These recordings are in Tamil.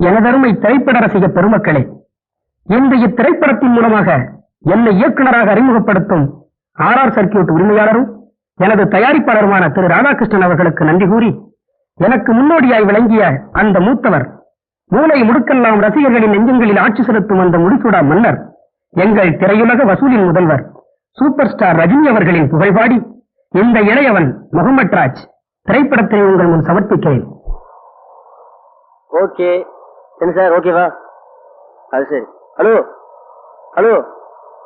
எனதருமை திரைப்பட ரசிக பெருமக்களே, இன்றைய திரைப்படத்தின் மூலமாக என்னை இயக்குநராக அறிமுகப்படுத்தும் RR சர்க்கியூட் உரிமையாளரும் எனது தயாரிப்பாளருமான திரு ராதாகிருஷ்ணன் அவர்களுக்கு நன்றி கூறி, எனக்கு முன்னோடியாய் விளங்கிய அந்த மூத்தவர், மூளை முடுக்கெல்லாம் ரசிகர்களின் நெஞ்சங்களில் ஆட்சி செலுத்தும் அந்த முடிசூடா மன்னர், எங்கள் திரையுலக வசூலின் முதல்வர் சூப்பர் ஸ்டார் ரஜினி அவர்களின் புகழ்பாடி இந்த இளையவன் முகமது ராஜ் திரைப்படத்தை உங்கள் முன் சமர்ப்பிக்கிறேன். ஓகே என்ன சார், ஓகேவா? அது சரி. ஹலோ ஹலோ,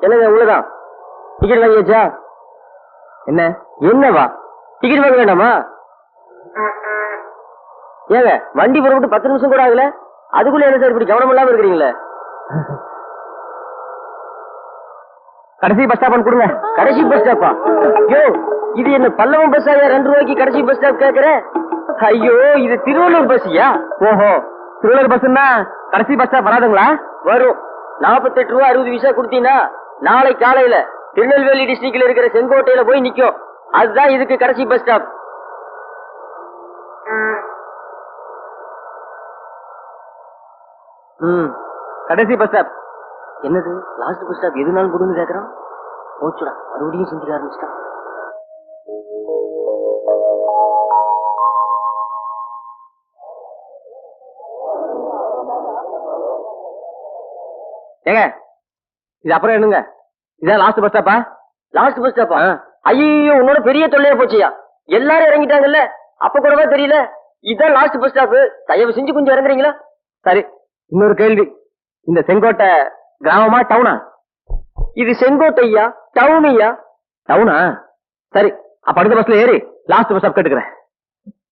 என்னங்க உள்ளதான் டிக்கெட் வாங்கியாச்சா? என்னவா டிக்கெட் வாங்க வேண்டாமா? ஏங்க வண்டி புறப்பட்டு 10 நிமிஷம் கூட ஆகல, அதுக்குள்ள என்ன சார் இப்படி கவனம் இல்லாம இருக்கிறீங்களே? கடைசி பஸ் ஸ்டாப் கொடுங்க. கடைசி பஸ் ஸ்டாப்பா? ஐயோ, இது என்ன பல்லவம் பஸ் ஆயா 2 ரூபாய்க்கு கடைசி பஸ் ஸ்டாப் கேட்கிறேன்? ஐயோ, இது திருவள்ளூர் பஸ்யா? ஓஹோ, திருவள்ளூர் பஸ்னா கடைசி பஸ் ஸ்டாப் வராதுங்களா? வரும். 48 ரூபா 60 பைசா கொடுத்தீங்கன்னா நாளை காலையில திருநெல்வேலி டிஸ்ட்ரிக்ட்ல இருக்கிற செங்கோட்டையில போய் நிக்கும். அதுதான் இதுக்கு கடைசி பஸ் ஸ்டாப். கடைசி பஸ் ஸ்டாப். என்னது லாஸ்ட் பஸ் ஸ்டாப் எதுனாலும் கொடுன்னு கேக்குறான். போச்சுடா, மறுபடியும் சிந்திக்க ஆரம்பிச்சிட்டான். ஏங்க இது அப்புறம் என்னங்க, இதான் லாஸ்ட் பஸ் ஸ்டாப்பா? லாஸ்ட் பஸ் ஸ்டாப்பா? ஐயோ, உன்னோட பெரிய தொல்லையா போச்சியா. எல்லாரும் இறங்கிட்டாங்கல்ல, அப்ப கூடவா தெரியல? இதுதான் லாஸ்ட் பஸ் ஸ்டாப். தயவு செஞ்சு கொஞ்சம் இறங்குறீங்களா? சரி, இன்னொரு கேள்வி. இந்த செங்கோட்டை கிராமமா டவுனா? இது செங்கோட்டையா டவுனியா? டவுனா? சரி, அப்ப அடுத்த பஸ்ல ஏறி லாஸ்ட் பஸ் ஸ்டாப் கேட்டுக்கிறேன்.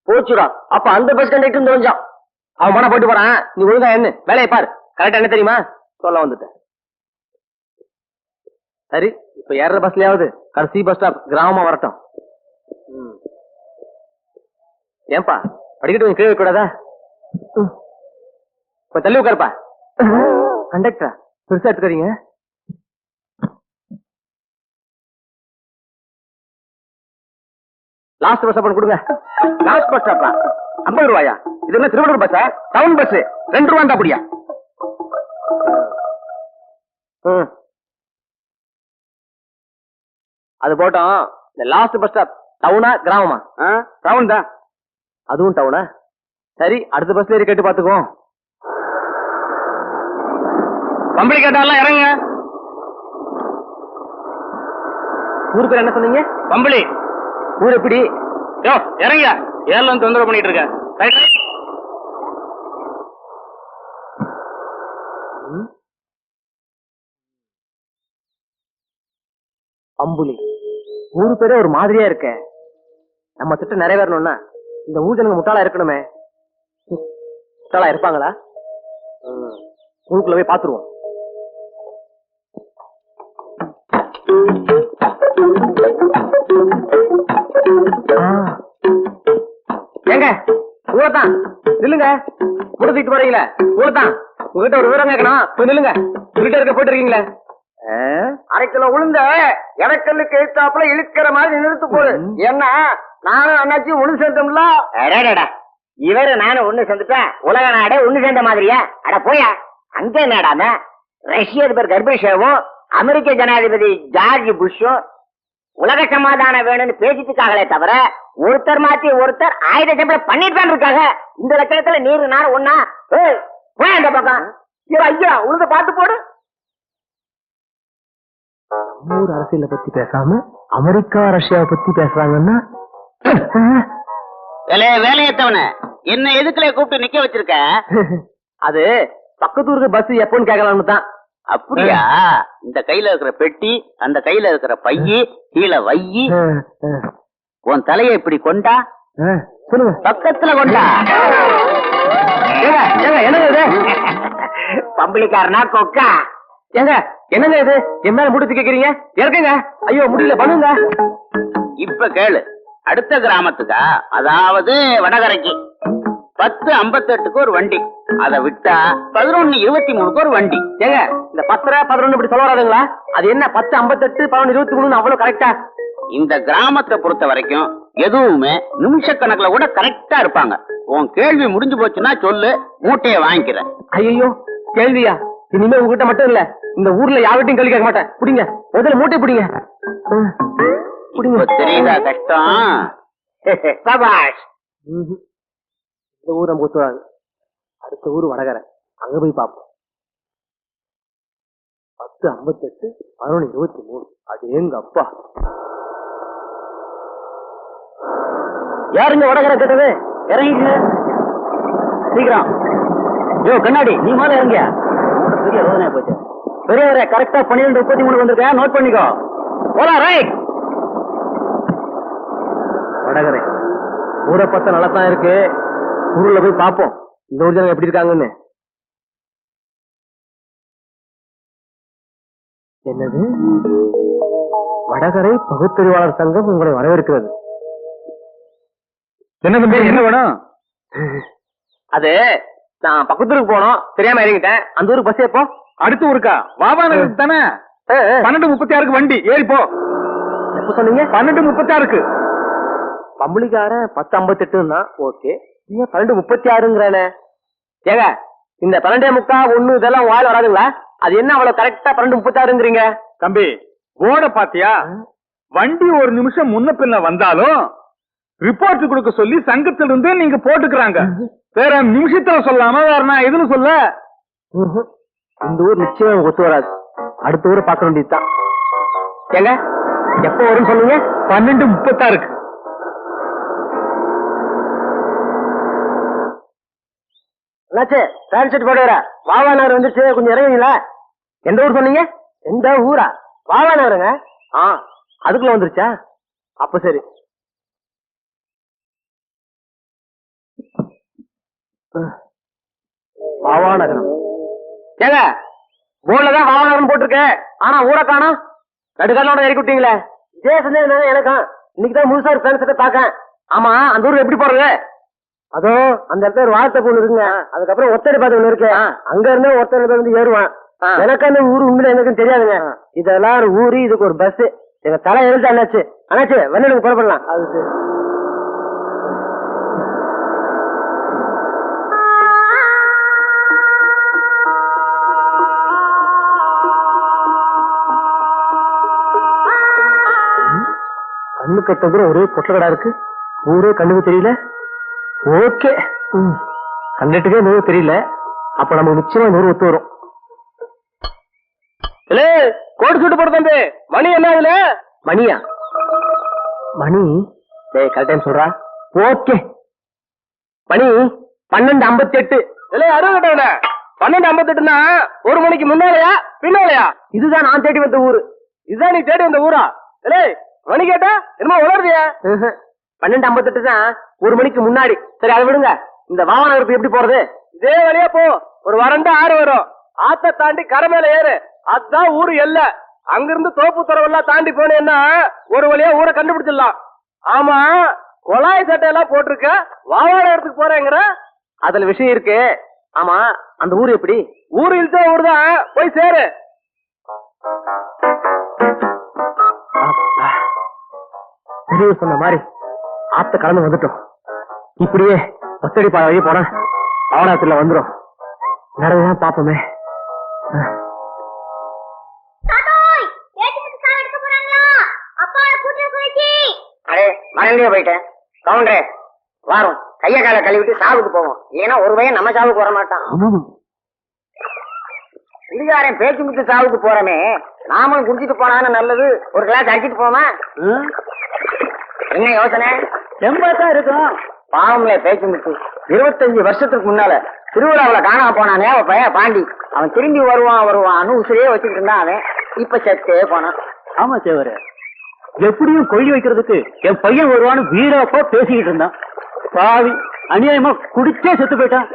போச்சுடா, அப்ப அந்த பஸ் கண்டக்டர் தெரிஞ்சான். அவன் மன போயிட்டு போறான். நீ ஒழுங்கா என்ன வேலையை பாரு. கரெக்டா என்ன தெரியுமா சொல்ல வந்துட்டேன். சரி, இப்ப ஏற பஸ்லயாவது கடைசி பஸ் ஸ்டாப் கிராமமா வரட்டும். ஏன்பா படிக்கட்டு கொஞ்சம் கீழே கூடாதா? இப்ப தள்ளி உட்காருப்பா. கண்டக்டரா பெருசா எடுத்துக்கிறீங்க. லாஸ்ட் பஸ் ஸ்டாப் கொடுங்க. லாஸ்ட் பஸ் ஸ்டாப்பா? 50 ரூபாயா? இது என்ன திருவள்ளூர் பஸ்ஸா? டவுன் பஸ் 2 ரூபா அப்படியா? அது போட்டோம். இந்த லாஸ்ட் பஸ் ஸ்டாப் டவுனா கிராமமா? டவுன் தான். அதுவும் டவுனா? சரி, அடுத்த பஸ்ல ஏறி கேட்டு பாத்துக்குவோம். கம்பளி கேட்டாலாம் இறங்க. ஊரு பேர் என்ன சொன்னீங்க? கம்பளி. ஊர் எப்படி? யோ இறங்க, ஏர்லாம் தொந்தரவு பண்ணிட்டு இருக்க. Right right. அம்புலி. ஊரு பேரே ஒரு மாதிரியா இருக்க. நம்ம திட்டம் நிறைவேறணும்னா இந்த ஊர் ஜனங்க முட்டாளா இருக்கணுமே. முட்டாளா இருப்பாங்களா? ஊருக்குள்ள போய் பாத்துருவோம். ஏங்க ஊரத்தான் நில்லுங்க. முடிச்சுட்டு போறீங்களே ஊரத்தான். உங்ககிட்ட ஒரு விவரம் கேட்கணும். போய் நில்லுங்க. உங்ககிட்ட இருக்க போயிட்டு இருக்கீங்களே. 1/2 கிலோ உளுந்த இடக்கல்லுக்கு எழுத்தாப்புல இழுக்கிற மாதிரி நிறுத்து போடு. என்ன நானும் அண்ணாச்சி ஒண்ணு சேர்ந்தோம்ல. இவரு நானும் ஒண்ணு சேர்ந்துட்டேன். உலக நாடே ஒண்ணு சேர்ந்த மாதிரியா? அட போயா. அங்க நாடாம ரஷ்ய அதிபர் கர்பேஷவும் அமெரிக்க ஜனாதிபதி ஜார்ஜ் புஷும் உலக சமாதானம் வேணும்னு பேசிட்டுக்காங்களே தவிர ஒருத்தர் மாத்தி ஒருத்தர் ஆயுத சம்பளம் பண்ணிட்டு தான் இருக்காங்க. இந்த லட்சணத்துல நீரு நார் ஒன்னா போய் அந்த பக்கம். ஐயா உழுத பார்த்து போடு. ஊர் அரசியலை பத்தி பேசாம அமெரிக்கா ரஷ்யாவை பத்தி பேசுறாங்கன்னா வேலையத்தவன என்ன எதுக்குல கூப்பிட்டு நிக்க வச்சிருக்க? அது பக்கத்தூருக்கு பஸ் எப்போன்னு கேட்கலாம்னு தான். அப்படியா? இந்த கையில இருக்கிற பெட்டி, அந்த கையில இருக்கிற பையி, கீழே வையி, உன் தலையை இப்படி கொண்டா, சொல்லுங்க பக்கத்துல கொண்டா. என்னங்க இது? பம்பளிக்காரனா கொக்கா? ஏங்க என்னங்க இது? என் மேல முடிச்சு கேக்குறீங்க? இறக்குங்க. ஐயோ முடியல, பண்ணுங்க. இப்ப கேளு. அடுத்த கிராமத்துக்கா, அதாவது வடகரைக்கு 10:58க்கு ஒரு வண்டி. அதை விட்டா 11:23க்கு ஒரு வண்டி. ஏங்க இந்த 10:11 இப்படி சொல்ல வராதுங்களா? அது என்ன 10:58 11:23 அவ்வளவு கரெக்டா? இந்த கிராமத்தை பொறுத்த வரைக்கும் எதுவுமே நிமிஷக்கணக்கில் கூட கரெக்டா இருப்பாங்க. உன் கேள்வி முடிஞ்சு போச்சுன்னா சொல்லு, மூட்டையை வாங்கிக்கிறேன். ஐயோ கேள்வியா? இனிமே உங்ககிட்ட மட்டும் இல்ல, இந்த ஊர்ல யார்கிட்டையும் கேள்வி கேட்க மாட்டேன். புடிங்க, முதல்ல மூட்டை பிடிங்க. இப்ப தெரியுதா கஷ்டம்? சபாஷ். இந்த ஊர் நம்ம ஒத்துவாங்க. அடுத்த ஊர் வடகரை, அங்க போய் பார்ப்போம். 10:58 11:23. அது எங்க அப்பா. யாருங்க வடகரை கேட்டது? இறங்கிங்க சீக்கிரம். யோ கண்ணாடி, நீ மேல இறங்கியா? பெரிய ரோதனையா போச்சு. பெரியவரே, கரெக்டா 12:33 வந்திருக்கேன், நோட் பண்ணிக்கோ. போலாம், ரைட். வடகரை ஊரை பத்த நல்லாத்தான் இருக்கு. ஊர்ல போய் பார்ப்போம் இந்த ஊர் ஜனங்க எப்படி இருக்காங்கன்னு. என்னது? வடகரை பகுத்தறிவாளர் சங்கம் உங்களை வரவேற்கிறது. என்ன தம்பி, என்ன வேணும்? அது நான் பக்கத்தூருக்கு போனோம், தெரியாம இறங்கிட்டேன். அந்த ஊருக்கு பஸ் எப்போ? அடுத்த ஊருக்கா? வாபானகருக்கு தானே. 12:36 வண்டி ஏறிப்போ. எப்ப சொன்னீங்க? 12:36. பம்பளிக்காரன் 10:58. ஓகே, நீங்க 12:36ங்கிறானே. ஏங்க, இந்த 12:45 இதெல்லாம் வாயில் வராதுங்களா? அது என்ன அவ்வளவு கரெக்டா 12:36ங்கிறீங்க? தம்பி, போர்ட பாத்தியா? வண்டி ஒரு நிமிஷம் முன்ன பின்ன வந்தாலும் ரிப்போர்ட் கொடுக்க சொல்லி சங்கத்துல இருந்து நீங்க போட்டுக்கிறாங்க. வேற நிமிஷத்துல சொல்லாம வேற நான் எதுன்னு சொல்ல? இந்த ஊர் நிச்சயம் ஒத்து வராது. அடுத்த ஊரை பார்க்க வேண்டியதுதான். ஏங்க, எப்ப வரும்னு சொல்லுங்க? 12:36. என்னாச்சு? பேண்ட் ஷர்ட் போட்டு வர வாவா நகர் வந்துச்சு, கொஞ்சம் இறங்குங்களா? எந்த ஊர் சொன்னீங்க? எந்த ஊரா? வாவா நகருங்க. அதுக்குள்ள வந்துருச்சா? அப்ப சரி. வாவா நகரம். ஏங்க, போர்டுல தான் வாவா நகரம் போட்டிருக்கு, ஆனா ஊரை காணோம். நடுக்காரோட இறக்கி விட்டீங்களே. இதே சந்தேகம் தானே எனக்கும். இன்னைக்கு தான் முழுசா ஒரு பேண்ட் ஷர்ட்டை பாக்கேன். ஆமா, அந்த ஊருக்கு எப்படி போறது? அதோ அந்த இடத்துல ஒரு வார்த்தை பொண்ணு இருக்குங்க. அதுக்கப்புறம் ஒத்தடி பாத்து ஒண்ணு இருக்கு, அங்க இருந்தா ஒருத்தர் வந்து ஏறுவான். எனக்கு அந்த ஊரு உண்மையில எனக்கும் தெரியாதுங்க. இதெல்லாம் ஒரு ஊரு, இதுக்கு ஒரு பஸ். எங்க தலை எழுத்து அண்ணாச்சு. அண்ணாச்சு, வெள்ளனுக்கு புறப்படலாம். அது சரி. கண்ணு கட்ட ஒரே பொட்டை கடா இருக்கு. ஊரே கண்ணுக்கு தெரியல. ஓகே, கண்டுட்டுக்கே நூறு தெரியல. அப்ப நம்ம நிச்சயமா நூறு ஒத்து வரும். கோடு சுட்டு போட தம்பி. மணி என்ன ஆகுல? மணியா? மணி கரெக்ட் டைம் சொல்றா. ஓகே, மணி 12:58. அறுபது 12:58ன்னா 1 மணிக்கு முன்னாலயா பின்னாலயா? இதுதான் நான் தேடி வந்த ஊரு. இதுதான் நீ தேடி வந்த ஊரா? மணி கேட்டா என்னமோ உளருதியா? 12:58 தான் 1 மணிக்கு முன்னாடி. சரி, அதை விடுங்க. இந்த வாகனத்துக்கு எப்படி போறது? இதே வழியா போ, ஒரு வறண்ட ஆறு வரும். ஆத்த தாண்டி கரை மேல ஏறு, அதுதான் ஊரு எல்ல. அங்கிருந்து தோப்பு துறவெல்லாம் தாண்டி போனேன்னா ஒரு வழியா ஊரை கண்டுபிடிச்சிடலாம். ஆமா, கொலாய் சட்டையெல்லாம் போட்டிருக்க, வாகனத்துக்கு போறேங்கிற. அதுல விஷயம் இருக்கு. ஆமா, அந்த ஊரு எப்படி? ஊரு இழுத்த ஊரு தான், போய் சேரு. சொன்ன மாதிரி ஆத்த கலந்து வந்துட்டோம். இப்படியே பத்தடி பாதையே போன அவனாத்துல வந்துடும். நடந்துதான் பாப்போமே. மறந்தே போயிட்டேன். கவுண்டரே வாரம் கைய கால கழுவிட்டு சாவுக்கு போவோம். ஏன்னா ஒரு பையன் நம்ம சாவுக்கு வர மாட்டான். குடிகாரன் பேச்சு முத்து சாவுக்கு போறமே, நாமளும் குடிச்சிட்டு போனான்னு நல்லது. ஒரு கிளாஸ் அடிச்சிட்டு போமா? என்ன யோசனை? எம்பதான் இருக்கும். பாவம்ல பேச்சு முத்து 25 வருஷத்துக்கு முன்னால திருவிழாவில் காணாம போனானே அவன் பையன் பாண்டி. அவன் திரும்பி வருவான்னு உசிரியே வச்சுட்டு இருந்தான். அவன் இப்ப செத்தே போனான். ஆமா சேவரு, எப்படியும் கொள்ளி வைக்கிறதுக்கு என் பையன் வருவான்னு வீரப்போ பேசிக்கிட்டு இருந்தான். பாவி அநியாயமா குடிச்சே செத்து போயிட்டான்.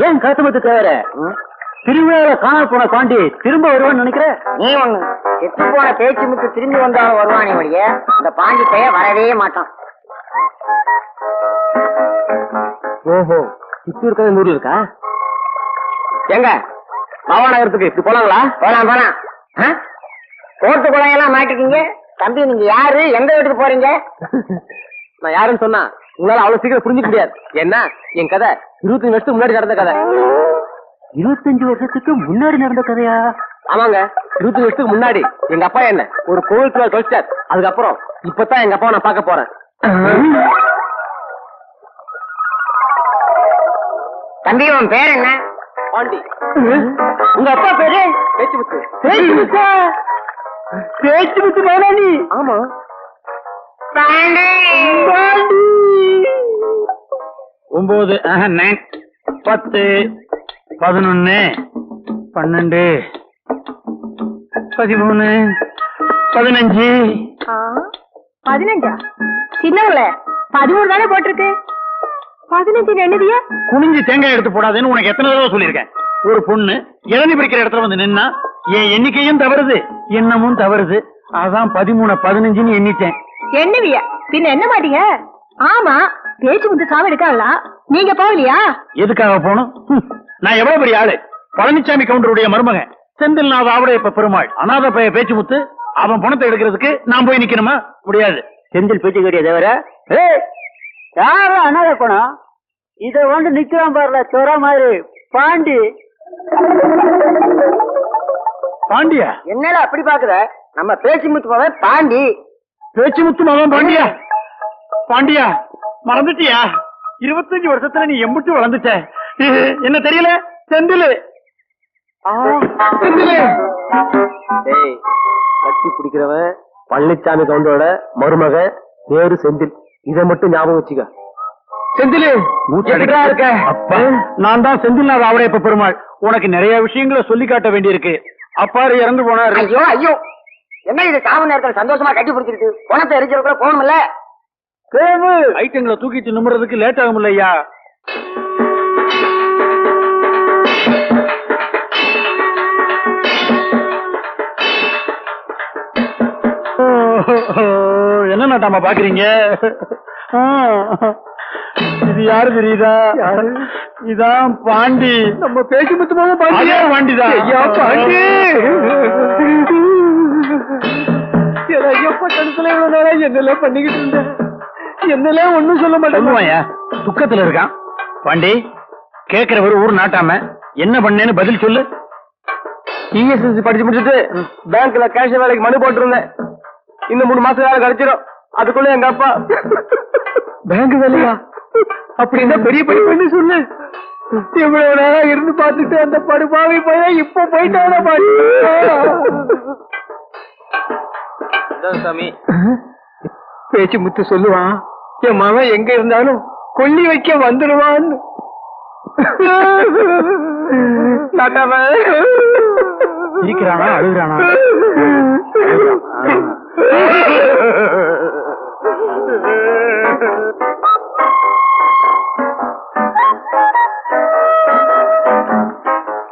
ஏன் கருத்துமத்து தேவர திருவிழாவில காணாம போன பாண்டி திரும்ப வருவான்னு நினைக்கிற? நீ ஒண்ணு செத்து போன பேச்சு முத்து திரும்பி வந்தாலும் வருவானே வழிய, இந்த பாண்டி பையன் வரவே மாட்டான். ஓஹோ, இப்ப இருக்கிற ஊர்ல இருக்கா? எங்க பாவா நகரத்துக்கு இப்படி போலாங்களா? போலாம். கோர்ட்டு குழையெல்லாம் மாட்டிக்கிங்க. தம்பி நீங்க யாரு எந்த வீட்டுக்கு போறீங்க? நான் யாருன்னு சொன்னா உங்களால அவ்வளவு சீக்கிரம் புரிஞ்சுக்க முடியாது. என்ன என் கதை 25 வருஷத்துக்கு முன்னாடி நடந்த கதை. 25 வருஷத்துக்கு முன்னாடி நடந்த கதையா? ஆமாங்க, 25 வருஷத்துக்கு முன்னாடி எங்க அப்பா என்ன ஒரு கோவிலுக்குள்ள தொலைச்சிட்டார். அதுக்கப்புறம் இப்பதான் எங்க அப்பாவை நான் பார்க்க போறேன். தம்பி உன் பேர் என்ன? பாண்டி. உங்க அப்பா பேரு? பேச்சுமுத்து. பேச்சுமுத்தா? பேச்சுமுத்து மாராணி. ஆமா. பாண்டி. பாண்டி. 9 10 11 12 13 15. 15? சின்னவங்கள 13 தானே போட்டிருக்கு. 15 என்னதியா? குனிஞ்சு தேங்காய் எடுத்து போடாதேன்னு உனக்கு எத்தனை தடவை சொல்லியிருக்கேன். ஒரு பொண்ணு இளநீ பிடிக்கிற இடத்துல வந்து நின்னா என் எண்ணிக்கையும் தவறுது, எண்ணமும் தவறுது. அதான் 13 15ன்னு எண்ணிட்டேன். என்னவியா பின்ன என்ன மாட்டீங்க? ஆமா, பேச்சு முத்து சாவு எடுக்காங்களா? நீங்க போகலையா? எதுக்காக போகணும்? நான் எவ்வளவு பெரிய ஆளு. பழனிசாமி கவுண்டருடைய மருமகன் செந்தில்நாத ஆவடையப்ப பெருமாள் அநாத பைய பேச்சு முத்து. அவன் பணத்தை எடுக்கிறதுக்கு நான் போய் நிக்கணுமா? முடியாது. செந்தில் பேச்சு கேட்டிய தவிர யாரும் அநாத பணம் இத வந்து நிக்கிறான் பாருல சொர மாதிரி. பாண்டி. பாண்டியா? என்னடா அப்படி பாக்குற? நம்ம பேச்சுமுத்து மகன் பாண்டி. பேச்சுமுத்து மகன் பாண்டியா? பாண்டியா மறந்துட்டியா? 25 வருஷத்துல நீ எம்பிட்டு வளர்ந்துட்ட. என்ன தெரியல? செந்தில். கட்டி பிடிக்கிறவன் பழனிசாமி கவுண்டரோட மருமக பேரு செந்தில். இதை மட்டும் ஞாபகம் வச்சுக்க. செந்தில் இருக்க. அப்பா நான் தான் செந்தில்நாத ஆவடையப்ப பெருமாள். உனக்கு நிறைய விஷயங்களை சொல்லி காட்ட வேண்டியிருக்கு. அப்பாரு இறந்து போனாரு. ஐயோ ஐயோ, என்ன இது சாவு நேரத்துல சந்தோஷமா கட்டி பிடிச்சிருக்கு? பணத்தை எரிக்கிறதுக்குள்ள போகணும்ல. ஐட்டங்களை தூக்கிட்டு நிமிறதுக்கு லேட் ஆகும் இல்லையா? என்ன நாட்டாம பாக்குறீங்க? இது யாரு தெரியுதா? இதான் பாண்டி. நம்ம பேச்சு முத்துமாக பாண்டிதான். ஐயா பாண்டி, என்னெல்லாம் பண்ணிக்கிட்டு இருந்த? என்னெல்லாம் ஒண்ணும் சொல்ல மாட்டேன். துக்கத்துல இருக்கான் பாண்டி. கேக்குறவர் ஊர் நாட்டாம என்ன பண்ணேன்னு பதில் சொல்லு. டிஎஸ்எஸ்சி படிச்சு முடிச்சுட்டு பேங்க்ல கேஷ் வேலைக்கு மனு போட்டிருந்தேன். இன்னும் 3 மாசம் வேலை கிடைச்சிடும். அதுக்குள்ள எங்க அப்பா பேங்க் வேலையா? அப்படின்னா பெரிய படிப்புன்னு சொல்லு. இவ்வளவு நேரம் இருந்து பார்த்துட்டு அந்த படுபாவி போய் இப்ப போயிட்டான பாரு. சாமி பேச்சு முத்து சொல்லுவான், என் மகன் எங்க இருந்தாலும் கொல்லி வைக்க வந்துடுவான்னு. இருக்கிறானா அழுகிறானா?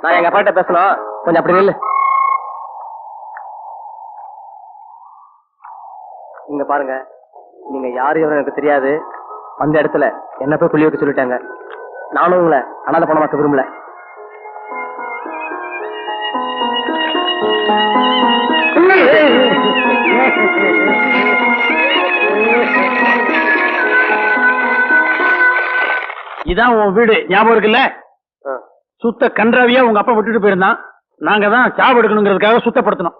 நான் எங்க அப்பாட்ட பேசணும், கொஞ்சம் அப்படி நில்லு. நீங்க பாருங்க, நீங்க யாரு எவரும் எனக்கு தெரியாது. அந்த இடத்துல என்ன போய் புள்ளி வைக்க சொல்லிட்டாங்க. நானும் உங்களை அனாத பணமாக்க விரும்பல. இதான் உன் வீடு, ஞாபகம் இருக்குல்ல? சுத்த கன்றாவியா உங்க அப்பா விட்டுட்டு போயிருந்தான். நாங்க தான் சாவு எடுக்கணுங்கிறதுக்காக சுத்தப்படுத்தணும்.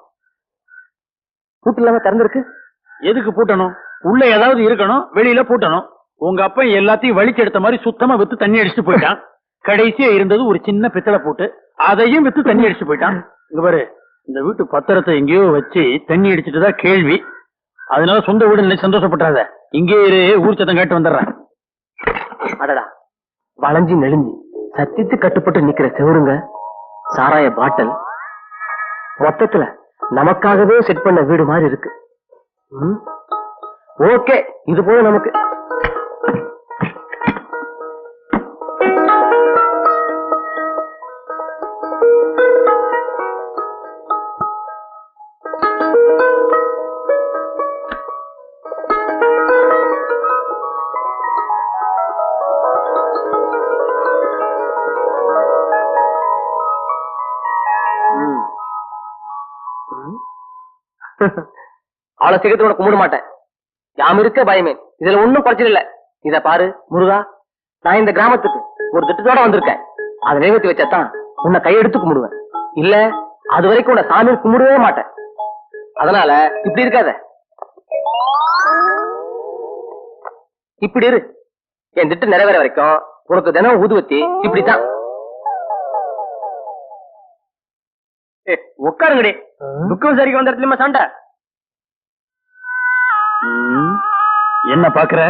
பூட்டு இல்லாம திறந்திருக்கு. எதுக்கு பூட்டணும்? உள்ள ஏதாவது இருக்கணும், வெளியில பூட்டணும். உங்க அப்பா எல்லாத்தையும் வலிச்சு எடுத்த மாதிரி சுத்தமா வித்து தண்ணி அடிச்சுட்டு போயிட்டான். கடைசியா இருந்தது ஒரு சின்ன பித்தளை பூட்டு, அதையும் வித்து தண்ணி அடிச்சுட்டு போயிட்டான். இங்க பாரு, இந்த வீட்டு பத்திரத்தை எங்கேயோ வச்சு தண்ணி அடிச்சுட்டுதான் கேள்வி. அதனால சொந்த வீடு நினைச்சு சந்தோஷப்பட்டாத. இங்கே ஊர் சத்தம் கேட்டு வந்துடுறேன். அடடா, வளைஞ்சி நெளிஞ்சி சத்தித்து கட்டுப்பட்டு நிக்கிற செவருங்க, சாராய பாட்டல், மொத்தத்துல நமக்காகவே செட் பண்ண வீடு மாதிரி இருக்கு. ஓகே, இது போல நமக்கு. அவளை சீக்கிரத்தோட கும்பிட மாட்டேன். யாம் இருக்க பயமே, இதுல ஒண்ணும் குறைச்சல் இல்ல. இத பாரு முருகா, நான் இந்த கிராமத்துக்கு ஒரு திட்டத்தோட வந்திருக்கேன். அதை வேகத்தி வச்சாதான் உன்னை கையெடுத்து கும்பிடுவேன். இல்ல அது வரைக்கும் உன்னை சாமி கும்பிடவே மாட்டேன். அதனால இப்படி இருக்காத, இப்படி இரு. என் திட்டம் நிறைவேற வரைக்கும் உனக்கு தினம் ஊதுவத்தி இப்படித்தான். உட்காருங்கடி. துக்கம் சரிக்கு வந்த இடத்துல சண்டை என்ன பாக்குற?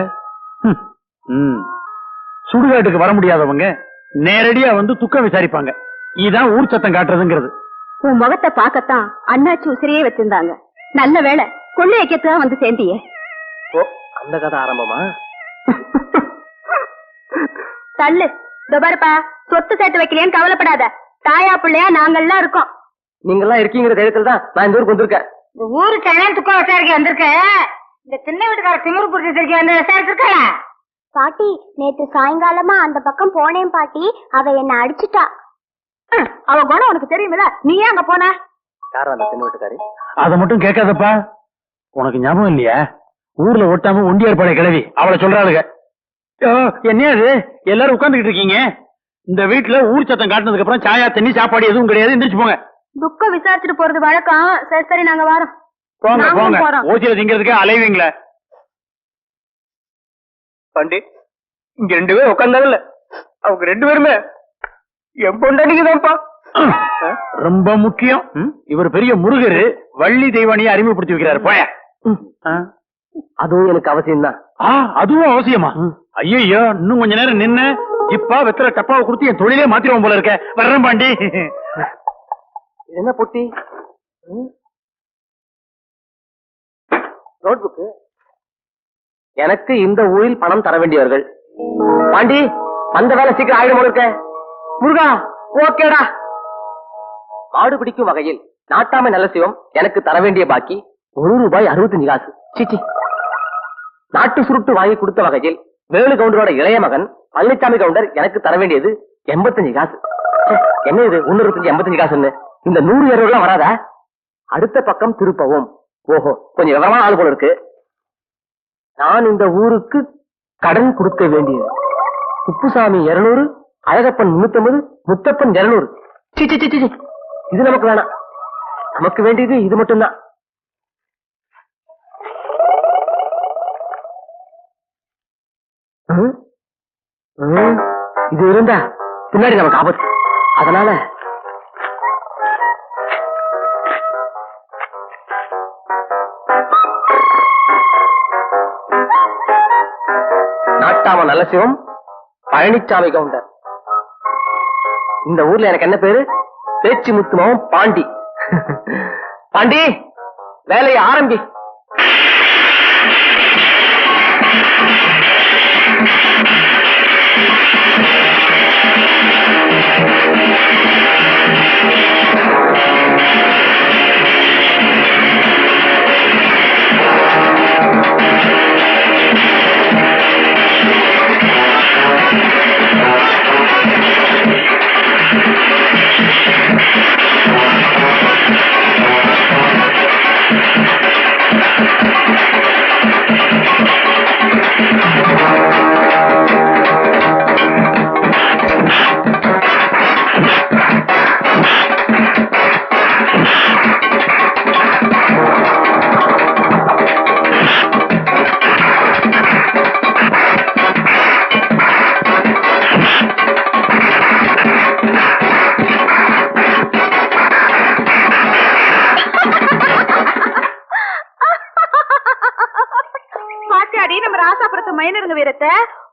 சுடுகாட்டுக்கு வர முடியாதவங்க நேரடியா வந்து துக்கம் விசாரிப்பாங்க. இதான் ஊர் சத்தம் காட்டுறதுங்கிறது. உன் முகத்தை பாக்கத்தான் அண்ணாச்சி உசிரியே வச்சிருந்தாங்க. நல்ல வேளை கொள்ளை வைக்கத்தான் வந்து சேர்ந்தியே. ஓ, அந்த கதை ஆரம்பமா? தள்ளு. பாருப்பா, சொத்து சேர்த்து வைக்கலையேன்னு கவலைப்படாத. தாயா பிள்ளையா நாங்கெல்லாம் இருக்கோம். நீங்கெல்லாம் இருக்கீங்கிற தைரியத்துல தான் நான் இந்த ஊருக்கு வந்திருக்கேன். ஊருக்கு துக்கம் விசாரிக்க வந்திருக்கேன். இந்த சின்ன வீட்டுக்கார திமிரு புடிச்சிருக்கேன் வந்து விசாரிச்சிருக்கல. பாட்டி, நேத்து சாயங்காலமா அந்த பக்கம் போனேன் பாட்டி. அவ என்ன அடிச்சுட்டா. அவ குணம் உனக்கு தெரியுமில, நீ ஏன் அங்க போன? யாரும் அந்த சின்ன வீட்டுக்காரி? அதை மட்டும் கேட்காதப்பா. உனக்கு ஞாபகம் இல்லையா? ஊர்ல ஒட்டாம ஒண்டியார் படை கிளவி அவளை சொல்றாளுங்க. என்ன அது எல்லாரும் உட்கார்ந்துகிட்டு இருக்கீங்க? இந்த வீட்டுல ஊர் சத்தம் காட்டினதுக்கு அப்புறம் சாயா தண்ணி சாப்பாடு எதுவும் கிடையாது. எந்திரிச்சு போங்க. துக்கம் விசாரிச்சுட்டு போறது வழக்கம். சரி சரி, நாங்க வரோம். போங்க போங்க. ஓசியில திங்கிறதுக்கு அலைவீங்களே. பாண்டி, இங்க 2 பேரும் உட்கார்ந்தாங்கல்ல, அவங்க 2 பேருமே என் பொண்டாட்டிக்குதான்ப்பா. ரொம்ப முக்கியம். இவர் பெரிய முருகரு, வள்ளி தெய்வானியை அறிமுகப்படுத்தி வைக்கிறாரு. போய. அதுவும் எனக்கு அவசியம் தான். அதுவும் அவசியமா? ஐயோ, இன்னும் கொஞ்ச நேரம் நின்னு இப்பா வெத்தல டப்பாவை கொடுத்து என் தொழிலே மாத்திருவோம் போல இருக்க. வர்றேன் பாண்டி. என்ன பொட்டி? Note book. எனக்கு இந்த ஊரில் பணம் தர வேண்டியவர்கள். பாண்டி, அந்த வேலை சீக்கிரம் ஆயிடும் போல இருக்க. முருகா, ஓகேடா. மாடு பிடிக்கும் வகையில் நாட்டாமை நல்ல சிவம் எனக்கு தர வேண்டிய பாக்கி ₹1.65. சீச்சி. நாட்டு சுருட்டு வாங்கி கொடுத்த வகையில் வேலு கவுண்டரோட இளைய மகன் பழனிசாமி கவுண்டர் எனக்கு தர வேண்டியது ₹85. என்ன இது 125 85 இந்த 100 வராதா? அடுத்த பக்கம் திருப்பவும். ஓஹோ, கொஞ்சம் விவரமான ஆள் போல இருக்கு. நான் இந்த ஊருக்கு கடன் கொடுக்க வேண்டியது குப்புசாமி 200, அழகப்பன் 350, முத்தப்பன் 200. சி இது நமக்கு வேணாம். நமக்கு வேண்டியது இது மட்டும்தான். இது இருந்தா பின்னாடி நமக்கு ஆபத்து. அதனால நாட்டாம நல்ல சிவம் பழனிசாமி கவுண்டர். இந்த ஊர்ல எனக்கு என்ன பேரு? பேச்சு முத்துமாவும் பாண்டி. பாண்டி, வேலையை ஆரம்பி.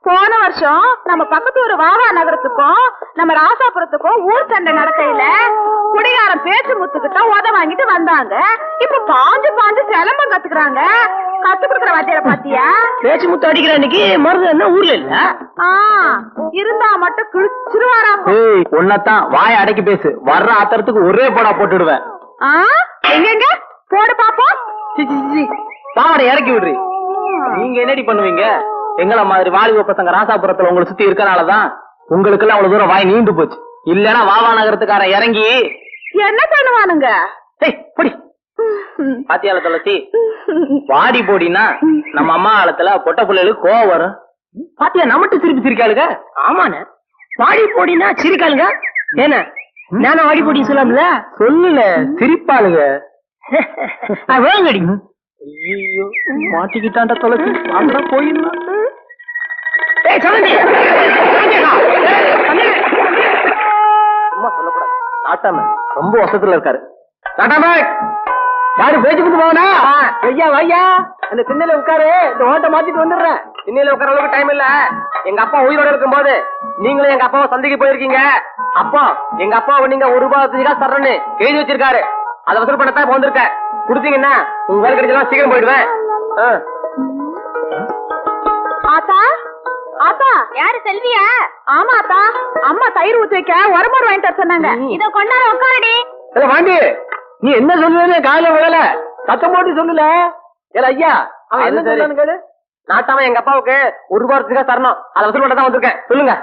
போன வருஷம் நம்ம பக்கத்து ஒரு வாவா நகரத்துக்கும் நம்ம ராசாபுரத்துக்கும் ஊர் சண்டை நடக்கையில குடிகாரம் பேச்சு முத்துக்கிட்ட உத வாங்கிட்டு வந்தாங்க. இப்ப பாஞ்சு சிலம்பம் கத்துக்கிறாங்க. கத்து கொடுக்குற வாத்தியார பாத்தியா? பேச்சு முத்து அடிக்கிற அன்னைக்கு மருந்து என்ன ஊர்ல இல்ல? இருந்தா மட்டும் கிழிச்சிருவாரா? ஒன்னதான் வாய அடக்கி பேசு. வர்ற ஆத்திரத்துக்கு ஒரே போடா போட்டுடுவேன். எங்க போடு பாப்போம். பாவடை இறக்கி விடுறி. நீங்க என்னடி பண்ணுவீங்க? எங்கள மாதிரி வாலிப பசங்க ராசாபுரத்துல உங்களை சுத்தி இருக்கனாலதான் உங்களுக்கு எல்லாம் அவ்வளவு தூரம் வாய் நீண்டு போச்சு. இல்லன்னா வாவா நகரத்துக்காரன் இறங்கி என்ன பண்ணுவானுங்க? பாத்தியால தொலைச்சி வாடி போடினா நம்ம அம்மா காலத்துல பொட்ட பிள்ளைகளுக்கு கோவம் வரும். பாத்தியா நம்மட்டு சிரிப்பு சிரிக்காளுங்க. ஆமாண்ணே, வாடி போடினா சிரிக்காளுங்க. ஏன நானும் வாடி போடி சொல்லாமல சொல்லல சிரிப்பாளுங்க. வேங்கடி ஐயோ மாட்டிக்கிட்டாண்ட தொலைச்சு அப்புறம் போயிடலாம். அம்மா சொல்லக்கூடாது. நாட்டாம ரொம்ப வசத்துல இருக்காரு. நாட்டாம யாரு பேச்சு கொடுத்து போவனா? ஐயா வையா அந்த திண்ணையில உட்காரு, இந்த ஓட்ட மாத்திட்டு வந்துடுறேன். திண்ணையில உட்கார அளவுக்கு டைம் இல்ல. எங்க அப்பா உயிரோட இருக்கும் போது நீங்களும் எங்க அப்பாவை சந்தைக்கு போயிருக்கீங்க. அப்பா எங்க அப்பாவை நீங்க ₹1 தர்றேன்னு எழுதி வச்சிருக்காரு. அதை வசூல் பண்ணத்தான் இப்ப வந்திருக்க. கொடுத்தீங்கன்னா உங்க வேலை கிடைச்சா சீக்கிரம் போயிடுவேன். ஆத்தா ஆத்தா, யாரு செல்வியா? ஆமா ஆத்தா, அம்மா தயிர் ஊத்தி வைக்க உரமோர் வாங்கிட்டு வர சொன்னாங்க. இத கொண்டாட உட்காரடி. வாண்டி நீ என்ன சொல்லுவேன்னு காலையில விழல, சத்தம் போட்டு சொல்லல. ஏல ஐயா அவன் என்ன சொன்னான்னு கேளு. நாட்டாம எங்க அப்பாவுக்கு ₹1 தரணும், அதை வசூல் பண்ண தான் வந்திருக்கேன். சொல்லுங்க.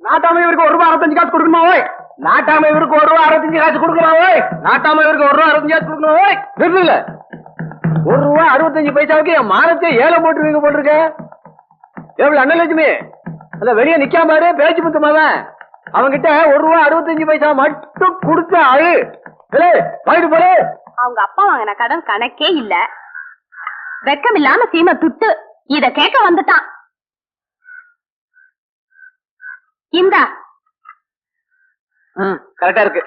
நாட்டாம இவருக்கு ₹1.65 கொடுக்கணுமா? ஓய் நாட்டாம இவருக்கு ₹1.65 கொடுக்கணுமா? ஓய் நாட்டாம இவருக்கு ₹1.65 கொடுக்கணும். ஓய் நிறுத்துல ₹1.65 என் மானத்தை ஏழை போட்டுருவீங்க போட்டிருக்க. எவ்வளவு அண்ணலட்சுமி அந்த வெளியே நிக்காம பாரு, பேச்சு முத்துமாவன் அவங்கிட்ட ₹1.65 மட்டும் கொடுத்த ஆளு. வாங்கிட்டு போல. அவங்க அப்பா வாங்கின கடன் கணக்கே இல்ல. வெக்கம் இல்லாம சீமை துட்டு இத கேட்க வந்துட்டான். இந்தா கரெக்டா இருக்கு.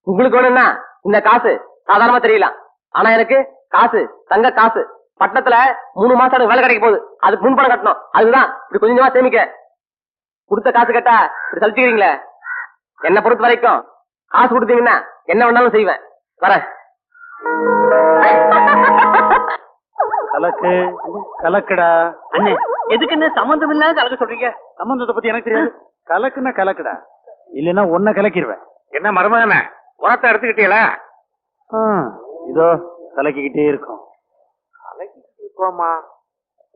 உங்களுக்கு வேணும்னா இந்த காசு சாதாரணமா தெரியலாம், ஆனா எனக்கு காசு தங்க காசு. பட்டணத்துல 3 மாசம் எனக்கு வேலை கிடைக்க போகுது, அதுக்கு முன்பணம் கட்டணும். அதுதான் இப்படி கொஞ்சம் கொஞ்சமா சேமிக்க. கொடுத்த காசு கேட்டா இப்படி சலிச்சுக்கிறீங்களே. என்ன பொறுத்த வரைக்கும் காசு கொடுத்தீங்கன்னா என்ன வேணாலும் செய்வேன். வரேன். கலக்கு கலக்குடா. அண்ணே எதுக்கு என்ன சம்பந்தம் இல்லாத கலக்க சொல்றீங்க? சம்பந்தத்தை பத்தி எனக்கு தெரியாது. கலக்குன்னா கலக்குடா, இல்லன்னா ஒன்ன கலக்கிடுவேன். என்ன மருமகன உரத்தை எடுத்துக்கிட்டீங்களா? இதோ கலக்கிக்கிட்டே இருக்கும்.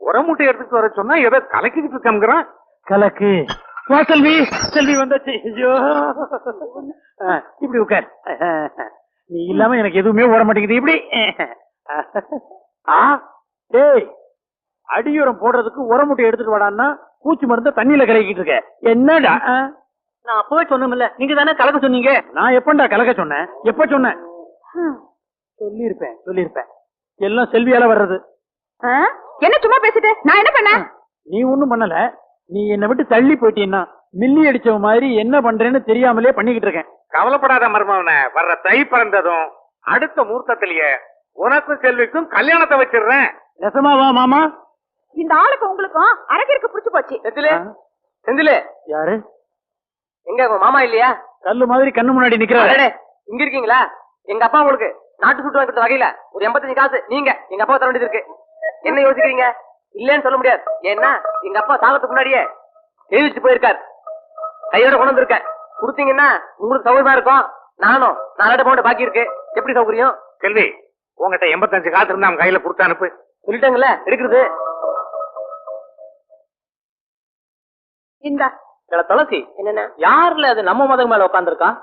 உரமூட்டை எடுத்துட்டு வர சொன்னா ஏதோ கலக்கிட்டு இருக்கோங்கிறான். கலக்கு. வா செல்வி, செல்வி வந்தாச்சு. ஐயோ இப்படி உட்கார். நீ இல்லாம எனக்கு எதுவுமே ஓட மாட்டேங்குது. இப்படி டேய், அடியுரம் போடுறதுக்கு உரமுட்டை எடுத்துட்டு வாடான்னா பூச்சி மருந்த தண்ணியில கலக்கிட்டு இருக்க. என்னடா? நான் அப்பவே சொன்னோம்ல, நீங்க தானே கலக்க சொன்னீங்க. நான் எப்பண்டா கலக்க சொன்னேன்? எப்ப சொன்னேன்? சொல்லிருப்பேன். எல்லாம் செல்வியால வர்றது. என்ன சும்மா பேசிட்டு நான் என்ன பண்ண? நீ ஒண்ணும் பண்ணல. நீ என்னை விட்டு தள்ளி போயிட்டீன்னா மில்லி அடிச்சவ மாதிரி என்ன பண்றேன்னு தெரியாமலே பண்ணிக்கிட்டு இருக்கேன். கவலைப்படாத மருமகன, வர்ற தை பிறந்ததும் அடுத்த முகூர்த்தத்திலேயே உனக்கும் செல்விக்கும் கல்யாணத்தை வச்சிடுறேன். நெசமாவா மாமா? இந்த ஆளுக்கு உங்களுக்கும் அரகிற்கு புடிச்சு போச்சு. செந்திலே யாரு? எங்க உங்க மாமா இல்லையா? கல்லு மாதிரி கண்ணு முன்னாடி நிக்கிறாரு. இங்க இருக்கீங்களா? எங்க அப்பா உங்களுக்கு நாட்டு சுட்டு வாங்கி கொடுத்த வகையில ஒரு 85 காசு நீங்க எங்க அப்பா தர வேண்டியது இருக்கு. என்ன யோசிக்கிறீங்க? இல்லன்னு சொல்ல முடியாது. ஏன்னா எங்க அப்பா சாகத்துக்கு முன்னாடியே எழுதிட்டு போயிருக்காரு. கையோட கொண்டு வந்திருக்கேன். கொடுத்தீங்கன்னா உங்களுக்கு சௌகரியமா இருக்கும். நானும் 4 பவுண்ட் பாக்கி இருக்கு. எப்படி சௌகரியம்? செல்வி, உங்ககிட்ட 85 காசு இருந்தா அவன் கையில கொடுத்து அனுப்பு. சொல்லிட்டாங்கல்ல எடுக்கிறது. இந்த துளசி என்னென்ன யாருல அது நம்ம மதம் மேல உட்காந்துருக்கான்?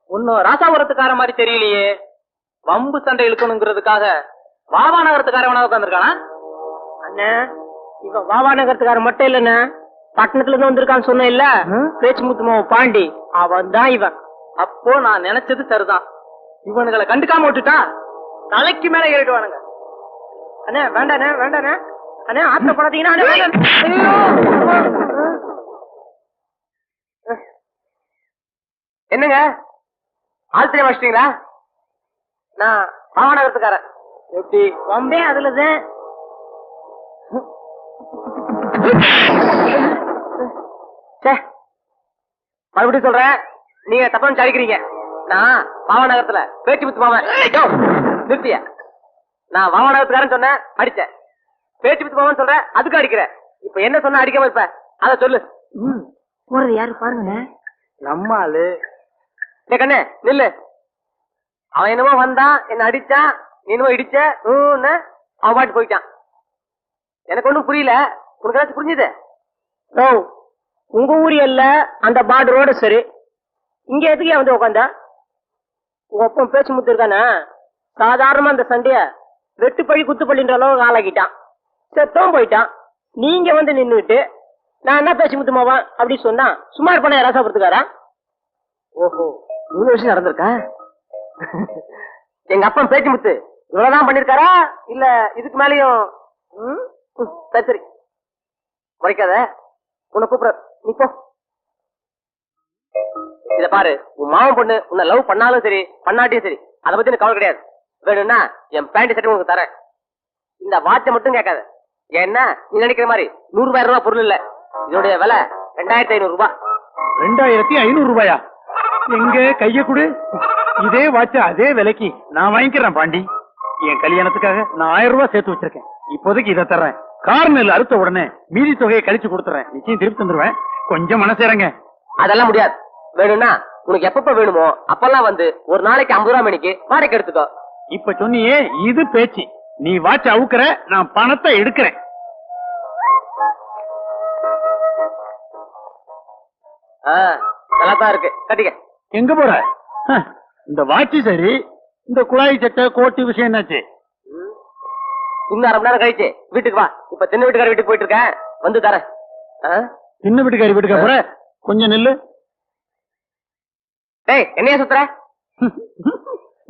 ஒன்னும் ராசாபுரத்துக்கார மாதிரி தெரியலையே. வம்பு சண்டை இழுக்கணுங்கிறதுக்காக வாவா நகரத்துக்காரவனா உட்காந்துருக்கானா? அண்ணா இவன் வாவா நகரத்துக்காரன் மட்டும் இல்லண்ணா, பட்டணத்துல இருந்து வந்திருக்கான்னு சொன்ன இல்ல, பேச்சு முத்துமாவ பாண்டி, அவன் தான் இவன். அப்போ நான் நினைச்சது சரிதான். இவனுங்களை கண்டுக்காம விட்டுட்டா தலைக்கு மேல ஏறிடுவானுங்க. அண்ணா வேண்டாண்ணே வேண்டாண்ணே. அண்ணா ஆத்திர படாதீங்கன்னா என்னங்க ஆழ்த்திய வச்சிட்டீங்களா? நான் மாநகரத்துக்காரன். எப்படி வந்தே அதுலதான் மறுபடியும் சொல்றேன், நீங்க தப்பா அடிக்கிறீங்க. நான் பாவநகரத்துல பேச்சு முத்து மாமன் நிறுத்திய. நான் வாமநகரத்துக்காரன் சொன்னேன் அடிச்சேன். பேச்சு முத்து மாமன் சொல்றேன் அதுக்கு அடிக்கிறேன். இப்ப என்ன சொன்ன அடிக்காம இருப்ப அத சொல்லு. போறது யாரு பாருங்க. நம்ம ஆளு. கண்ணே நில்லு. அவன் என்னமோ வந்தான், என்ன அடிச்சான், நீ என்னமோ இடிச்ச அவன் பாட்டு போயிட்டான். எனக்கு ஒண்ணும் புரியல. உனக்கு ஏதாச்சும் புரிஞ்சுது? ஓ உங்க ஊரி அல்ல அந்த பார்டரோட சரி. இங்க எதுக்கு வந்து உட்காந்தா? உங்க ஒப்பம் பேச்சு முத்து இருக்கானே, சாதாரணமா அந்த சண்டைய வெட்டு பழி குத்து பள்ளின்ற அளவுக்கு ஆளாக்கிட்டான். செத்தவும் போயிட்டான். நீங்க வந்து நின்னுட்டு நான் என்ன பேசி முத்துமாவா அப்படி சொன்னா சும்மா இருப்பான ராசாபுரத்துக்காரா? ஓஹோ, 3 வருஷம் நடந்திருக்கா? எங்க அப்பா பேச்சு முத்து இவ்வளவுதான் பண்ணிருக்காரா இல்ல இதுக்கு மேலயும்? சரி சரி, குறைக்காத. உன்னை கூப்பிட நீ போ. இத பாரு, உன் மாமன் பொண்ணு உன்னை லவ் பண்ணாலும் சரி பண்ணாட்டியும் சரி அதை பத்தி எனக்கு கவலை கிடையாது. வேணும்னா என் பேண்ட் சட்டை உனக்கு தரேன். இந்த வாட்சை மட்டும் கேட்காத. ஏன்னா நீ நினைக்கிற மாதிரி 100,000 ரூபாய் பொருள் இல்ல. இதோடைய விலை 2500 ரூபாய். 2500 ரூபாயா? எங்க கைய கொடு. இதே வாட்ச அதே விலைக்கு நான் வாங்கிக்கிறேன் பாண்டி. என் கல்யாணத்துக்காக நான் 1000 ரூபாய் சேர்த்து வச்சிருக்கேன். இப்போதைக்கு இதை தர்றேன். கார்னல் அறுத்த உடனே மீதி தொகையை கழிச்சு கொடுத்துறேன். நிச்சயம் திருப்பி தந்துருவேன். கொஞ்சம் மனசேரங்க. அதெல்லாம் முடியாது. வேணும்னா உனக்கு எப்பப்ப வேணுமோ அப்பெல்லாம் வந்து ஒரு நாளைக்கு 50 ரூபாய் மணிக்கு வாடகை எடுத்துக்கோ. இப்ப சொன்னியே இது பேச்சு. நீ வாட்ச அவுக்குற, நான் பணத்தை எடுக்கிறேன். நல்லாதான் இருக்கு, கட்டிக்க. எங்க போற? இந்த வாட்சி சரி, இந்த குழாய் சட்டை கோட்டு விஷயம் என்னாச்சு? இன்னும் 1/2 மணி நேரம் கழிச்சு வீட்டுக்கு வா. இப்ப சின்ன வீட்டுக்கார வீட்டுக்கு போயிட்டு இருக்கேன், வந்து தரேன். சின்ன வீட்டுக்காரி வீட்டுக்கு போற? கொஞ்சம் நில்லு. டேய், என்னையா சுத்துற?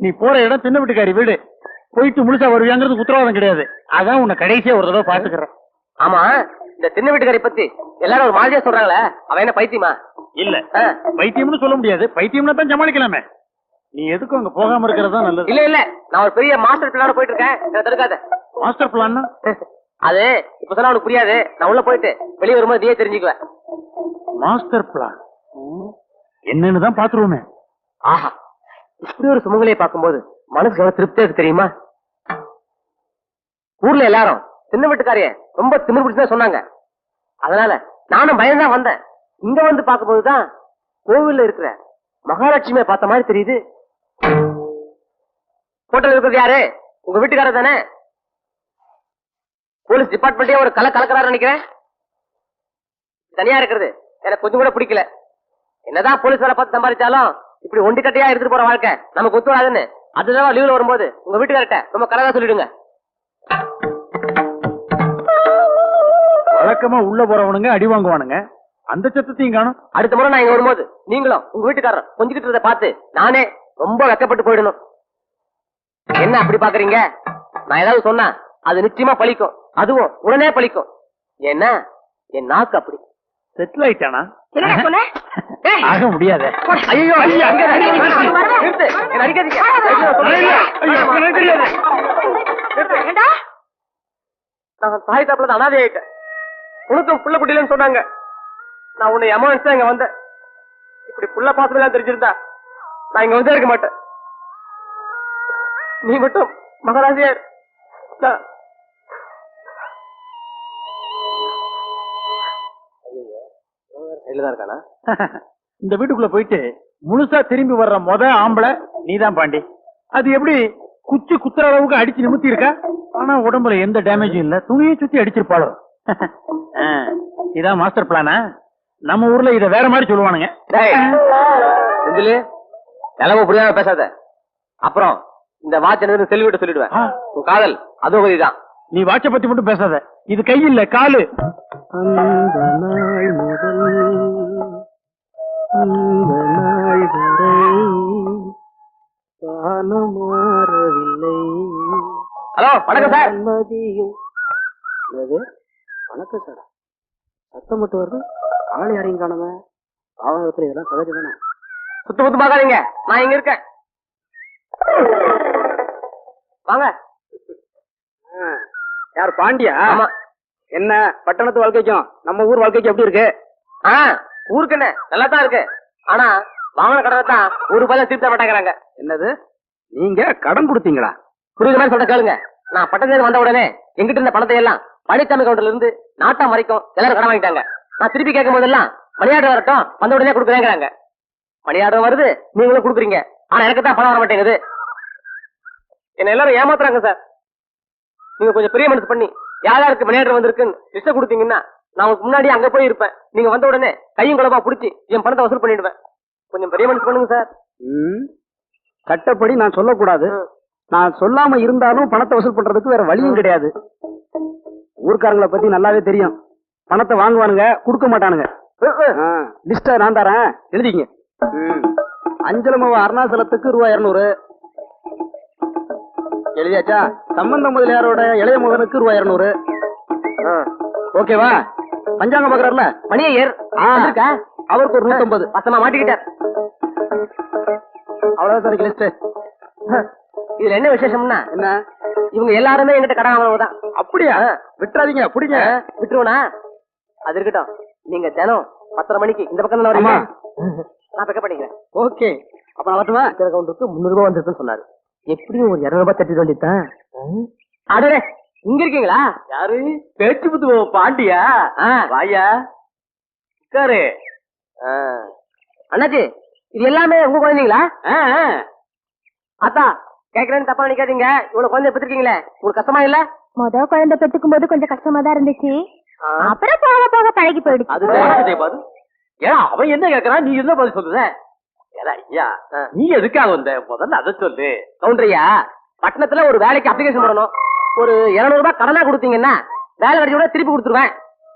நீ போற இடம் சின்ன வீட்டுக்காரி வீடு. போயிட்டு முழுசா வருவியாங்கிறது உத்தரவாதம் கிடையாது. அதான் உன்னை கடைசியா ஒரு தடவை பாத்துக்கிறேன். ஆமா, இந்த சின்ன வீட்டுக்காரி பத்தி எல்லாரும் ஒரு மாதிரியா சொல்றாங்களே, அவ என்ன பைத்தியமா? இல்ல, பைத்தியம்னு சொல்ல முடியாது. பைத்தியம்னா தான் சமாளிக்கலாமே. நீ எதுக்கும் அங்க போகாம இருக்கிறதா நல்லது. இல்ல இல்ல, நான் ஒரு பெரிய மாஸ்டர் பிளானோட போயிட்டு இருக்கேன். என்ன தடுக்காத. மாஸ்டர் பிளான் அது இப்ப சொன்னா உனக்கு புரியாது. நான் உள்ள போயிட்டு வெளியே வரும்போது நீயே தெரிஞ்சுக்குவேன். மாஸ்டர் பிளான் என்னன்னு தான் பாத்துருவோமே. ஆஹா, இப்படி ஒரு சுமங்கலையை பார்க்கும்போது மனசுக்கு எவ்வளவு திருப்தியா இருக்கு தெரியுமா? ஊர்ல எல்லாரும் சின்ன வீட்டுக்காரிய ரொம்ப திமிரு பிடிச்சுதான் சொன்னாங்க. அதனால நானும் பயந்தான் வந்தேன். இங்க வந்து பார்க்கும்போதுதான் கோவில்ல இருக்கிற மகாலட்சுமியை பார்த்த மாதிரி தெரியுது. ஹோட்டல் இருக்கிறது யாரு? உங்க வீட்டுக்காரர் தானே? போலீஸ் டிபார்ட்மெண்டே ஒரு கலக்கிறாரு நினைக்கிறேன். தனியா இருக்கிறது எனக்கு கொஞ்சம் கூட பிடிக்கல. என்னதான் போலீஸ் வேலை பார்த்து சம்பாதிச்சாலும் இப்படி ஒண்டி கட்டையா எடுத்துட்டு போற வாழ்க்கை நமக்கு ஒத்து வராதுன்னு அதுதான் லீவ்ல வரும்போது உங்க வீட்டுக்காரட்ட ரொம்ப கலரா சொல்லிடுங்க. வழக்கமா உள்ள போறவனுங்க அடி வாங்குவானுங்க. அந்த சத்தத்தையும் காணும். அடுத்த முறை நான் இங்க வரும்போது நீங்களும் உங்க வீட்டுக்காரர் கொஞ்சிக்கிட்டு இருந்த பார்த்து நானே ரொம்ப வெக்கப்பட்டு போயிடணும். என்ன அப்படி பாக்குறீங்க? நான் ஏதாவது சொன்னா அது நிச்சயமா பழிக்கும். அதுவும் உடனே பழிக்கும். ஏன்னா என் நாக்கு அப்படி. செட்டில் ஆயிட்டானா? ஆக முடியாது. நான் தாய் தாப்புல அனாதை ஆயிட்டேன். உனக்கும் புள்ள குட்டிலன்னு சொன்னாங்க. நான் உன்னை அமௌண்ட் தான் இங்க வந்தேன். இப்படி புள்ள பாசமெல்லாம் தெரிஞ்சிருந்தா நான் இங்க வந்தே இருக்க மாட்டேன். நீ மட்டும் மகாராஜியார். இந்த வீட்டுக்குள்ள போயிட்டு முழுசா திரும்பி வர்ற ஆம்பளை நீதான் பாண்டி. அது எப்படி குச்சி குத்துற அளவுக்கு அடிச்சு நிமித்தி இருக்கா? ஆனா உடம்புல எந்த டேமேஜும் இல்ல. துணியை சுத்தி அடிச்சிருப்பாளோ. இதான் மாஸ்டர் பிளானா? நம்ம ஊர்ல இத வேற மாதிரி சொல்லுவானுங்க. நிலவு புரியாம பேசாத. அப்புறம் இந்த வாட்ச் என்ன செல்விட்டு சொல்லிடுவேன். உன் காதல் அதுவும் தான். நீ வாட்ச பத்தி மட்டும் பேசாத. இது கை இல்ல காலு. ஹலோ, வணக்கம் சார். வணக்கம் சார். சத்தம் மட்டும் வருது, ஆளை யாரையும் காணுங்க. ஆவணத்துல இதெல்லாம் சகஜம் தானே. சுத்து முத்து பாக்காதீங்க, நான் இங்க இருக்கேன். வாங்க. யார் பாண்டியா? ஆமா. என்ன பட்டணத்து வாழ்க்கைக்கும் நம்ம ஊர் வாழ்க்கைக்கும் எப்படி இருக்கு? ஊருக்கு என்ன நல்லா தான் இருக்கு. ஆனா வாங்கின கடனை தான் ₹1 திருத்த மாட்டேங்கிறாங்க. என்னது, நீங்க கடன் கொடுத்தீங்களா? புரியுது மாதிரி சொல்ற கேளுங்க. நான் பட்டணத்துல வந்த உடனே எங்கிட்ட இருந்த பணத்தை எல்லாம் பழனிசாமி கவுண்டர்ல இருந்து நாட்டம் வரைக்கும் எல்லாரும் கடன் வாங்கிட்டாங்க. நான் திருப்பி கேட்கும் போதெல்லாம் மணியாடு வரட்டும், வந்த உடனே கொடுக்குறேங்கிறாங்க. மணியாடும் வருது, நீங்களும் கொடுக்குறீங்க. ஆனா எனக்கு தான் பணம் வர மாட்டேங்குது. என்ன எல்லாரும் ஏமாத்துறாங்க சார். நீங்க கொஞ்சம் பெரிய மனசு பண்ணி யாருக்கு மணியாடு வந்திருக்குன்னு லிஸ்ட் கொடுத்தீங்கன்னா நான் உங்களுக்கு முன்னாடி அங்க போய் இருப்பேன். நீங்க வந்த உடனே கையும் குழம்பா புடிச்சு என் பணத்தை வசூல் பண்ணிடுவேன். கொஞ்சம் பெரிய மனசு பண்ணுங்க சார். சட்டப்படி நான் சொல்லக்கூடாது. நான் சொல்லாம இருந்தாலும் பணத்தை வசூல் பண்றதுக்கு வேற வழியும் கிடையாது. ஊர்க்காரங்களை பத்தி நல்லாவே தெரியும். பணத்தை வாங்குவானுங்க, கொடுக்க மாட்டானுங்க. லிஸ்ட நான் தரேன், எழுதிங்க. அஞ்சலமாவ அருணாச்சலத்துக்கு ரூபாய் 200. எழுதியாச்சா? சம்பந்த முதலியாரோட இளைய மகனுக்கு ரூபாய் 200. ஓகேவா? பஞ்சாங்கம் பாக்குறாருல மணியர் அவருக்கு ஒரு 150. பசமா மாட்டிக்கிட்டார். அவ்வளவுதான் சார் லிஸ்ட். இதுல என்ன விசேஷம்னா, என்ன? இவங்க எல்லாருமே எங்கிட்ட கடன் வாங்கினவங்கதான். அப்படியா? விட்டுறாதீங்க, பிடிங்க. விட்டுருவனா? அது இருக்கட்டும். நீங்க தினம் 10:30 மணிக்கு இந்த பக்கம் தானே வரீங்க? நான் பிக்கப் பண்ணிக்கிறேன். ஓகே, அப்ப நான் வரட்டுமா? கவுண்டருக்கு 300 ரூபாய் வந்திருக்குன்னு சொன்னாரு. எப்படியும் ஒரு 200 ரூபாய் தட்டி வேண்டியதான். அடே, இங்க இருக்கீங்களா? யாரு? பேச்சு புத்து பாண்டியா? வாயா உட்காரு. அண்ணாச்சி, இது எல்லாமே உங்க குழந்தைங்களா? அத்தா, கேக்குறேன்னு தப்பா நினைக்காதீங்க. இவ்வளவு குழந்தை பெற்றிருக்கீங்களே, உங்களுக்கு கஷ்டமா இல்ல? முத குழந்தை பெற்றுக்கும் போது கொஞ்சம் கஷ்டமா தான் இருந்துச்சு. அப்புறம் போக போக பழகி போயிடுச்சு. அது பாரு. ஏன்னா அவன் என்ன கேக்குறான், நீ என்ன பதில் சொல்லுத? ஐயா, நீ எதுக்காக வந்த? முதல்ல அதை சொல்லு. கவுண்டரியா, பட்டணத்துல ஒரு வேலைக்கு அப்ளிகேஷன் போடணும். ஒரு 200 ரூபாய் கடனா கொடுத்தீங்கன்னா வேலை கிடைச்ச திருப்பி கொடுத்துருவேன்.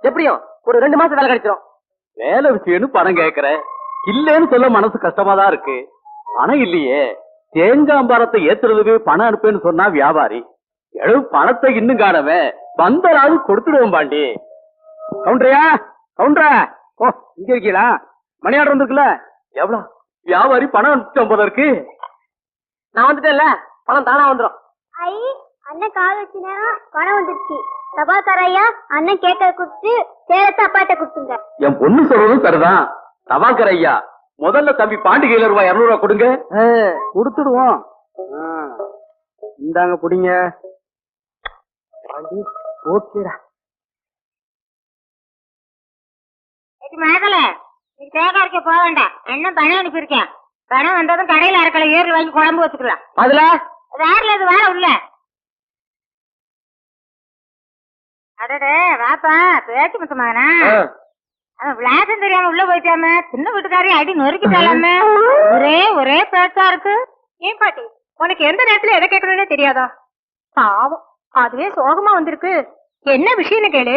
எப்படியும் ஒரு 2 மாசம் வேலை கிடைச்சிரும். வேலை விஷயம்னு பணம் கேக்குற, இல்லன்னு சொல்ல மனசு கஷ்டமா தான் இருக்கு. பணம் இல்லையே. தேங்காய் மரத்தை ஏத்துறதுக்கு பணம் அனுப்புன்னு சொன்னா வியாபாரி, பணத்தை இன்னும் காணவே வந்தராது கொடுத்துடுவோம் பாண்டி. கவுண்டரியா, கவுண்டரா, ஓ இங்க இருக்கீங்களா? மணி ஆர்டர் வந்துருக்குல்ல? எவ்வளவு? வியாபாரி பணம் அனுப்பிச்சிட்டோம் போல இருக்கு. நான் வந்துட்டேன்ல, பணம் தானா வந்துடும். ஐ, அண்ணன் கால் வச்சுனா பணம் வந்துருச்சு. சபாத்தரையா, அண்ணன் கேட்க கொடுத்து சேலத்தை அப்பாட்ட கொடுத்துங்க. என் பொண்ணு சொல்றதும் சரிதான். சபாக்கர் ஐயா, முதல்ல தம்பி பாண்டி கையில ரூபாய் 200 ரூபாய் கொடுங்க. கொடுத்துடுவோம். இந்தாங்க புடிங்க. ஓகேடா. மகள, நீ தேங்காய்க்க போக வேண்டாம். என்ன பணம் அனுப்பியிருக்கேன். பணம் வந்ததும் கடையில அரைக்கலை ஏறி வாங்கி குழம்பு வச்சுக்கலாம். அதுல வேறல இது வேற உள்ள. அடடே வாப்பா, பேச்சு முத்த மகனா. அவன் விளாசம் தெரியாம உள்ள போயிட்டாம, சின்ன வீட்டுக்காரையும் அடி நொறுக்கிட்டாலாமே. ஒரே பேச்சா இருக்கு. ஏன் பாட்டி, உனக்கு எந்த நேரத்துல எதை கேட்கணும்னே தெரியாதா? பாவம், அதுவே சோகமா வந்திருக்கு. என்ன விஷயம்னு கேளு.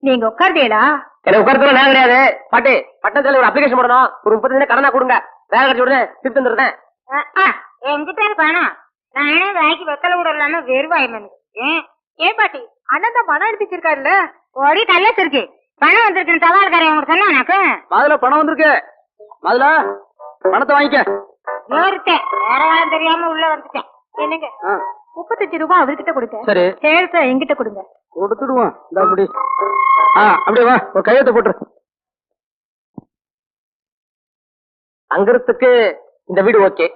நீங்க உட்கார்ந்தீங்களா? எனக்கு உட்காரத்துல நேரம் கிடையாது. பாட்டி, பட்டணத்துல ஒரு அப்ளிகேஷன் போடணும். ஒரு 30 கடனா கொடுங்க. வேலை கிடைச்ச உடனே திருப்பி தந்துடுறேன். என்கிட்ட பணம் நானே வாங்கி வெத்தலை கூட இல்லாம வெறுவாய் ஏன் பாட்டி, அண்ணன் தான் பணம் அனுப்பிச்சிருக்காருல்ல. ஒரு கல்லஸ் இருக்கு. பணம் வந்திருக்குன்னு தவால்காரன் உங்களுக்கு சொன்னா எனக்கு. முதல்ல பணம் வந்திருக்கு. முதல்ல பணத்தை வாங்கிக்க. ஏறிட்டேன், வேற காலம் தெரியாம உள்ள வந்துட்டேன். என்னங்க, 35 ரூபாய் அவர்கிட்ட கொடுங்க. சரி, சேர்த்த என்கிட்ட கொடுங்க. கொடுத்துடுவோம். இந்த அப்படி அப்படியே வா, ஒரு கையெழுத்து போட்டுரு. அங்கறதுக்கு இந்த வீடு ஓகே.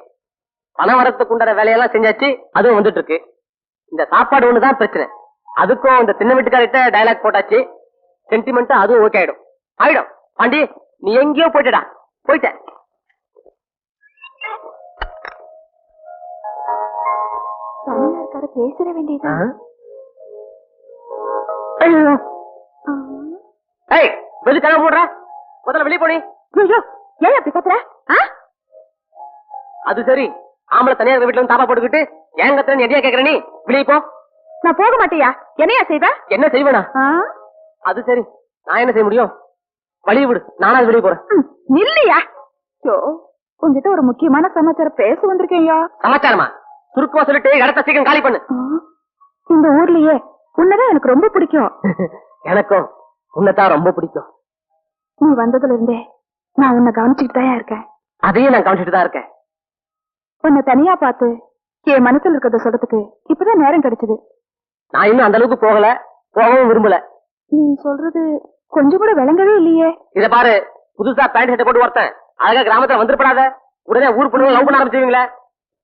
பணம் வரத்துக்கு உண்டான வேலையெல்லாம் செஞ்சாச்சு, அதுவும் வந்துட்டு இருக்கு. இந்த சாப்பாடு ஒண்ணுதான் பிரச்சனை. அதுக்கும் இந்த சின்ன வீட்டுக்காரிட்ட டயலாக் போட்டாச்சு. சென்டிமெண்ட் அதுவும் ஓகே ஆயிடும். பாண்டி, நீ எங்கேயோ போயிட்டடா. போயிட்ட. பேசிட வேண்டியது. வெளி கனவு போடுற, முதல்ல வெளியே போனி. ஏன் அப்படி கத்துற? அது சரி, ஆம்பளை தனியார் வீட்டுல வந்து தாப்பா போட்டுக்கிட்டு ஏன் கத்துறேன்னு எதையா கேக்குற? நீ வெளியே போ. நான் போக மாட்டியா? என்னையா செய்வ? என்ன செய்வேனா? அது சரி, நான் என்ன செய்ய முடியும்? வழியை விடு, நானாவது வெளியே போறேன். இல்லையா? உங்ககிட்ட ஒரு முக்கியமான சமாச்சாரம் பேச வந்திருக்கேன்யா. சமாச்சாரமா? சுருக்கமா சொல்லிட்டு இடத்த சீக்கிரம் காலி பண்ணு. இந்த ஊர்லயே உன்னதான் எனக்கு ரொம்ப பிடிக்கும். எனக்கும் உன்னதான் ரொம்ப பிடிக்கும். நீ வந்ததுல இருந்தே நான் உன்னை கவனிச்சுட்டு தான் இருக்கேன். அதையும் நான் கவனிச்சுட்டு தான் இருக்கேன். உன்னை தனியா பார்த்து என் மனசுல இருக்கிறத சொல்றதுக்கு இப்பதான் நேரம் கிடைச்சது. நான் இன்னும் அந்த அளவுக்கு போகல, போகவும் விரும்பல. நீ சொல்றது கொஞ்சம் கூட விளங்கவே இல்லையே. இத பாரு, புதுசா பேண்ட் சட்டை போட்டு ஒருத்தன் அழகா கிராமத்துல வந்துருப்படாத. உடனே ஊர் பொண்ணு லவ் பண்ண ஆரம்பிச்சுவீங்களே.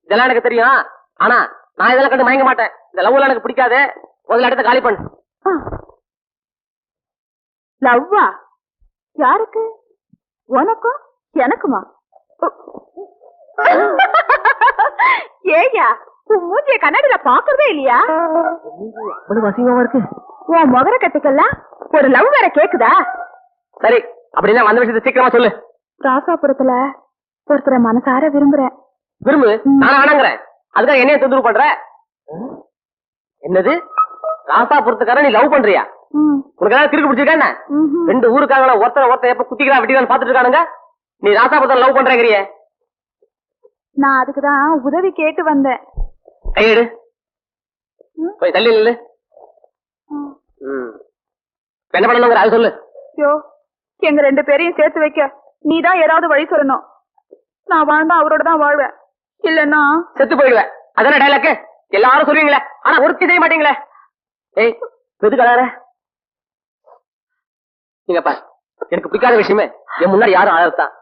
இதெல்லாம் எனக்கு தெரியும். ஆனா நான் இதெல்லாம் கண்டு மயங்க மாட்டேன். இந்த லவ் எல்லாம் எனக்கு பிடிக்காது. முதல்ல இடத்த காலி பண்ணு. லவ்வா? யாருக்கு? உனக்கும் எனக்குமா? ஏயா, உன் மூஞ்சிய கண்ணாடியில பாக்குறதே இல்லையா? அவ்வளவு அசிங்கமா இருக்கு. உன் முகர கட்டுக்கெல்லாம் ஒரு லவ் வேற கேக்குதா? சரி, அப்படின்னா வந்த விஷயத்தை சீக்கிரமா சொல்லு. ராசாபுரத்துல ஒருத்தரை மனசார விரும்புறேன். விரும்பு, நான் வேணாங்கிறேன். அதுக்காக என்னைய தொந்தரவு பண்ற? என்னது ராசாபுரத்துக்கார நீ லவ் பண்றியா? உனக்கு ஏதாவது கிறுக்கு பிடிச்சிருக்கா என்ன? 2 ஊருக்காங்களா ஒருத்தர் எப்ப குத்திக்கிறா வெட்டிதான் பாத்துட்டு இருக்கானுங்க. நீ ராசாபுரத்தை லவ் பண்றேங்கிறிய? நான் அதுக்குதான் உதவி கேட்டு வந்தேன். கையெடு, போய் தள்ளி நில்லு. என்ன பண்ணணுங்கிற அது சொல்லு. ஐயோ, எங்க 2 பேரையும் சேர்த்து வைக்க நீதான் ஏதாவது வழி சொல்லணும். நான் வாழ்ந்தா அவரோட தான் வாழ்வேன், இல்லன்னா செத்து போயிடுவேன். அதான டைலாக் எல்லாரும் சொல்லுவீங்களே, ஆனா ஒருத்தி செய்ய மாட்டீங்களே. ஏய் எதுக்கார நீங்கப்பா, எனக்கு பிடிக்காத விஷயமே என் முன்னாடி யாரும் ஆளத்தான்.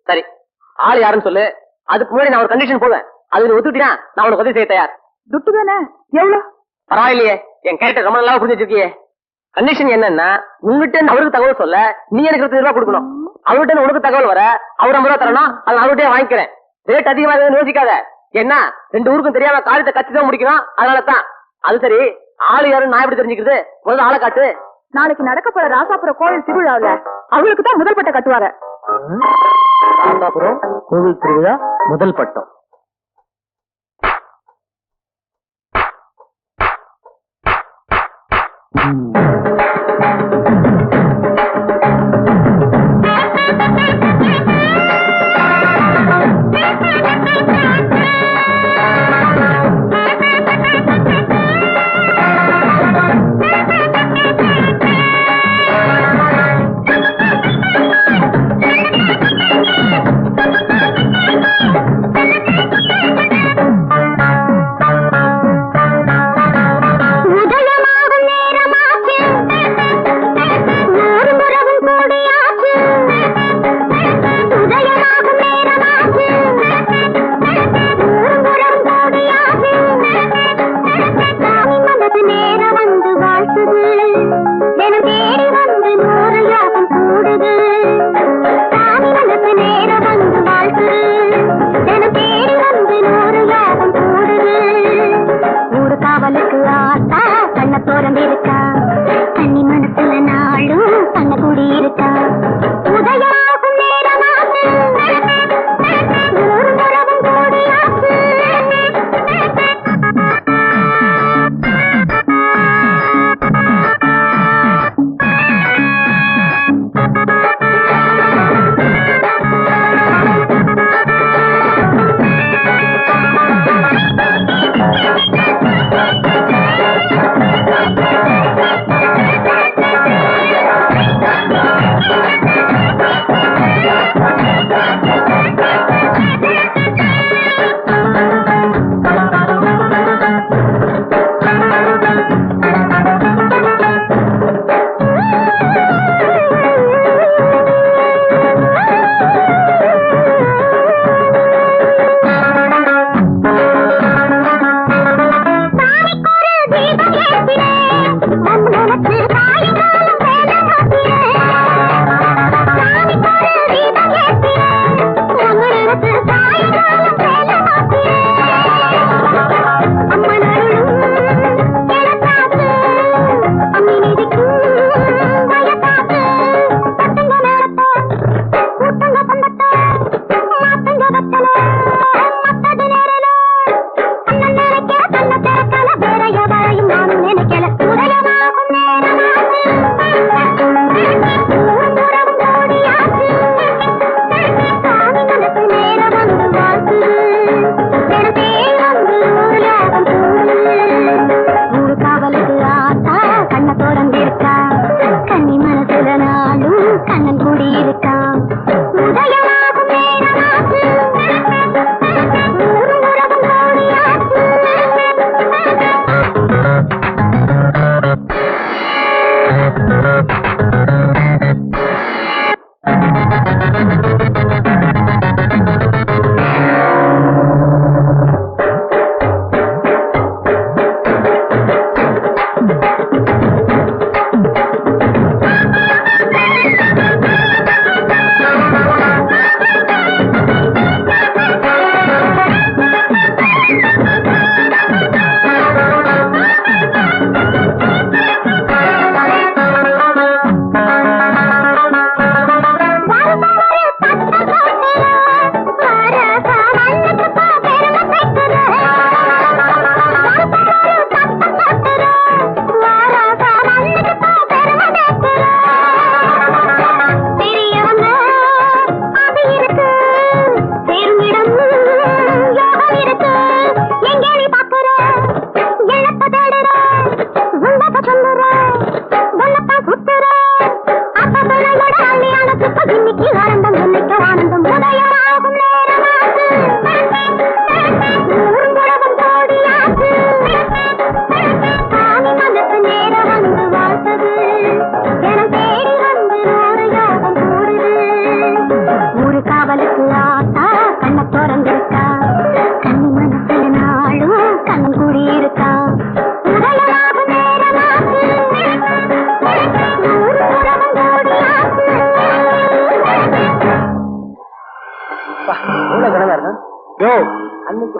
சரி, ஆள் யாருன்னு சொல்லு. அதுக்கு முன்னாடி நான் ஒரு கண்டிஷன் போவேன். அது நீ ஒத்துக்கிட்டா நான் உனக்கு உதவி செய்ய தயார். துட்டு தானே? எவ்வளவு? பரவாயில்லையே, என் கேரக்டர் ரொம்ப நல்லா புரிஞ்சு வச்சிருக்கியே. கண்டிஷன் என்னன்னா, உங்ககிட்ட அவருக்கு தகவல் சொல்ல நீ எனக்கு 20 ரூபாய் கொடுக்கணும். அவர்கிட்ட உனக்கு தகவல் வர அவர் 50 ரூபாய் தரணும். அதை அவர்கிட்டயே வாங்கிக்கிறேன். ரேட் அதிகமா யோசிக்காத. என்ன 2 ஊருக்கும் தெரியாம காரியத்தை கட்சிதான் முடிக்கணும். அதனாலதான். அது சரி, ஆளு யாருன்னு நான் எப்படி தெரிஞ்சுக்கிறது? முதல்ல ஆளை காட்டு. நாளைக்கு நடக்க போற ராசாபுரம் கோவில் திருவிழாவில அவங்களுக்கு தான் முதல் பட்டம் கட்டுவாரு. ராசாபுரம் கோவில் திருவிழா முதல் பட்டம்.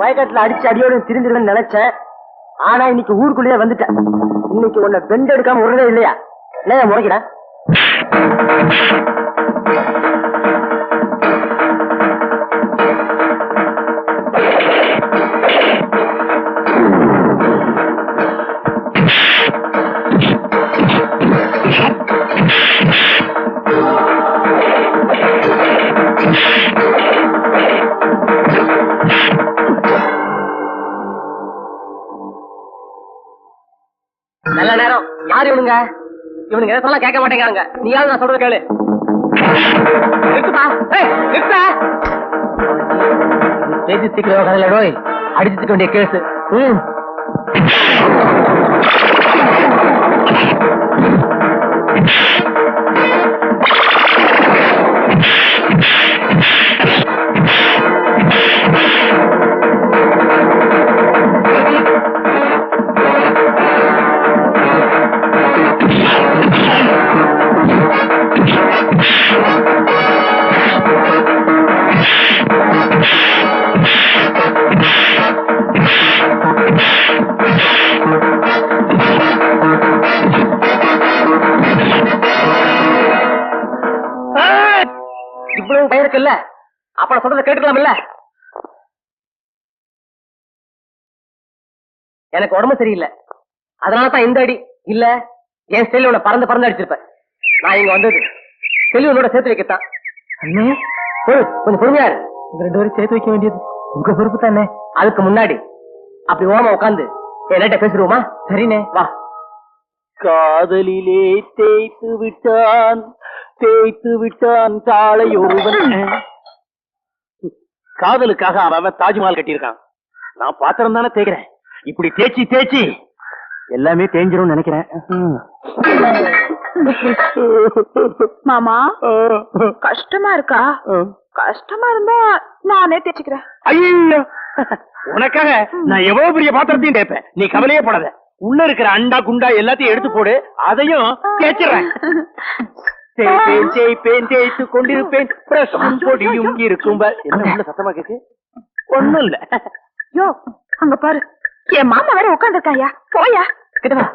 வயக்காட்டுல அடிச்சு அடியோட திருந்திருவேன்னு நினைச்சேன். ஆனா இன்னைக்கு ஊருக்குள்ளேயே வந்துட்டேன். இன்னைக்கு உன்னை பெண்ட் எடுக்காம விடுறதே இல்லையா? இல்லையா முறைக்கிறேன். நல்ல நேரம். யாரு இவனுங்க? இவனுங்க எதை சொல்ல கேட்க மாட்டேங்கிறாங்க. நீயாவது நான் சொல்றது கேளு. பேசி சீக்கிரம் கதையிலோய் அடிச்சுக்க வேண்டிய கேஸ். இவ்வளவு பயம் இருக்குல்ல, அப்ப சொல்றத கேட்டுக்கலாம் இல்ல? எனக்கு உடம்பு சரியில்லை, அதனாலதான் இந்த அடி. இல்ல என் ஸ்டைல உன்னை பறந்து பறந்து அடிச்சிருப்பேன். நான் இங்க வந்தது செல்வனோட சேர்த்து வைக்கத்தான். அண்ணே கொஞ்சம் பொறுமையா இரு. உங்க 2 பேரும் சேர்த்து வைக்க வேண்டியது உங்க பொறுப்பு தானே. அதுக்கு முன்னாடி அப்படி ஓரமா உட்காந்து என்கிட்ட பேசிடுவோமா? சரிண்ணே வா. காதலிலே தேய்த்து விட்டான் காளை ஒருவன். காதலுக்காக அவன் தாஜ்மஹால் கட்டியிருக்கான். நான் பாத்திரம் தானே தேய்க்கிறேன். இப்படி தேய்ச்சி எல்லாமே தேஞ்சிரும் நினைக்கிறேன். மாமா கஷ்டமா இருக்கா? கஷ்டமா இருந்தா நானே தேய்ச்சிக்கிறேன். ஐயோ, உனக்காக நான் எவ்வளவு பெரிய பாத்திரத்தையும் தேய்ப்பேன். நீ கவலையே படாத. உள்ள இருக்கிற அண்டா குண்டா எல்லாத்தையும் எடுத்து போடு, அதையும் தேய்ச்சிடுறேன். தேய்த்து கொண்டிருப்பேன். பொடியும் இருக்கும். என்ன உள்ள சத்தமா கேக்கு? ஒண்ணும் இல்ல. யோ அங்க பாரு, என் மாமா வேற உட்காந்துருக்காயா. போயா கிட்டவா.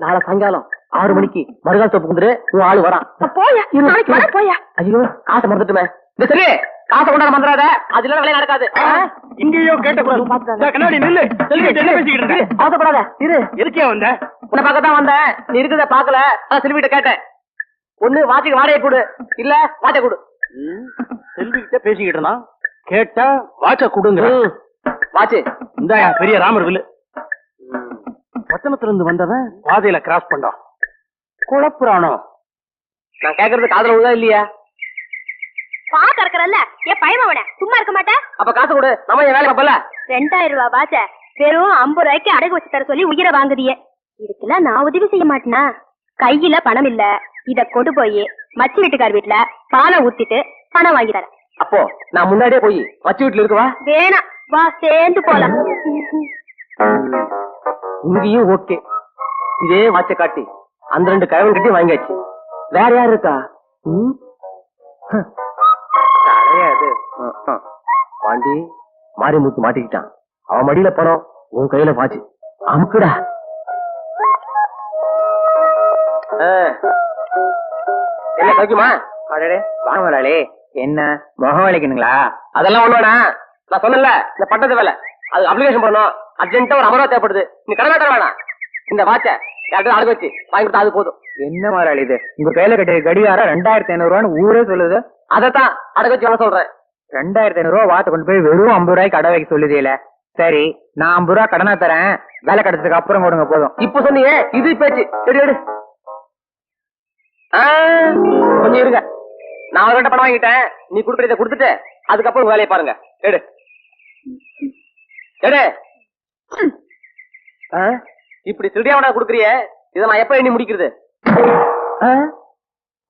நாளை சாயங்காலம் 6 மணிக்கு மறுகால் தோப்பு குந்துரு. உன் ஆளு வரான். போயா நாளைக்கு வர போயா. ஐயோ காசை மறந்துட்டுமே. சரி காசை கொண்டாட மறந்துடாத. அதுல வேலை நடக்காது. இங்கேயோ கேட்ட கண்ணாடி நில்லு. என்ன பேசிக்கிட்டு இருக்க? அவசப்படாத இரு. எதுக்கே வந்த? உன்னை பார்க்கத்தான் வந்தேன். நீ இருக்கிறத பாக்கல, அதான் செல்விட்ட கேட்டேன். ஒண்ணு வாட்சுக்கு வாடகை கொடு, இல்ல வாட்டை கொடு. செல்விகிட்ட பேசிக்கிட்டு இருந்தான். கேட்டா வாட்ச கொடுங்க. வாட்சு இந்தாயா பெரிய ராமர் வில்லு. பட்டணத்துல இருந்து வந்தவன் பாதையில கிராஸ் பண்றான். குழப்புறானோ? நான் கேக்குறது காதுல விழுதா இல்லையா? பாக்க இருக்கிறல்ல ஏன் பயமாவன சும்மா இருக்க மாட்டேன். அப்ப காசு கொடு, நம்ம என் வேலை பார்ப்பல. 2000 ரூபாய் பாச்ச வெறும் 50 ரூபாய்க்கு அடகு வச்சு தர சொல்லி உயிரை வாங்குதியே. இதுக்கெல்லாம் நான் உதவி செய்ய மாட்டேனா? கையில பணம் இல்ல, இத கொண்டு போய் மச்சி வீட்டுக்கார் வீட்டுல பாலை ஊத்திட்டு பணம் வாங்கி தரேன். அப்போ நான் முன்னாடியே போய் மச்சி வீட்டுல இருக்கவா? வேணாம் வா சேர்ந்து போலாம். இங்கேயும் ஓகே. இதே வாட்சை காட்டி அந்த 2 கயவன் கட்டி வாங்கியாச்சு. வேற யாரு இருக்கா? கிடையாது. பாண்டி மாரிமுத்து மாட்டிக்கிட்டான். அவன் மடியில பணம், உன் கையில வாட்சி. அமுக்குடா. என்ன சௌக்கியமா? அடடே வாங்க முதலாளி. என்ன முகம் வலிக்கணுங்களா? அதெல்லாம் ஒண்ணு வேணாம். நான் சொன்னல இந்த பட்டத்து வேலை, அது அப்ளிகேஷன் பண்ணணும். அர்ஜென்ட்டா ஒரு 50 ரூபா தேவைப்படுது. நீ கடை காட்ட வேணாம். இந்த வாட்ச யார்கிட்ட அடகு வச்சு வாங்கி கொடுத்தா அது போதும். என்ன முதலாளி இது? உங்க கையில கட்டிய கடிகாரம் 2500 ரூபான்னு ஊரே சொல்லுது. அதைத்தான் அடகு வச்சு வாங்க சொல்றேன். 2500 ரூபா வாட்ச கொண்டு போய் வெறும் 50 ரூபாய்க்கு அடை வைக்க சொல்லுதேல. சரி நான் 50 ரூபா கடனா தரேன், வேலை கிடைச்சதுக்கு அப்புறம் கொடுங்க போதும். இப்ப சொன்னீங்க இது பேச்சு. எடு கொஞ்சம் இருங்க. நான் அவர்கிட்ட பணம் வாங்கிட்டேன். நீ கொடுக்கறத கொடுத்துட்டு அதுக்கப்புறம் வேலையை பாருங்க. எடு இப்படி திருடியாவனா குடுக்கறிய? இதை நான் எப்ப எண்ணி முடிக்கிறது?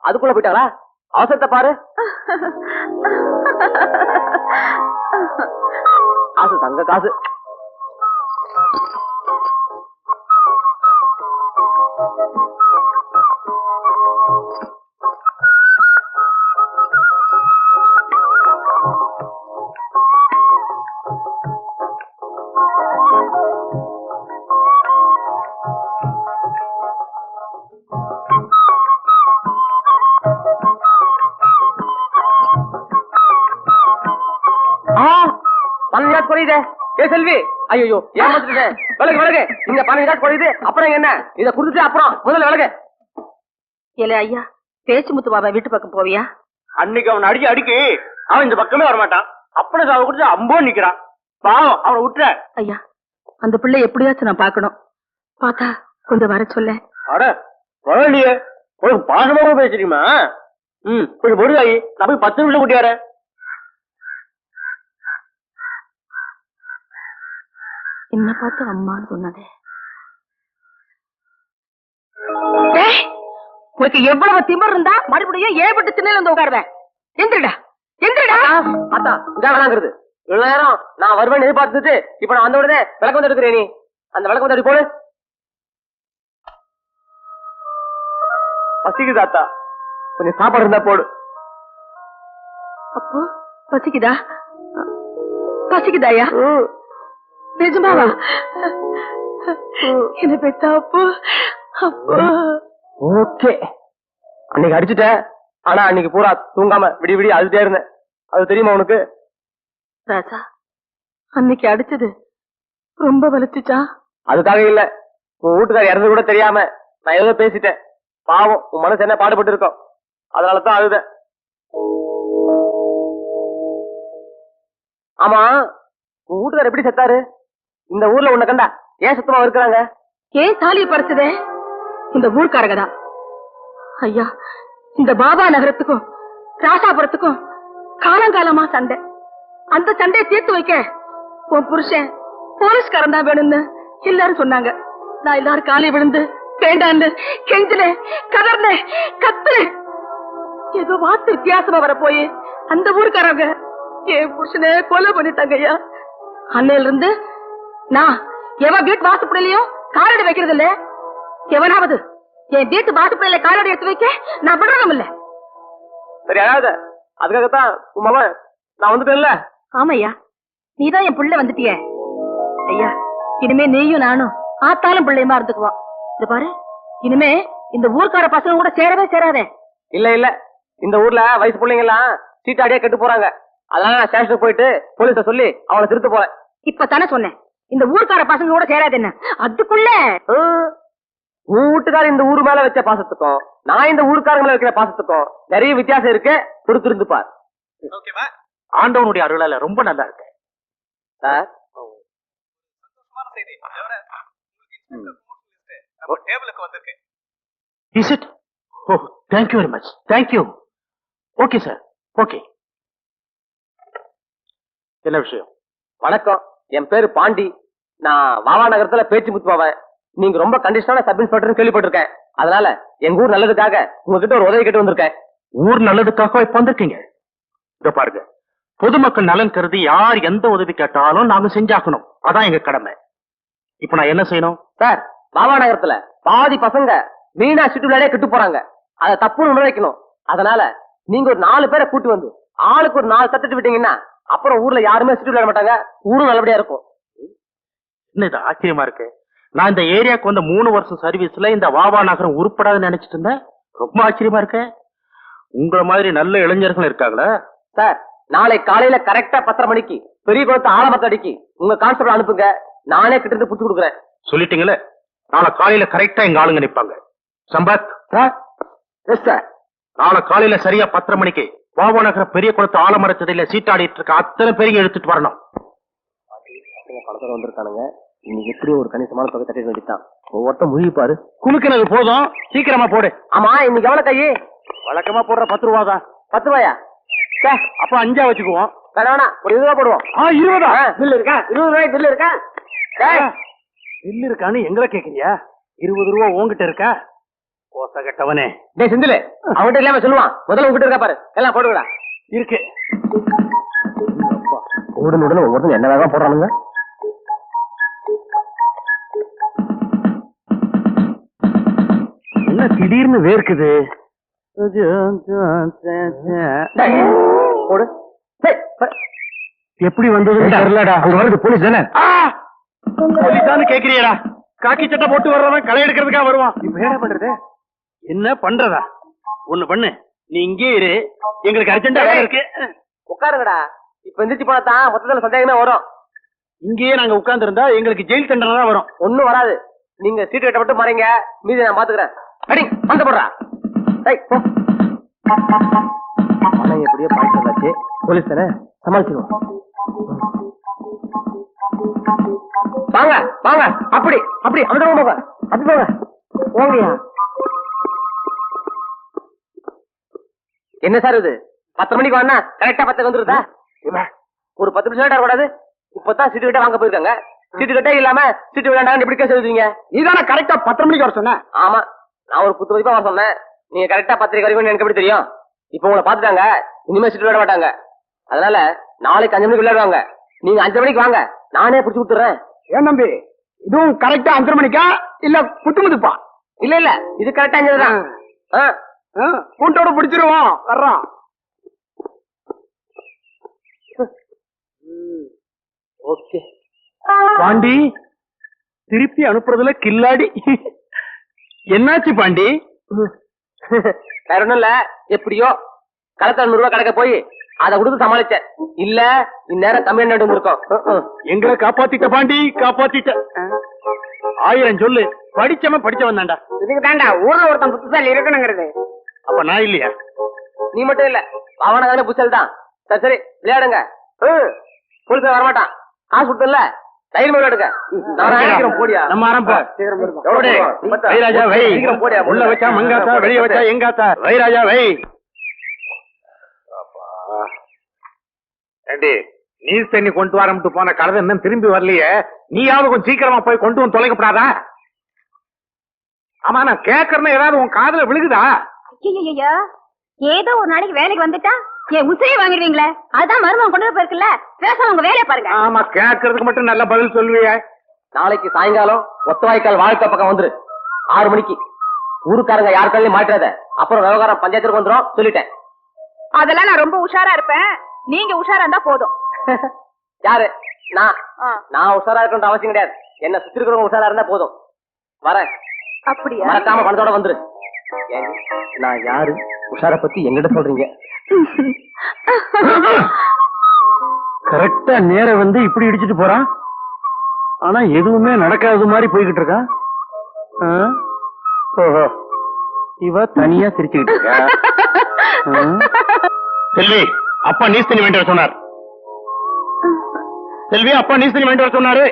அதுக்குள்ள போயிட்டாங்களா? அவசரத்தை பாரு. காசு தங்க காசு. குறையுதே? ஏ செல்வி, ஐயோ ஏமாத்திட்டேன். விலகு விலகு, இங்க 15 காசு குறையுது. அப்புறம் என்ன? இத குடுத்துட்டு அப்புறம் முதல்ல விலகு. இல்ல ஐயா, பேச்சு முத்து பாபா வீட்டு பக்கம் போவியா? அன்னைக்கு அவன் அடிக்கி அவன் இந்த பக்கமே வரமாட்டான். அப்படி அவன் குடிச்சு அம்போ நிக்கிறான். பாவம், அவனை விட்டுற. ஐயா, அந்த பிள்ளை எப்படியாச்சும் நான் பாக்கணும். பார்த்தா கொஞ்சம் வர சொல்ல. அட பரவாயில்லையே, உனக்கு பாசமாவும் பேசுறீமா? கொஞ்சம் பொருளாயி நான் போய் 10 நிமிஷம் கூட்டியார. என்ன பார்த்து அம்மான்னு சொன்னதே. உனக்கு எவ்வளவு திமிர் இருந்தா மறுபடியும் ஏற்பட்டு திண்ணையில வந்து உட்காருவேன். எந்திரடா எந்திரடா. அத்தா இதான் வேணாங்கிறது. இவ்வளவு நேரம் நான் வருவேன் எதிர்பார்த்துட்டு இப்ப நான் வந்த உடனே விளக்கு வந்து எடுக்கிறேன். நீ அந்த விளக்கு வந்து போடு. பசிக்குது அத்தா, கொஞ்சம் சாப்பாடு இருந்தா போடு. அப்போ பசிக்குதா? பசிக்குதாயா? நிஜமாவா? என்ன பெத்தா அப்போ? அப்போ ஓகே, அன்னைக்கு அடிச்சுட்ட. ஆனா அன்னைக்கு பூரா தூங்காம விடி விடி அழுதே இருந்தேன். அது தெரியுமா உனக்கு? ராஜா, அன்னைக்கு அடிச்சது ரொம்ப வலிச்சுச்சா? அதுக்காக இல்ல, உன் வீட்டுக்கார இறந்து கூட தெரியாம நான் ஏதோ பேசிட்டேன். பாவம், உன் மனசு என்ன பாடுபட்டு இருக்கோம். அதனாலதான் அழுத. ஆமா, உன் வீட்டுக்கார எப்படி செத்தாரு? இந்த ஊர்ல உன்னை கண்டா ஏன் சுத்தமா இருக்கிறாங்க? ஏன் தாலியை பறிச்சதே இந்த ஊர்க்காரங்கதான். ஐயா, இந்த பாபா நகரத்துக்கும் ராசாபுரத்துக்கும் காலங்காலமா சண்டை. அந்த சண்டையை தீர்த்து வைக்க உன் புருஷன் போலீஸ்காரன் தான் வேணும்னு எல்லாரும் சொன்னாங்க. நான் எல்லாரும் காலை விழுந்து வேண்டான்னு கெஞ்சினேன், கதர்னேன், கத்துனேன். ஏதோ வார்த்தை வித்தியாசமா வர போய் அந்த ஊருக்காரங்க என் புருஷனை கொலை பண்ணிட்டாங்க. ஐயா, அன்னையில இருந்து நான் எவன் வீட்டு வாசப்படிலையும் காலடி வைக்கிறது இல்ல. எவனாவது என் வீட்டு வாசப்படியில காலடி எடுத்து வைக்க நான் விடுறதும் இல்ல. சரி, அழாத. அதுக்காகத்தான் உன் மகன் நான் வந்துட்டேன்ல. ஆமையா, நீதான் என் புள்ள வந்துட்டிய. ஐயா, இனிமே நீயும் நானும் ஆத்தாலும் பிள்ளையுமா இருந்துக்குவோம். இது பாரு, இனிமே இந்த ஊர்க்கார பசங்க கூட சேரவே சேராதே. இல்ல இல்ல, இந்த ஊர்ல வயசு பிள்ளைங்க எல்லாம் சீட்டாடியே கெட்டு போறாங்க. அதனால நான் ஸ்டேஷனுக்கு போயிட்டு போலீஸ சொல்லி அவளை திருத்த போறேன். இப்பதானே சொன்னேன் இந்த ஊர்க்கார பசங்க கூட சேராது. என்ன அதுக்குள்ள உன் வீட்டுக்கார இந்த ஊர் மேல வச்ச பாசத்துக்கும் நான் இந்த ஊருக்காரங்க மேல வைக்கிற பாசத்துக்கும் நிறைய வித்தியாசம் இருக்கு. பொறுத்திருந்து பார். ஓகேவா? ஆண்டவனுடைய அருளால ரொம்ப நல்லா இருக்கு sir. Is it? Oh, thank you very much. Thank you. Okay, sir. Okay. என்ன விஷயம்? வணக்கம், என் பேரு பாண்டி. நான் வாவா நகரத்துல பேச்சு முத்துவாவேன். நீங்க ரொம்ப கண்டிஷனான சப் இன்ஸ்பெக்டர் கேள்விப்பட்டிருக்கேன். அதனால எங்க ஊர் நல்லதுக்காக உங்ககிட்ட ஒரு உதவி கேட்டு வந்திருக்கேன். ஊர் நல்லதுக்காக இப்ப வந்திருக்கீங்க? இத பாருங்க, பொதுமக்கள் நலன் கருதி யார் எந்த உதவி கேட்டாலும் நாம செஞ்சாக்கணும். அதான் எங்க கடமை. இப்ப நான் என்ன செய்யணும்? சார், வாவா நகரத்துல பாதி பசங்க வீணா சிட்டு விளையாடே கெட்டு போறாங்க. அதை தப்புன்னு உணர வைக்கணும். அதனால நீங்க ஒரு 4 பேரை கூட்டி வந்து ஆளுக்கு ஒரு 4 தட்டுட்டு விட்டீங்கன்னா அப்புறம் ஊர்ல யாருமே சிட்டு விளையாட மாட்டாங்க. ஊரும் நல்லபடியா இருக்கும். என்ன இது ஆச்சரியமா இருக்கு. நான் இந்த ஏரியாவுக்கு வந்த 3 வருஷம் சர்வீஸ்ல இந்த வாவா நகரம் உருப்படாதுன்னு நினைச்சிட்டு இருந்தேன். ரொம்ப ஆச்சரியமா இருக்கு. உங்களை மாதிரி நல்ல இளைஞர்கள் இருக்காங்களா? சார், நாளை காலையில கரெக்டா 10:30 மணிக்கு பெரிய குளத்து ஆலமத்தடிக்கு உங்க கான்ஸ்டபிள் அனுப்புங்க. நானே கிட்ட இருந்து புடிச்சு கொடுக்குறேன். சொல்லிட்டீங்களே, நாளை காலையில கரெக்டா எங்க ஆளுங்க நிப்பாங்க. சம்பத் சார். Yes sir. நாளை காலையில சரியா 10:30 மணிக்கு வாவா நகர பெரிய குளத்து ஆலமரத்தடியில சீட்டாடிட்டு இருக்க அத்தனை பேரையும் எடுத்துட்டு வரணும். பல பேர் வந்திருக்கானுங்க. இன்னைக்கு எப்படியும் ஒரு கணிசமான தொகை தட்டிட வேண்டியதான். ஒவ்வொருத்தம் முழுகிப்பாரு. குலுக்கினது போதும், சீக்கிரமா போடு. ஆமா, இன்னைக்கு எவ்வளவு கையே? வழக்கமா போடுற 10 ரூபா தான். 10 ரூபாயா? அப்ப 5 வச்சுக்குவோம். வேணா ஒரு 20 ரூபா போடுவோம். 20 பில் இருக்கா? 20 ரூபாய் பில் இருக்கா? பில் இருக்கான்னு எங்களை கேக்குறியா? 20 ரூபா உங்ககிட்ட இருக்கா? கோச கட்டவனே. டேய் செந்தில், அவன்கிட்ட இல்லாம சொல்லுவான். முதல்ல உங்ககிட்ட இருக்கா பாரு. எல்லாம் போடுங்கடா. இருக்கு. உடனுடன் ஒவ்வொருத்தரும் என்ன வேகம் போடுறானுங்க. என்ன திடீர்னு வேர்க்குது? போடு. எப்படி வந்தது தெரியலடா. அங்க வருது போலீஸ் தானே? போலீஸ் தானே கேக்குறியடா? காக்கி சட்டை போட்டு வர்றவன் களை எடுக்கிறதுக்காக வருவான். இப்ப என்ன பண்றது? என்ன பண்றதா? ஒண்ணு பண்ணு, நீ இங்கே இரு. எங்களுக்கு அர்ஜென்டா வேலை இருக்கு. உட்காருங்கடா. இப்ப எந்திரிச்சு போனாதான் மொத்தத்துல சந்தேகமே வரும். இங்கேயே நாங்க உட்கார்ந்து இருந்தா எங்களுக்கு ஜெயில் தண்டனை தான் வரும். ஒண்ணும் வராது. நீங்க சீட்டு கட்ட மட்டும் மாறீங்க, மீதி நான் பாத்துக்கிறேன். அடி வந்து போடுறா. பணம் எப்படியோ பாய்ச்சி வந்தாச்சு, போலீஸ் தானே சமாளிச்சிருவோம். வாங்க வாங்க, அப்படி அப்படி அந்த போங்க, அப்படி போங்க போங்கயா. என்ன சார் இது 10 மணிக்கு வாங்க, கரெக்டா 10 வந்துருதா? ஒரு 10 நிமிஷம் லேட்டா கூடாது. இப்பதான் சீட்டு கட்ட வாங்க போயிருக்காங்க. சீட்டு கட்டே இல்லாம சீட்டு விளையாண்டாங்க எப்படி கேஸ் எழுதுவீங்க? நீதானே கரெக்டா 10 மணிக்கு வர சொன்ன. ஆமா, நான் ஒரு குத்து மதிப்பா வர சொன்னேன். நீங்க கரெக்டா 10 வரைக்கும் எனக்கு எப்படி தெரியும்? இப்ப உங்களை பாத்துட்டாங்க, இனிமே சீட்டு விளையாட மாட்டாங்க. அதனால நாளைக்கு 5 மணிக்கு விளையாடுவாங்க. நீங்க 5 மணிக்கு வாங்க, நானே பிடிச்சு கொடுத்துறேன். ஏன் தம்பி, இதுவும் கரெக்டா 5 மணிக்கா இல்ல குத்துமுதுப்பா? இல்ல இல்ல, இது கரெக்டா 5 தான். கூட்டோட பிடிச்சிருவோம், வர்றோம். ஓகே பாண்டி திருப்பி அனுப்புறதுல கில்லாடி. என்னாச்சு பாண்டி? வேற ஒண்ணும் இல்ல, எப்படியோ களத்துல 100 ரூபாய் கிடைக்க போய் அதை கொடுத்து சமாளிச்சேன். இல்ல இந்நேரம் தமிழ் நாடு இருக்கும். எங்களை காப்பாத்திட்ட பாண்டி, காப்பாத்திட்ட. 1000 சொல்லு, படிச்சவன் தான்டா. இதுக்கு தாண்டா ஊர்ல ஒருத்தன் புத்திசாலி இருக்கணுங்கிறது. அப்ப நான் இல்லையா? நீ மட்டும் இல்ல, அவனதான புசல் தான். சரி சரி விளையாடுங்க. போலீஸ் வரமாட்டான், காசு கொடுத்தல, தைரியமா விளையாடுங்க. போடியா நம்ம ஆரம்பம். வைராஜா வை, உள்ள வச்சா மங்காத்தா, வெளிய வச்சா எங்காத்தா. வைராஜா வை. ஏண்டி நீர் தண்ணி கொண்டு வரம்ட்டு போன கழுதை இன்னும் திரும்பி வரலையே, நீயாவது கொஞ்சம் சீக்கிரமா போய் கொண்டு வந்து தொலைக்கப்படாதா? ஆமா, நான் கேக்குறேன்னு ஏதாவது உன் காதுல விழுகுதா? ஐயோ, ஏதோ ஒரு நாளைக்கு வேலைக்கு வந்துட்டா என் உசிரியை வாங்கிடுவீங்களே, அதான் மருமகன் கொண்டு போயிருக்குல்ல. பேசாம உங்க வேலையை பாருங்க. ஆமா, கேக்குறதுக்கு மட்டும் நல்ல பதில் சொல்லுவிய. நாளைக்கு சாயங்காலம் ஒத்தவாய்க்கால் வாழ்க்கை பக்கம் வந்துரு 6 மணிக்கு. ஊருக்காரங்க யார் காலையும் மாட்டாத, அப்புறம் விவகாரம் பஞ்சாயத்துக்கு வந்துடும் சொல்லிட்டேன். அதெல்லாம் நான் ரொம்ப உஷாரா இருப்பேன், நீங்க உஷாரா இருந்தா போதும். யாரு? நான் உஷாரா இருக்கணும்ன்ற அவசியம் கிடையாது. என்ன சுத்தி இருக்கிறவங்க உஷாரா இருந்தா போதும். வரேன். அப்படியா? மறக்காம பணத்தோட வந்துரு. நான் யாரு, உஷார பத்தி எங்கிட்ட சொல்றீங்க? கரெக்டா நேரம் வந்து இப்படி இடிச்சிட்டு போறான். ஆனா எதுவுமே நடக்காத மாதிரி போய்கிட்டு இருக்கா. ஓஹோ, இவ தனியா சிரிச்சுக்கிட்டு இருக்கா. செல்வி, அப்பா நீஸ் தண்ணி வேண்டி வர சொன்னார். செல்வி, அப்பா நீஸ் தண்ணி வேண்டி வர சொன்னாரு.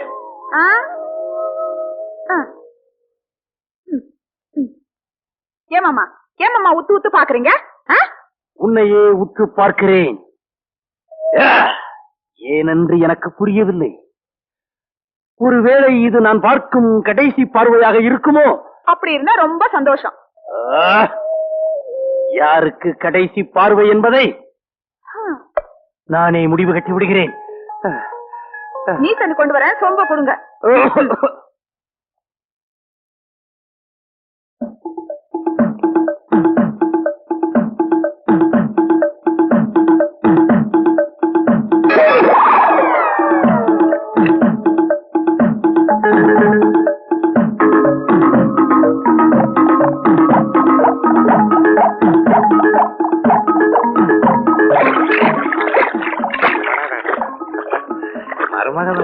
ஏமாமா உத்து உத்து பாக்குறீங்க? உன்னையே உற்று பார்க்கிறேன். ஏனென்று எனக்கு புரியவில்லை. ஒருவேளை இது நான் பார்க்கும் கடைசி பார்வையாக இருக்குமோ? அப்படி இருந்தா ரொம்ப சந்தோஷம். யாருக்கு கடைசி பார்வை என்பதை நானே முடிவு கட்டி விடுகிறேன். நீ தண்ணி கொண்டு வர, சொம்ப கொடுங்க.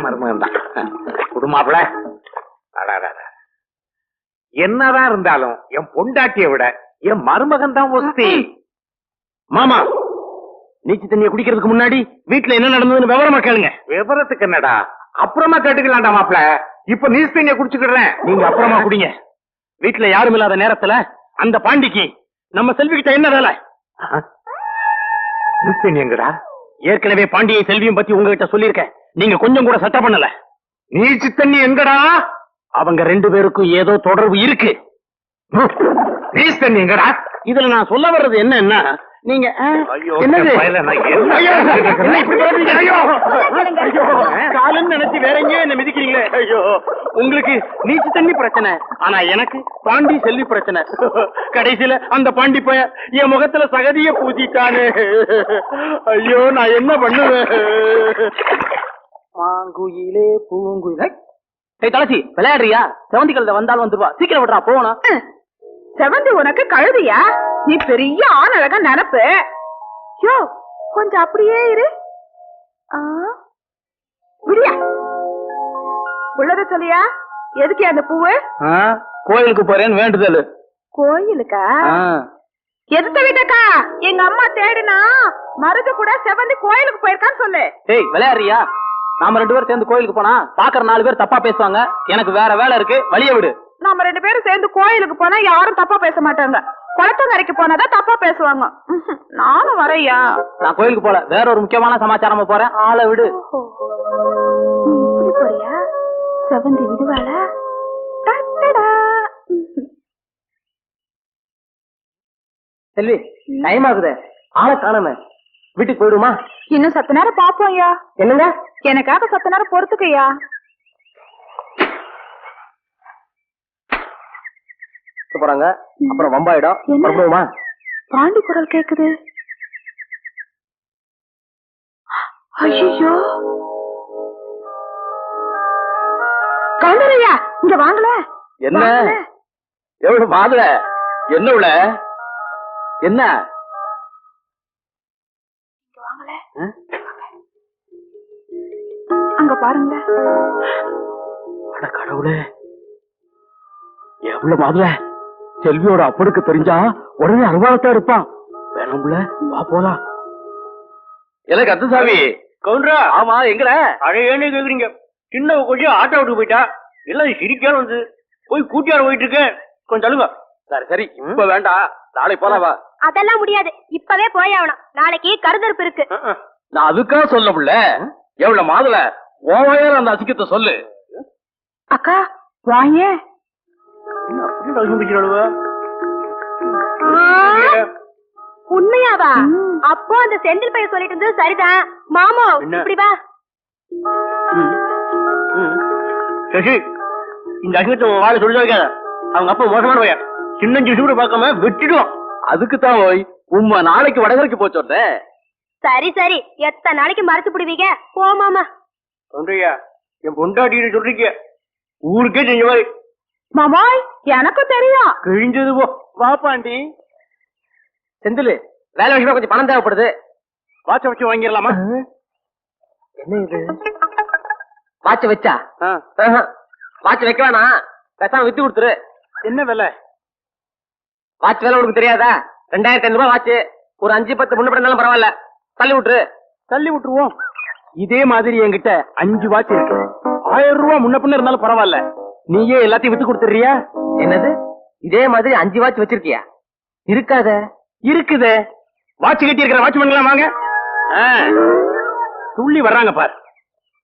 மருமகன் தான் குடுமாப்ல. என்னதான் இருந்தாலும் என் பொண்டாட்டியை விட என் மருமகன் தான் ஒஸ்தி. மாமா, நீச்சல் தண்ணியை குடிக்கிறதுக்கு முன்னாடி வீட்டுல என்ன நடந்ததுன்னு விவரமா கேளுங்க. விவரத்துக்கு என்னடா, அப்புறமா கேட்டுக்கலாம்டா மாப்ள. இப்ப நீஸ் தண்ணியை குடிச்சுக்கிறேன், நீங்க அப்புறமா குடிங்க. வீட்டுல யாரும் இல்லாத நேரத்துல அந்த பாண்டிக்கு நம்ம செல்விக்கிட்ட என்ன வேலை? நீஸ் தண்ணி எங்கடா? ஏற்கனவே பாண்டியை செல்வியும் பத்தி உங்ககிட்ட சொல்லியிருக்கேன், நீங்க கொஞ்சம் கூட சட்டை பண்ணல. நீச்சு தண்ணி எங்கடா? அவங்க 2 பேருக்கும் ஏதோ தொடர்பு இருக்கு. நீஸ் தண்ணி எங்கடா? இதுல நான் சொல்ல வர்றது என்னன்னா, நீங்க என்னது காலன்னு நினைச்சு வேற எங்கேயோ என்ன மிதிக்கிறீங்களே. ஐயோ, உங்களுக்கு நீச்சு தண்ணி பிரச்சனை, ஆனா எனக்கு பாண்டி செல்வி பிரச்சனை. கடைசியில அந்த பாண்டி போய என் முகத்துல சகதிய பூசிட்டானு. ஐயோ, நான் என்ன பண்ணுவேன்? மாங்குயிலே பூங்குயிலே. தலசி விளையாடுறியா? செவந்தி கழுத வந்தாலும் வந்துருவா, சீக்கிரம் விடுறா போகணும். செவந்தி உனக்கு கழுதியா? நீ பெரிய ஆண் அழகா நினப்பு. கொஞ்சம் அப்படியே இரு. விடியா உள்ளத சொல்லியா? எதுக்கு அந்த பூவு? கோயிலுக்கு போறேன்னு வேண்டுதல். கோயிலுக்கா? எதுத்த வீட்டக்கா? எங்க அம்மா தேடுனா மருது கூட செவந்தி கோயிலுக்கு போயிருக்கான்னு சொல்லு. ஏய் விளையாடுறியா? நாம 2 பேரும் சேர்ந்து கோயிலுக்கு போனா பாக்குற 4 பேர் தப்பா பேசுவாங்க. எனக்கு வேற வேலை இருக்கு, வழிய விடு. நாம 2 பேரும் சேர்ந்து கோயிலுக்கு போனா யாரும் தப்பா பேச மாட்டாங்க. குளத்தங்கரைக்கு போனாதான் தப்பா பேசுவாங்க. நானும் வரையா? நான் கோயிலுக்கு போல, வேற ஒரு முக்கியமான சமாச்சாரமா போறேன். ஆளை விடு. இப்படி போறியா? செவந்தி விடுவாள? செல்வி, டைம் ஆகுது, ஆளை காணாம. வீட்டுக்கு போயிடுமா? இன்னும் சத்த நேரம் பாப்போம் ஐயா. என்னங்க? எனக்காக சத்த நேரம் பொறுத்துக்கையா. போறாங்க, அப்புறம் வம்பாயிடும். புறப்படுவோமா? பாண்டி குரல் கேக்குது. ஐயோ கவுண்டரையா, இங்க வாங்கல. என்ன எவ்வளவு பாதுல? என்ன உள்ள என்ன? வாங்கல, அங்க பாருங்க. அட கடவுளே, எவ்வளவு பாதுல! செல்வியோட அப்பனுக்கு தெரிஞ்சா உடனே அருவாளத்தா இருப்பான். வேணும்ல, வா போலாம். எனக்கு அத்துசாமி கவுண்டரா. ஆமா, எங்கட அழையன்னு கேக்குறீங்க? சின்ன கொஞ்சம் ஆட்டோ விட்டு போயிட்டா, எல்லாம் சிரிக்கான்னு வந்து போய் கூட்டியார போயிட்டு இருக்கேன். கொஞ்சம் தள்ளுங்க. சரி சரி, இப்ப வேண்டாம், நாளைக்கு போலாம் வா. அதெல்லாம் முடியாது, இப்பவே போய் ஆகணும். நாளைக்கு கருதறுப்பு இருக்கு. நான் அதுக்காக சொல்ல முடியல. எவ்வளவு மாதுல ஓவையால அந்த அசிக்கத்தை சொல்லு. அக்கா வாங்க. உண்மையாவா? அப்போ அந்த செந்தில் பையன் சொல்லிட்டு இருந்தது சரிதான். மாமோ இப்படி வா. சசி, இந்த அசிங்கத்தை வாழ சொல்லி வைக்காத. அவங்க அப்பா மோசமான பையன், சின்ன கூட பார்க்காம வெட்டிடுவான். அதுக்கு தான் போய் உண்மை நாளைக்கு வடகரைக்கு போய் சொல்றேன். சரி சரி, எத்தனை நாளைக்கு மறைச்சு பிடிவீங்க? போ மாமா. சொல்றியா? என் பொண்டாட்டி சொல்றீங்க, ஊருக்கே செஞ்ச மாதிரி. மாமாய், எனக்கும் தெரியும். கிழிஞ்சது போ. வா பாண்டி. செந்தில், வேலை விஷயமா கொஞ்சம் பணம் தேவைப்படுது. வாட்ச வச்சு வாங்கிடலாமா? என்ன இது? வாட்ச வச்சா? வாட்ச வைக்க வேணாம், பேசாம வித்து கொடுத்துரு. என்ன விலை? வாட்ச் வேலை உனக்கு தெரியாதா? 2500 ரூபாய் வாட்ச். ஒரு 5-10 முன்ன இருந்தாலும் பரவாயில்ல, தள்ளி விட்டுரு. தள்ளி விட்டுருவோம். இதே மாதிரி என்கிட்ட 5 வாட்ச் இருக்கு. 1000 ரூபாய் முன்ன பின்ன இருந்தாலும் பரவாயில்ல, நீயே எல்லாத்தையும் வித்து கொடுத்துறியா? என்னது? இதே மாதிரி 5 வாட்ச் வச்சிருக்கியா? இருக்காத. இருக்குதே. வாட்ச் கட்டி இருக்கிற வாட்ச் பண்ணலாம் வாங்க. துள்ளி வர்றாங்க பார்.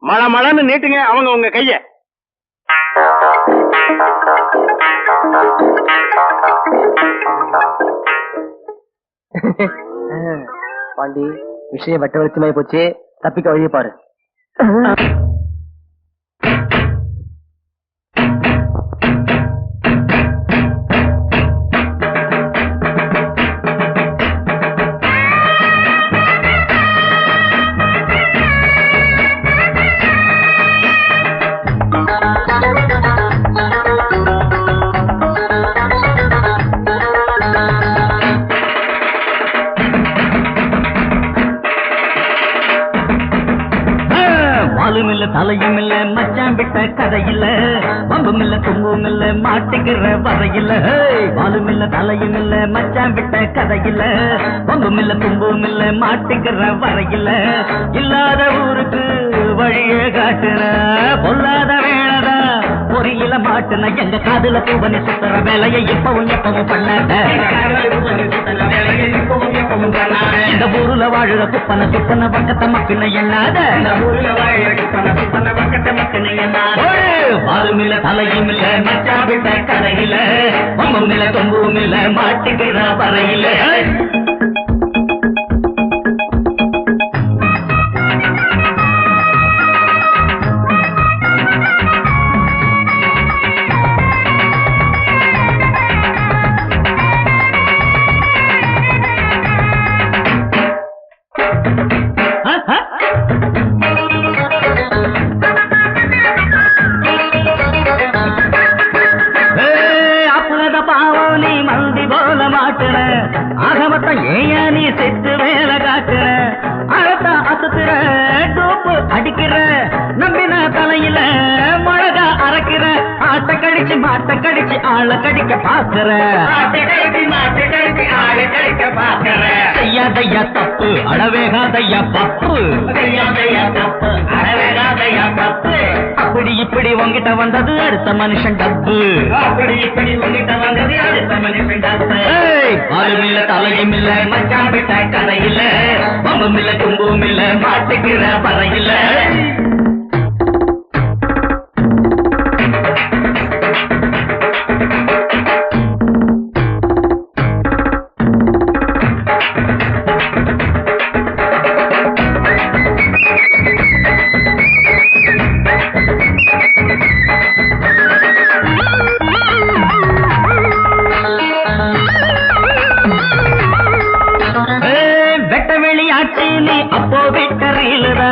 மழை மழைன்னு நீட்டுங்க அவங்க உங்க கைய. பாண்டி, விஷயம் வெட்ட வெளிச்சமாயி போச்சு. தப்பிக்க வழியை பாரு. தலையும் இல்ல, மச்சான் விட்ட கதையில்ல, பம்பும் இல்ல, தும்பும் இல்ல, மாட்டிக்கிற வரையில்ல. பாலும் இல்ல, தலையும் இல்ல, மச்சான் விட்ட கதையில்ல, பம்பும் இல்ல, தும்பும் இல்ல, மாட்டிக்கிற வரையில்ல. இல்லாத ஊருக்கு வழியே காட்டுற, பொல்லாத வேலைதா பொறியில மாட்டுன. எங்க காதுல பூவனி சுத்துற வேலையை இப்பவும் எப்பவும் பண்ணாத. இந்த ஊருல வாழுற குப்பன சுப்பன பக்கத்த மக்குன எண்ணாத. பாலும் இல்ல, தலையும் இல்ல, மச்சா விட்ட கதையில, பம்பும் இல்ல, தொம்பும் இல்ல, மாட்டுகிற வரையில. ஆகமத்தம் ஏன் நீ செத்து வேலை காட்டுற? அழத்த அசுத்துற டோப்பு அடிக்கிற நம்பின தலையில மிளகா அரைக்கிற ஆட்டை கடிச்சு மாட்டை கடிச்சு ஆளை கடிக்க பாக்குற செய்யாதையா தப்பு அடவேகாதையா பப்பு அப்படி இப்படி உங்கிட்ட வந்தது அடுத்த மனுஷன் டப்பு பாலும் இல்ல தலையும் இல்ல மச்சான் விட்ட கதையில பம்பும் இல்ல தும்பும் இல்ல மாட்டுக்கிற பறையில அப்போ விட்டறியிலதா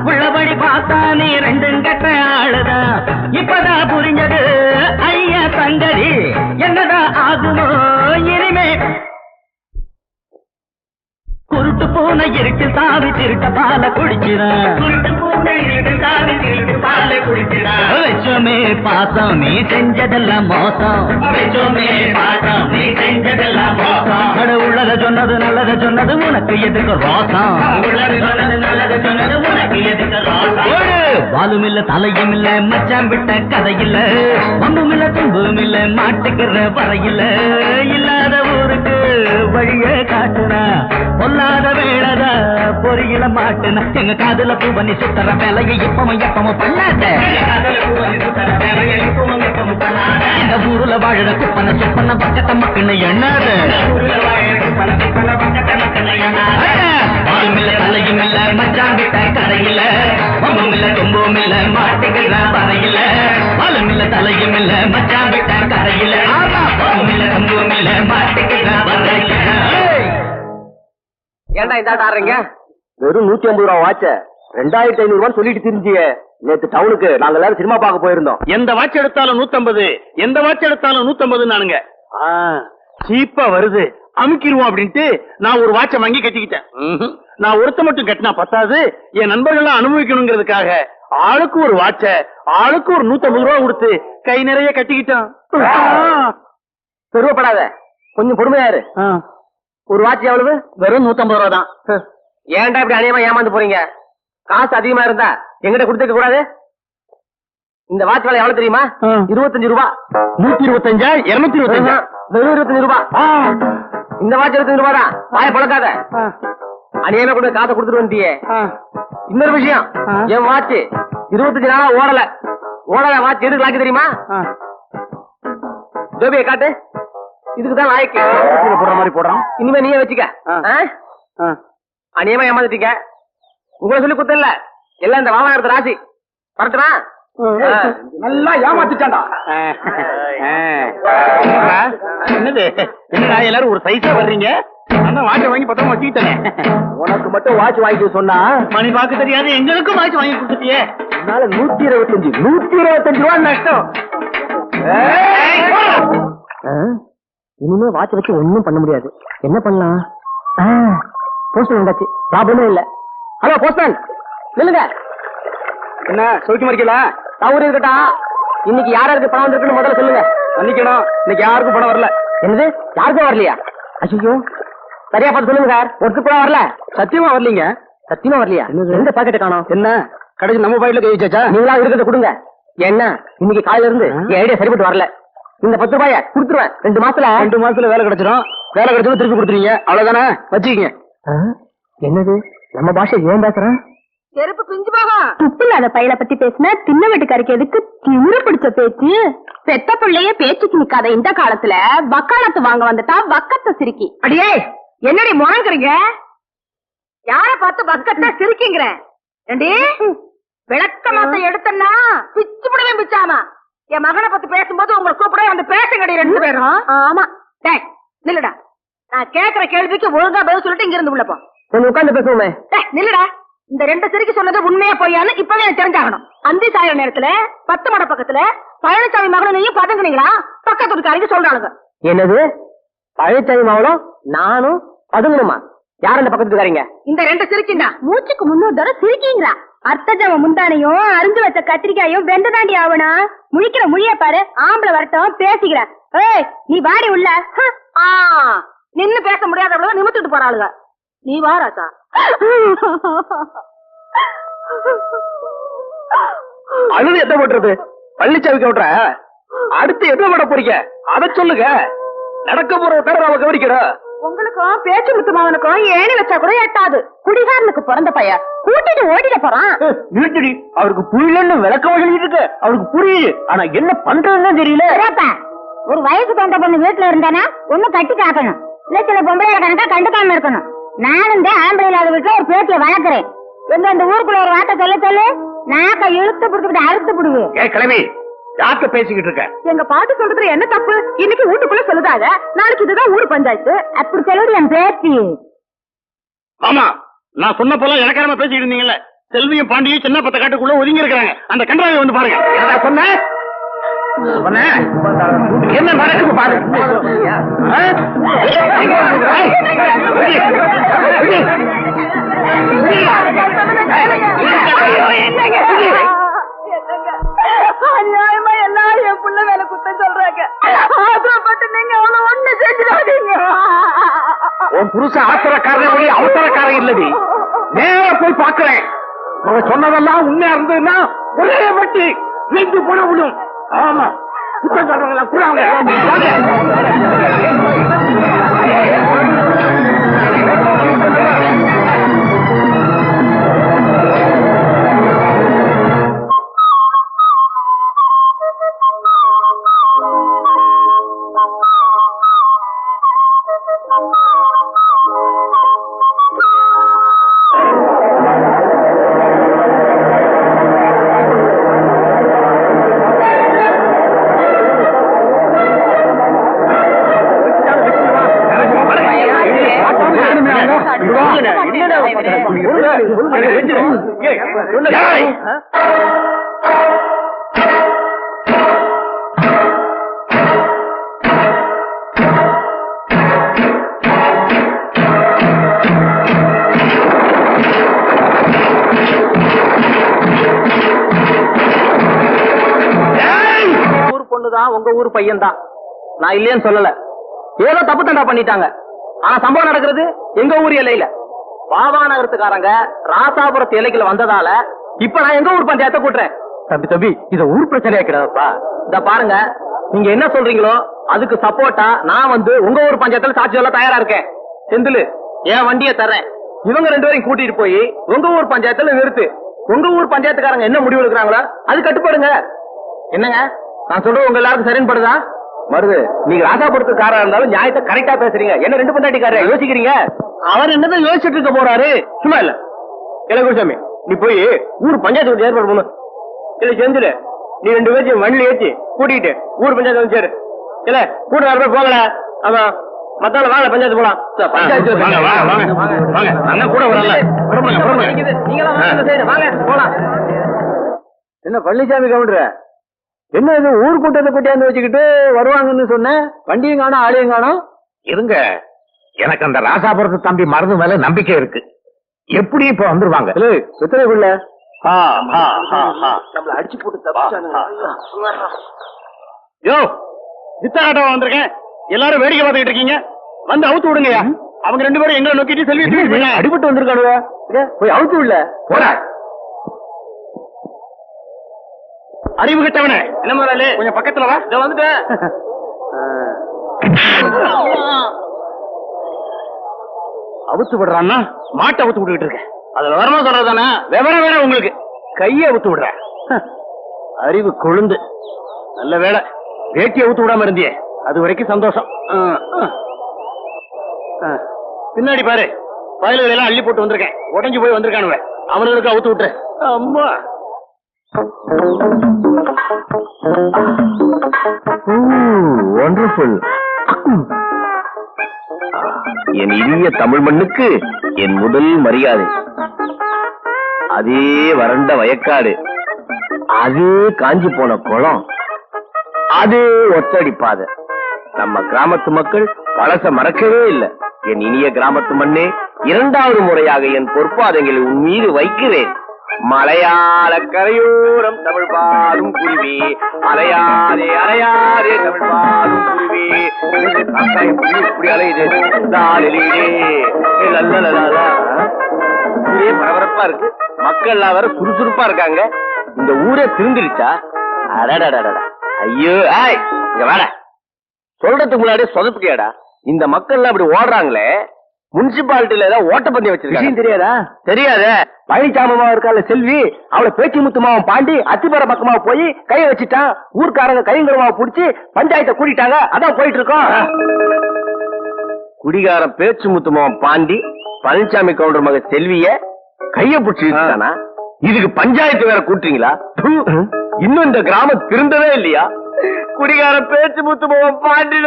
உள்ளபடி பார்த்தா நீ ரெண்டும் கட்ட ஆளுதா இப்பதான் புரிஞ்சது ஐயா சங்கதி என்னதா ஆகுமோ இனிமே குருட்டு போன இருட்டில் தாவி திருட்ட பால குடிச்சிடான் வச்சோமே பாசம் நீ செஞ்சதெல்லாம் மோசம் அட உள்ளத சொன்னது நல்லத சொன்னது உனக்கு எதுக்கு ரோசம் வாலும் இல்ல தலையும் இல்ல மச்சான் விட்ட கதையில்ல பம்பும் இல்ல தும்பும் இல்ல மாட்டுக்கிற வரையில இல்லாத ஊருக்கு வழிய காட்டுனா பொல்லாத வேளத பொறியில மாட்டுன எங்க காதுல பூ பண்ணி சுத்தர வேலையை இப்பவும் எப்பவும் பண்ணாத இந்த ஊருல வாழற குப்பன சுப்பன பக்கத்த மக்கள் எண்ணாத பாலும் இல்ல தலையும் இல்ல மச்சான் விட்ட கரையில பம்பும் இல்ல தும்பும் இல்ல மாட்டுக்கிற வரையில பாலும் இல்ல தலையும் இல்ல மச்சான் விட்ட கரையில பம்பும் இல்ல தும்பும் இல்ல மாட்டுக்கிற வரையில ஏன்டா இந்த ஆடுறீங்க? வெறும் 150 ரூபா வாட்ச 2500 ரூபான்னு சொல்லிட்டு தெரிஞ்சிய நேத்து டவுனுக்கு நாங்க எல்லாரும் சினிமா பார்க்க போயிருந்தோம். எந்த வாட்ச் எடுத்தாலும் 150, எந்த வாட்ச் எடுத்தாலும் 150 நானுங்க. சீப்பா வருது அமுக்கிடுவோம் அப்படின்ட்டு நான் ஒரு வாட்சை வாங்கி கட்டிக்கிட்டேன். நான் ஒருத்த மட்டும் கட்டினா பத்தாது, என் நண்பர்கள்லாம் அனுபவிக்கணுங்கிறதுக்காக ஆளுக்கு ஒரு வாட்ச ஆளுக்கு ஒரு 150 ரூபா கொடுத்து கை நிறைய கட்டிக்கிட்டான். பெருவப்படாத, கொஞ்சம் பொறுமையாரு. ஒரு வாட்ச் எவ்வளவு? வெறும் 150 ரூபா தான். ஏன்டா இப்படி அநியமா ஏமாந்து போறீங்க? காசு அதிகமா இருந்தா எங்கிட்ட கொடுத்துக்க கூடாது. இந்த வாட்ச் வேலை எவ்வளவு தெரியுமா? 25 ரூபா. 125 225 வெறும் 25 ரூபா. இந்த வாட்ச் 25 ரூபா தான். வாய பழக்காத. அநியமா கூட காசை கொடுத்துட்டு வந்தியே. இன்னொரு விஷயம், என் வாட்ச் 25 நாளா ஓடல வாட்ச் எதுக்கு லாக்கி தெரியுமா? ஜோபியை காட்டு. இதுக்குதான் லாய்க்கு போடுற மாதிரி போடுறான். இனிமே நீயே வச்சுக்க. அநியமா ஏமாந்துட்டீங்க. உங்களை சொல்லி குத்த இல்ல, எல்லாம் இந்த வாகனத்து ராசி. பரட்டுமா? நல்லா ஏமாத்திட்டான்டா. என்னது என்னடா எல்லாரும் ஒரு சைஸா வர்றீங்க? நான் வாட்சை வாங்கி பத்திரமா வச்சுக்கிட்டேனே. உனக்கு மட்டும் வாட்ச் வாங்கி சொன்னா மணி பார்க்க தெரியாது, எங்களுக்கும் வாட்ச் வாங்கி கொடுத்துட்டியே. அதனால 125 ரூபா நஷ்டம். இனிமே வாட்ச் வச்சு ஒண்ணும் பண்ண முடியாது. என்ன பண்ணலாம்? போஸ்ட்மேன் வந்தாச்சு, ப்ராப்ளமே இல்ல. ஹலோ போஸ்ட்மேன், நில்லுங்க. என்ன சௌக்கியமா இருக்கீங்களா? தவறு இருக்கட்டா, இன்னைக்கு யாருக்கு பணம் வந்திருக்குன்னு முதல்ல சொல்லுங்க. மன்னிக்கணும், இன்னைக்கு யாருக்கும் பணம் வரல. என்னது, யாருக்கும் வரலையா? ஐயோ, சரியா பார்த்து சொல்லுங்க சார். ஒருத்தர் கூட வரல. சத்தியமா வரலீங்க. சத்தியமா வரலையா? எந்த பாக்கெட்டை காணோம்? என்ன கடைசி நம்ம பாக்கெட்ல கை வச்சாச்சா? நீங்களா இருக்கிறத கொடுங்க. என்ன இன்னைக்கு காலையில இருந்து என் ஐடியா சரிப்பட்டு வரல. இந்த 10 ரூபாய கொடுத்துருவேன். 2 மாசத்துல வேலை கிடைச்சிடும். வேலை கிடைச்சதும் திருப்பி கொடுத்துருவீங்க, அவ்வளவுதானே? வச்சுக்கீங்க. என்னது நம்ம பாஷை ஏன் பேசுறேன்? செருப்பு பிஞ்சு போகும். துப்பு இல்லாத பையல பத்தி பேசின தின்ன வீட்டுக்காரிக்கு எதுக்கு திமிர பிடிச்ச பேச்சு? பெத்த பிள்ளைய பேச்சுக்கு நிக்காத இந்த காலத்துல வக்காலத்து வாங்க வந்துட்டா வக்கத்தை சிரிக்கி. அடியே, என்னடி முழங்குறீங்க? யார பார்த்து வக்கத்தை சிரிக்கிங்கிற? விளக்க மாத்த எடுத்தன்னா பிச்சு புடவே பிச்சாமா. என் மகனை பத்தி பேசும்போது உங்களை கூப்பிட வந்து பேசுங்கடி 2 பேரும். ஆமா, டேய் நில்லுடா. நான் கேக்குற கேள்விக்கு ஒழுங்கா பதில் சொல்லிட்டு இங்க இருந்து உள்ள போ. கொஞ்சம் உட்கார்ந்து பேசுவோமே. டேய் நில்லுடா. இந்த 2 சிரிக்கு சொன்னது உண்மையா பொய்யான்னு இப்பவே எனக்கு தெரிஞ்சாகணும். அந்தி சாயிர நேரத்துல 10 மட பக்கத்துல பழனிசாமி மகனையும் பதங்குனீங்களா? பக்கத்து வீட்டுக்காரங்க சொல்றாங்க. என்னது, பழனிசாமி மகனும் நானும் பதுங்கணுமா? யார் அந்த பக்கத்து வீட்டுக்காரங்க? இந்த 2 சிரிக்கிண்டா. மூச்சுக்கு 300 தடவை சிரிக்கீங்களா? அர்த்தஜாம முந்தானையும் அரிஞ்சு வச்ச கத்திரிக்காயும் வெந்து தாண்டி ஆவனா? முழிக்கிற முழிய பாரு. ஆம்பளை வரட்டும் பேசிக்கிறேன். ஏய் நீ வாடி உள்ள. நின்னு பேச முடியாதவளவு நிமித்துட்டு போறாளுங்க. நீ வா ராசா. அழுது எத்த போட்டுறது? பள்ளிச்சாவிக்க விட்டுற? அடுத்து என்ன பண்ண போறீங்க அத சொல்லுங்க. நடக்க போற பேர நாம கவனிக்கிறோம். உங்களுக்கும் பேச்சு முத்துமாவனுக்கும் ஏணி வச்சா கூட எட்டாது. குடிகாரனுக்கு பிறந்த பையன் கூட்டிட்டு ஓடிட போறான். நிறுத்தடி. அவருக்கு புரியலன்னு விளக்க வழிட்டு இருக்கு. அவருக்கு புரியுது, ஆனா என்ன பண்றதுன்னு தெரியல. ஒரு வயசுக்கு வந்த பொண்ணு வீட்டுல இருந்தானா ஒண்ணு கட்டி காக்கணும். இல்ல சில பொம்பளை கணக்கா கண்டுக்காம இருக்கணும். நானும் இந்த ஆம்பளை இல்லாத வீட்டுல ஒரு பேத்திய வளர்க்கிறேன். எங்க இந்த ஊருக்குள்ள ஒரு வார்த்தை சொல்லு. நாக்க இழுத்து புடிச்சுட்டு அறுத்து புடுவு. கிளவி யார்கிட்ட பேசிக்கிட்டு இருக்க? எங்க பாட்டு சொல்றதுல என்ன தப்பு? இன்னைக்கு வீட்டுக்குள்ள சொல்லுதாங்க, நாளைக்கு இதுதான் ஊர் பஞ்சாயத்து. அப்படி சொல்லுது என் பேத்தி. ஆமா, நான் சொன்ன போல எனக்காரமா பேசிக்கிட்டு இருந்தீங்கல்ல. செல்வியும் பாண்டியும் சின்ன பத்த காட்டுக்குள்ள ஒதுங்கி இருக்கிறாங்க. அந்த கன்றாவை வந்து பாருங்க. என்ன சொன்ன? என்ன நடக்குது பாரு. அநியாயமா எல்லாரும் என் புள்ள மேல குத்தம் சொல்றாங்க. ஆத்திரப்பட்டு நீங்க அவனை ஒண்ணு செஞ்சிடாதீங்க. உன் புருஷன் ஆத்திரக்காரன் அவசரக்காரன் இல்லடி. நேரா போய் பாக்குறேன். சொன்னதெல்லாம் உண்மையா இருந்ததுன்னா ஒரே வட்டி நெஞ்சு போன விடும். ஆமா, குத்தம் சொல்றவங்களா கூட உங்க ஊர் பையன் தான். நான் இல்லையேன்னு சொல்லல. ஏதோ தப்பு தண்டா பண்ணிட்டாங்க. ஆனா சம்பவம் நடக்கிறது எங்க ஊர் எல்லையில. பாபா நகரத்துக்காரங்க ராசாபுரத்து எல்லைக்குள்ள வந்ததால இப்ப நான் எங்க ஊர் பஞ்சாயத்தை கூட்டுறேன். தம்பி இத ஊர் பிரச்சனையாக்கிறப்பா. இத பாருங்க, நீங்க என்ன சொல்றீங்களோ அதுக்கு சப்போர்ட்டா நான் வந்து உங்க ஊர் பஞ்சாயத்துல சாட்சி சொல்ல தயாரா இருக்கேன். செந்தில் என் வண்டியை தர்றேன். இவங்க 2 பேரையும் கூட்டிட்டு போய் உங்க ஊர் பஞ்சாயத்துல நிறுத்து. உங்க ஊர் பஞ்சாயத்துக்காரங்க என்ன முடிவு எடுக்கிறாங்களோ அது கட்டுப்படுங்க. என்னங்க நான் சொல்றது உங்க எல்லாருக்கும் சரின்னு படுதா? மருது, நீங்க ராசாபுரத்துக்காரா இருந்தாலும் நியாயத்தை கரெக்டா பேசுறீங்க. என்ன 2 பொண்டாட்டிக்கார யோசிக்கிறீங்க? அவர் என்னதான் யோசிச்சுட்டு இருக்க போறாரு? சும்மா இல்ல. இளங்குசாமி, நீ போய் ஊர் பஞ்சாயத்து ஏற்பாடு பண்ணு. இல்ல செஞ்சிரு, நீ 2 பேரையும் வண்டியில ஏற்றி கூட்டிட்டு ஊர் பஞ்சாயத்து வந்து சேரு. இல்ல கூட 4 பேர் போகல. ஆமா, மத்தால வாங்க பஞ்சாயத்து போலாம். கூட வரல. போலாம். என்ன பழனிசாமி கவுண்டர், என்ன இது ஊர் கூட்டத்தை கூட்டியாந்து வச்சுக்கிட்டு வருவாங்கன்னு சொன்ன, வண்டியும் காணும் ஆளையும் காணும். இருங்க, எனக்கு அந்த ராசாபுரத்து தம்பி மருந்து மேல நம்பிக்கை இருக்கு. எப்படி இப்ப வந்துருவாங்க? எத்தனை பிள்ளை நம்மள அடிச்சு போட்டு யோ வித்தாட்டம் வந்திருக்கேன். எல்லாரும் வேடிக்கை பார்த்துக்கிட்டு இருக்கீங்க. வந்து அவுத்து விடுங்கயா. அவங்க 2 பேரும் எங்களை நோக்கிட்டு செல்வி அடிபட்டு வந்திருக்கானுவ. போய் அவுத்து விடல போற அறிவு கட்டவனே. என்ன முதலாளி, கொஞ்சம் பக்கத்துல வா. இத வந்துட்டேன். அவுத்து விடுறான்னா மாட்டை அவுத்து விட்டுக்கிட்டு இருக்கேன். அது விவரமா சொல்றதானே? விவரம் வேற உங்களுக்கு. கையை அவுத்து விடுற அறிவு கொழுந்து. நல்ல வேலை வேட்டியை அவுத்து விடாம இருந்தியே, அது வரைக்கும் சந்தோஷம். பின்னாடி பாரு, பயல்களை எல்லாம் அள்ளி போட்டு வந்திருக்கேன். உடஞ்சு போய் வந்திருக்கானுவ, அவனுக்கு அவுத்து விட்டுற. அம்மா வண்டர்ஃபுல். என் இனிய தமிழ் மண்ணுக்கு என் முதல் மரியாதை. அதே வறண்ட வயக்காடு, அதே காஞ்சி போன குளம், அதே ஒத்தடி பாதை. நம்ம கிராமத்து மக்கள் பழச மறக்கவே இல்லை. என் இனிய கிராமத்து மண்ணே, இரண்டாவது முறையாக என் பொற்பாதங்களை உன் மீது வைக்கிறேன். மலையாள கரையோரம் தமிழ் பாடும் குருவி, அலையாதே அலையாதே தமிழ் பாடும் குருவி. இப்படி அலையுது ஊரே பரபரப்பா இருக்கு, மக்கள் எல்லாம் வேற சுறுசுறுப்பா இருக்காங்க. இந்த ஊரே திருந்துடுச்சா? அடடடடா, ஐயோ இங்க வேற சொல்றதுக்கு முன்னாடியே சொதப்பிட்டியாடா. இந்த மக்கள் எல்லாம் அப்படி ஓடுறாங்களே, முனிசிபாலிட்டியில ஏதாவது ஓட்டப்பந்தயம் வச்சிருக்காங்க தெரியாதா? தெரியாத. பழனிசாமி இருக்கால செல்வி, அவளை பேச்சு முத்துமாவன் பாண்டி அத்திப்பற பக்கமா போய் கையை வச்சுட்டான். ஊர்க்காரங்க கைங்கரமா புடிச்சு பஞ்சாயத்தை கூட்டிட்டாங்க. அதான் போயிட்டு இருக்கோம். குடிகாரம் பேச்சு முத்துமாவன் பாண்டி பழனிசாமி கவுண்டர் மக செல்விய கைய புடிச்சுட்டானா? இதுக்கு பஞ்சாயத்து வேற கூட்டுறீங்களா? இன்னும் இந்த கிராமம் திருந்தவே இல்லையா? குடிகாரம் பேச்சு முத்துமாவன் பாண்டி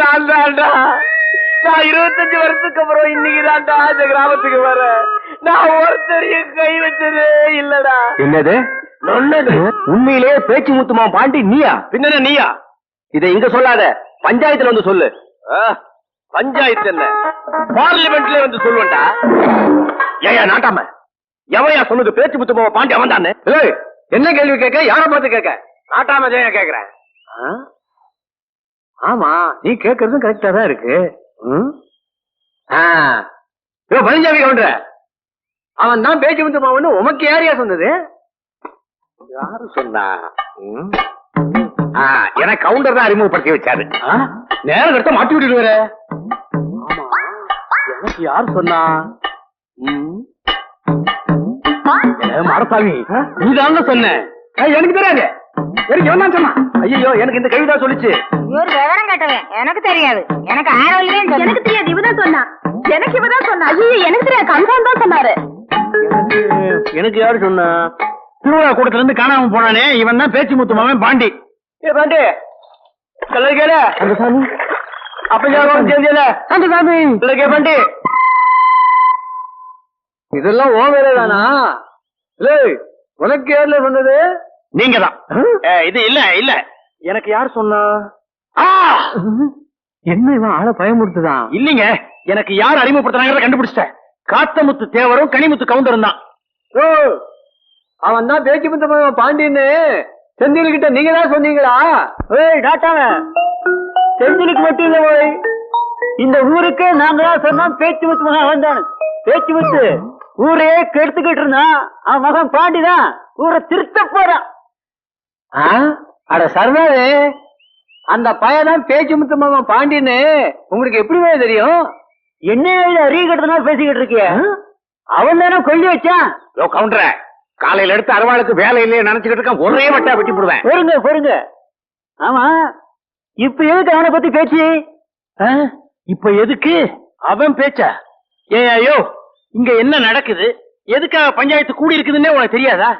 நான் 25 வருஷத்துக்கு அப்புறம் இன்னைக்கு தான்டா இந்த கிராமத்துக்கு வர. நான் ஒருத்தரையும் கை வச்சதே இல்லடா. என்னது நல்லது? உண்மையிலேயே பேச்சு முத்துமா பாண்டி நீயா? பின்ன நீயா? இதை இங்க சொல்லாத, பஞ்சாயத்துல வந்து சொல்லு. பஞ்சாயத்து என்ன, பார்லிமெண்ட்ல வந்து சொல்லுவேன்டா. ஏயா நாட்டாம, எவையா சொன்னது பேச்சு முத்துமா பாண்டி அவன் தானே? என்ன கேள்வி கேட்க? யார பார்த்து கேட்க? நாட்டாம ஜெயா கேக்குறேன். ஆமா, நீ கேக்குறதும் கரெக்டா தான் இருக்கு. பழனிசாமி கவுண்டர அவன் தான் பேச்சு முத்துமாவன்னு உமக்கு யாரையா சொன்னது? யாரு சொன்னா? எனக்கு கவுண்டர் தான் அறிமுகப்படுத்தி வச்சாரு. நேரம் கட்ட மாட்டி விட்டுருவாரு. எனக்கு யார் சொன்னா? மாடசாமி, நீதான் சொன்ன. எனக்கு தெரியாது. எனக்கு எவன் தான் சொன்னா? ஐயோ, எனக்கு இந்த கவிதா சொல்லிச்சு. ஒரு விவரம் கேட்டவன், எனக்கு தெரியாது. எனக்கு ஆரோக்கியம் எனக்கு தெரியாது, இவதான் சொன்னா. எனக்கு இவதான் சொன்னா. ஐயோ, எனக்கு தெரியாது, கன்ஃபார்ம் தான் சொன்னாரு. எனக்கு யாரு சொன்னா? திருவிழா கூட்டத்துல இருந்து காணாம போனானே, இவன் தான் பேச்சு முத்துமாவன் பாண்டி. பாண்டி கேள அந்த சாமி அப்ப அந்த சாமி பாண்டி, இதெல்லாம் ஓ வேலைதானா? உனக்கு யாருல சொன்னது? நீங்க தான். இது இல்ல இல்ல, எனக்கு யார் சொன்னா? என்ன இவன் ஆளை பயமுறுத்துதான்? இல்லீங்க, எனக்கு யார் அறிமுகப்படுத்தினாங்க கண்டுபிடிச்சிட்டேன். காத்தமுத்து தேவரும் கனிமுத்து கவுண்டரும் தான். அவன் தான் பேச்சு முத்து பாண்டின்னு செந்தில் கிட்ட நீங்க தான் சொன்னீங்களா? செந்திலுக்கு மட்டும் இல்ல போய், இந்த ஊருக்கு நாங்க தான் சொன்னோம் பேச்சு முத்து மகன் வந்தானு. பேச்சு முத்து ஊரையே கெடுத்துக்கிட்டு இருந்தான். அவன் மகன் பாண்டிதான் ஊரை திருத்த போறான். அட சர்வாவே, அந்த பையன் பேச்சு முத்து மகன் பாண்டின்னு உங்களுக்கு எப்படி தெரியும்? என்ன அறிய கட்டுறதுனா பேசிக்கிட்டு இருக்கிய? அவன் தானே கொல்லி வச்சான். கவுண்டர, காலையில எடுத்து அறுவாளுக்கு வேலை இல்லையே நினைச்சுக்கிட்டு இருக்கான். ஒரே வட்டா வெட்டி போடுவேன். பொறுங்க பொறுங்க. ஆமா, இப்ப எதுக்கு அவனை பத்தி பேச்சு? இப்ப எதுக்கு அவன் பேச்ச? ஐயோ, இங்க என்ன நடக்குது, எதுக்காக பஞ்சாயத்து கூடி இருக்குதுன்னே உனக்கு தெரியாதா?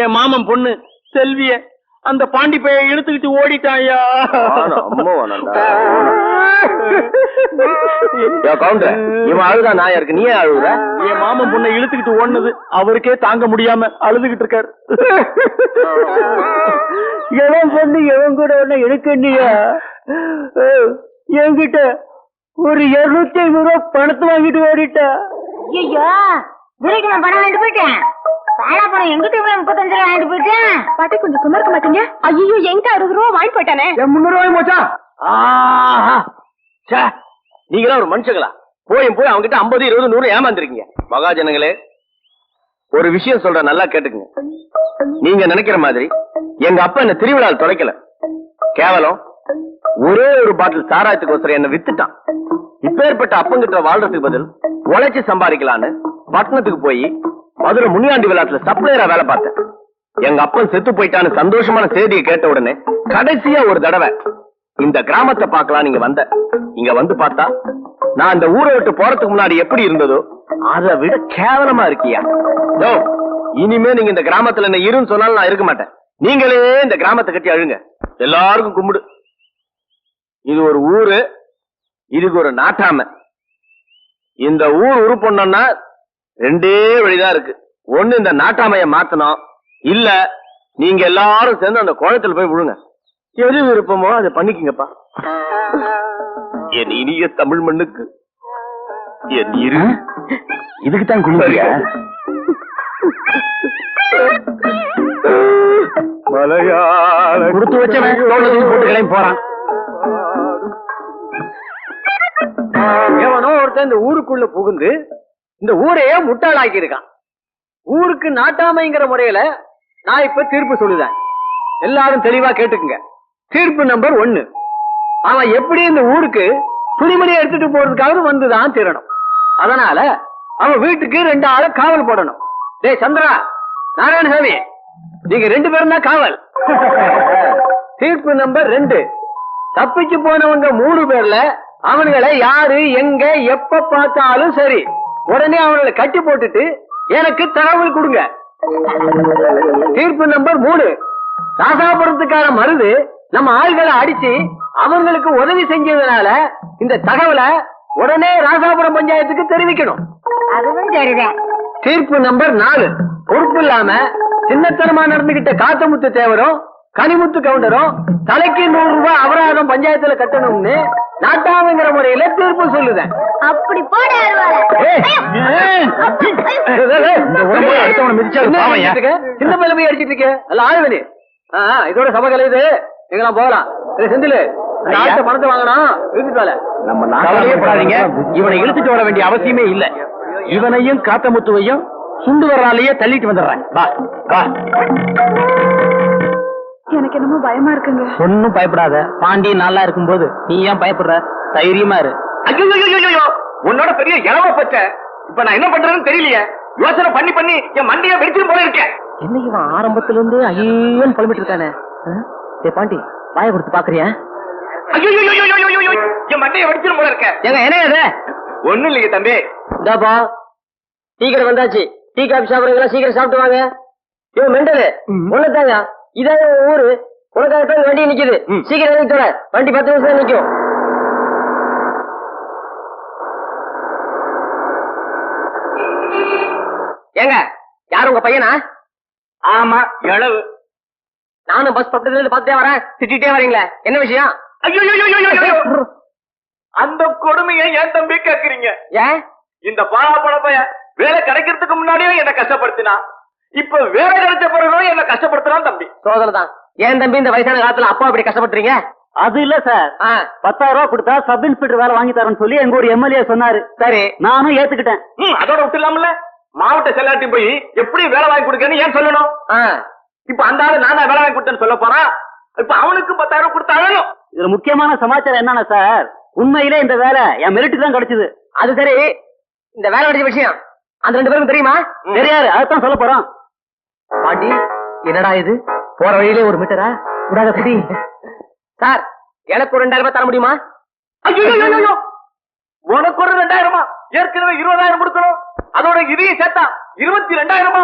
என் மாமன் பொண்ணு செல்விய அந்த பாண்டி பைய இழுத்துக்கிட்டு ஓடிட்டாயா? இவன் அழுதா நாயா இருக்கு, நீயே அழுகுற? என் மாமன் பொண்ணை இழுத்துக்கிட்டு ஓடுனது அவருக்கே தாங்க முடியாம அழுதுகிட்டு இருக்காரு. எவன் பொண்ணு எவன் கூட ஒண்ணு எடுக்கண்டியா? என்கிட்ட ஒரு 250 ரூபாய் பணத்தை வாங்கிட்டு ஓடிட்டா. ஐயோ, துரைக்கு நான் பணம் வாங்கிட்டு போயிட்டேன். பணம் எங்கிட்ட 35 ரூபாய் வாங்கிட்டு போயிட்டேன். பாட்டி கொஞ்சம் சும்மா இருக்க மாட்டீங்க? ஐயோ, எங்க 60 ரூபா வாங்கி போயிட்டானே. 300 ரூபாய் போச்சா? நீங்களா ஒரு மனுஷங்களா? போய் அவங்கிட்ட 50, 20, 100 ஏமாந்துருக்கீங்க. மகாஜனங்களே, ஒரு விஷயம் சொல்ற, நல்லா கேட்டுக்குங்க. நீங்க நினைக்கிற மாதிரி எங்க அப்பா என்ன திருவிழாவில் தொலைக்கல. கேவலம் ஒரே ஒரு பாட்டில் சாராயத்துக்கு என்ன வித்துட்டான். இப்பேற்பட்ட அப்பங்கிட்ட வாழ்றதுக்கு பதில் உழைச்சு சம்பாதிக்கலான்னு பட்டணத்துக்கு போய் மதுரை முனியாண்டி விளையாட்டுல சப்ளையரா வேலை பார்த்தேன். எங்க அப்பன் செத்து போயிட்டான்னு சந்தோஷமான செய்தியை கேட்ட உடனே கடைசியா ஒரு தடவை இந்த கிராமத்தை பார்க்கலாம் நீங்க வந்த. இங்க வந்து பார்த்தா நான் இந்த ஊரை விட்டு போறதுக்கு முன்னாடி எப்படி இருந்ததோ அதை விட கேவலமா இருக்கியா? இனிமே நீங்க இந்த கிராமத்துல என்ன இருன்னு சொன்னாலும் நான் இருக்க மாட்டேன். நீங்களே இந்த கிராமத்தை கட்டி அழுங்க. எல்லாருக்கும் கும்பிடு. இது ஒரு ஊரு, இதுக்கு ஒரு நாட்டாம. இந்த ஊர் உருப்பொண்ணா 2 வழிதான் இருக்கு. ஒண்ணு இந்த நாட்டாமைய மாத்தணும், இல்ல நீங்க எல்லாரும் சேர்ந்து அந்த குளத்துல போய் விழுங்க. எது விருப்பமோ அதை பண்ணிக்கங்கப்பா. என் இனிய தமிழ் மண்ணுக்கு இதுக்குத்தான் குளிக்கிறியா? கொடுத்து வச்சவன் போட்டுக்களையும் போறான். எவனோ ஒருத்தன் இந்த ஊருக்குள்ள புகுந்து இந்த ஊரையே முட்டாளாக்கி இருக்கான். ஊருக்கு நாட்டாமைங்கிற முறையில நான் இப்ப தீர்ப்பு சொல்லுதேன். எல்லாரும் தெளிவா கேட்டுக்குங்க. தீர்ப்பு நம்பர் 1. அவன் எப்படி இந்த ஊருக்கு துணிமணியை எடுத்துட்டு போறதுக்காக வந்துதான் தீரணும். அதனால அவன் வீட்டுக்கு 2 ஆளை காவல் போடணும். டேய் சந்திரா, நாராயணசாமி, நீங்க 2 பேரும் தான் காவல். தீர்ப்பு நம்பர் 2. தப்பிச்சு போனவங்க 3 பேர்ல அவனுங்களை யாரு எங்க எப்ப பார்த்தாலும் சரி உடனே அவங்களை கட்டி போட்டுட்டு எனக்கு தகவல் கொடுங்க. தீர்ப்பு நம்பர் 3. ராசாபுரத்துக்கான மருது நம்ம ஆள்களை அடிச்சு அவங்களுக்கு உதவி செஞ்சதுனால இந்த தகவலை உடனே ராசாபுரம் பஞ்சாயத்துக்கு தெரிவிக்கணும். அதுவும் சரிதான். தீர்ப்பு நம்பர் 4. பொறுப்பு இல்லாம சின்னத்தனமா நடந்துகிட்ட காத்தமுத்து தேவரும் கனிமுத்து கவுண்டரும் தலைக்கு 100 ரூபாய் அபராதம் பஞ்சாயத்துல கட்டணும்னு நாட்டாமைங்கிற முறையில தீர்ப்பு சொல்லுதேன். அப்படி போட சின்ன பிள்ளை போய் அடிச்சிட்டு இருக்க அல்ல ஆளுவனி. இதோட சபைகளை இது எங்கெல்லாம் போகலாம். செந்தில் பணத்தை வாங்கணும். கவலையப்படாதீங்க, இவனை இழுத்துட்டு வர வேண்டிய அவசியமே இல்ல. இவனையும் காத்தமுத்துவையும் சுண்டு வரலாலேயே தள்ளிட்டு வந்துடுறேன். வா வா. எனக்கு என்னமோ பயமா இருக்குங்க. ஒன்னும் பயப்படாத. பாண்டி நல்லா இருக்கும்போது நீ ஏன் பயப்படுற? தைரியமா இரு. ஐயோ, உன்னோட பெரிய இளவ பச்ச. இப்ப நான் என்ன பண்றதுன்னு தெரியலையே. யோசனை பண்ணி பண்ணி என் மண்டியா வெடிச்சு போல இருக்கேன். என்ன இவன் ஆரம்பத்துல இருந்து ஐயோன்னு புலம்பிட்டு இருக்கானே. பாண்டி வாய கொடுத்து பாக்குறியா? ஐயோ, என் மண்டையை வெடிச்சிரும் போல இருக்க. எங்க என்ன ஒண்ணும் இல்லையே தம்பி. இதாப்பா டீ கடை வந்தாச்சு. டீ காபி சாப்பிடுறீங்களா? சீக்கிரம் சாப்பிட்டு வாங்க. இவன் மெண்டலு ஒண்ணுதாங்க. இதான் ஊரு. உனக்காக வண்டி நிக்குது. சீக்கிரம் இறங்கி தோட. வண்டி 10 நிமிஷம் நிக்கும். ஏங்க யாரு உங்க பையனா? ஆமா, இளவு. நானும் பஸ் பக்கத்துல இருந்து பார்த்துட்டே வரேன். திட்டிட்டே வரீங்களே, என்ன விஷயம்? ஐயோ, அந்த கொடுமையை ஏன் தம்பி கேக்குறீங்க? ஏன் இந்த பாழாப்பட பையன் வேலை கிடைக்கிறதுக்கு முன்னாடியும் என்ன கஷ்டப்படுத்தினா, இப்ப வேலை கிடைச்ச பிறகும் என்ன கஷ்டப்படுத்தினான் தம்பி. சோதனைதான். ஏன் தம்பி இந்த வயசான காலத்துல அப்பா அப்படி கஷ்டப்படுறீங்க? அது இல்ல சார், 10,000 ரூபாய் கொடுத்தா சப் இன்ஸ்பெக்டர் வேலை வாங்கி தரேன்னு சொல்லி எங்க ஒரு எம்எல்ஏ சொன்னாரு. சரி, நானும் ஏத்துக்கிட்டேன். அதோட விட்டுலாம்ல. மாவட்ட செல்லாட்டி போய் எப்படி வேலை வாங்கி கொடுக்கன்னு ஏன் சொல்லணும்? இப்ப அந்த ஆளு நான் வேலை வாங்கி கொடுத்தேன்னு சொல்ல போறான். இப்ப அவனுக்கு 10,000 கொடுத்தாலும். இதுல முக்கியமான சமாச்சாரம் என்னன்னா சார், உண்மையிலே இந்த வேலை என் மெரிட்டுக்கு தான் கிடைச்சது. அது சரி, இந்த வேலை கிடைச்ச விஷயம் அந்த 2 பேருக்கும் தெரியுமா? தெரியாது, அதான் சொல்ல போறோம். பாண்டி என்னடா இது, போற வழியிலே ஒரு மீட்டரா விடாத குடி. சார், எனக்கு ஒரு 2000 ரூபாய் தர முடியுமா? ஐயோ, உனக்கு ஒரு 2000? ஏற்கனவே 20,000 கொடுக்கணும். அதோட இதையும் சேர்த்தா 22,000?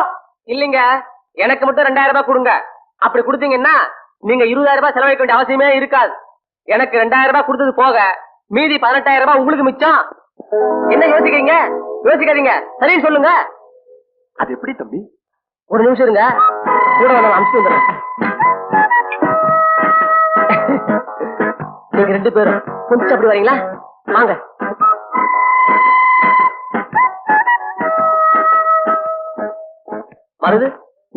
இல்லைங்க, எனக்கு மட்டும் 2000 ரூபாய் கொடுங்க. அப்படி கொடுத்தீங்கன்னா நீங்க 20,000 ரூபாய் செலவழிக்க வேண்டிய அவசியமே இருக்காது. எனக்கு 2000 ரூபாய் கொடுத்தது போக மீதி 18,000 ரூபாய் உங்களுக்கு மிச்சம். என்ன யோசிக்கிறீங்க? யோசிக்காதீங்க, சரி சொல்லுங்க. அது எப்படி தம்பி? ஒரு நிமிஷம் இருங்க, கூட வந்து அனுப்பிச்சு வந்துடுறேன். நீங்க 2 பேரும் கொஞ்சம் அப்படி வரீங்களா? வாங்க. மருது,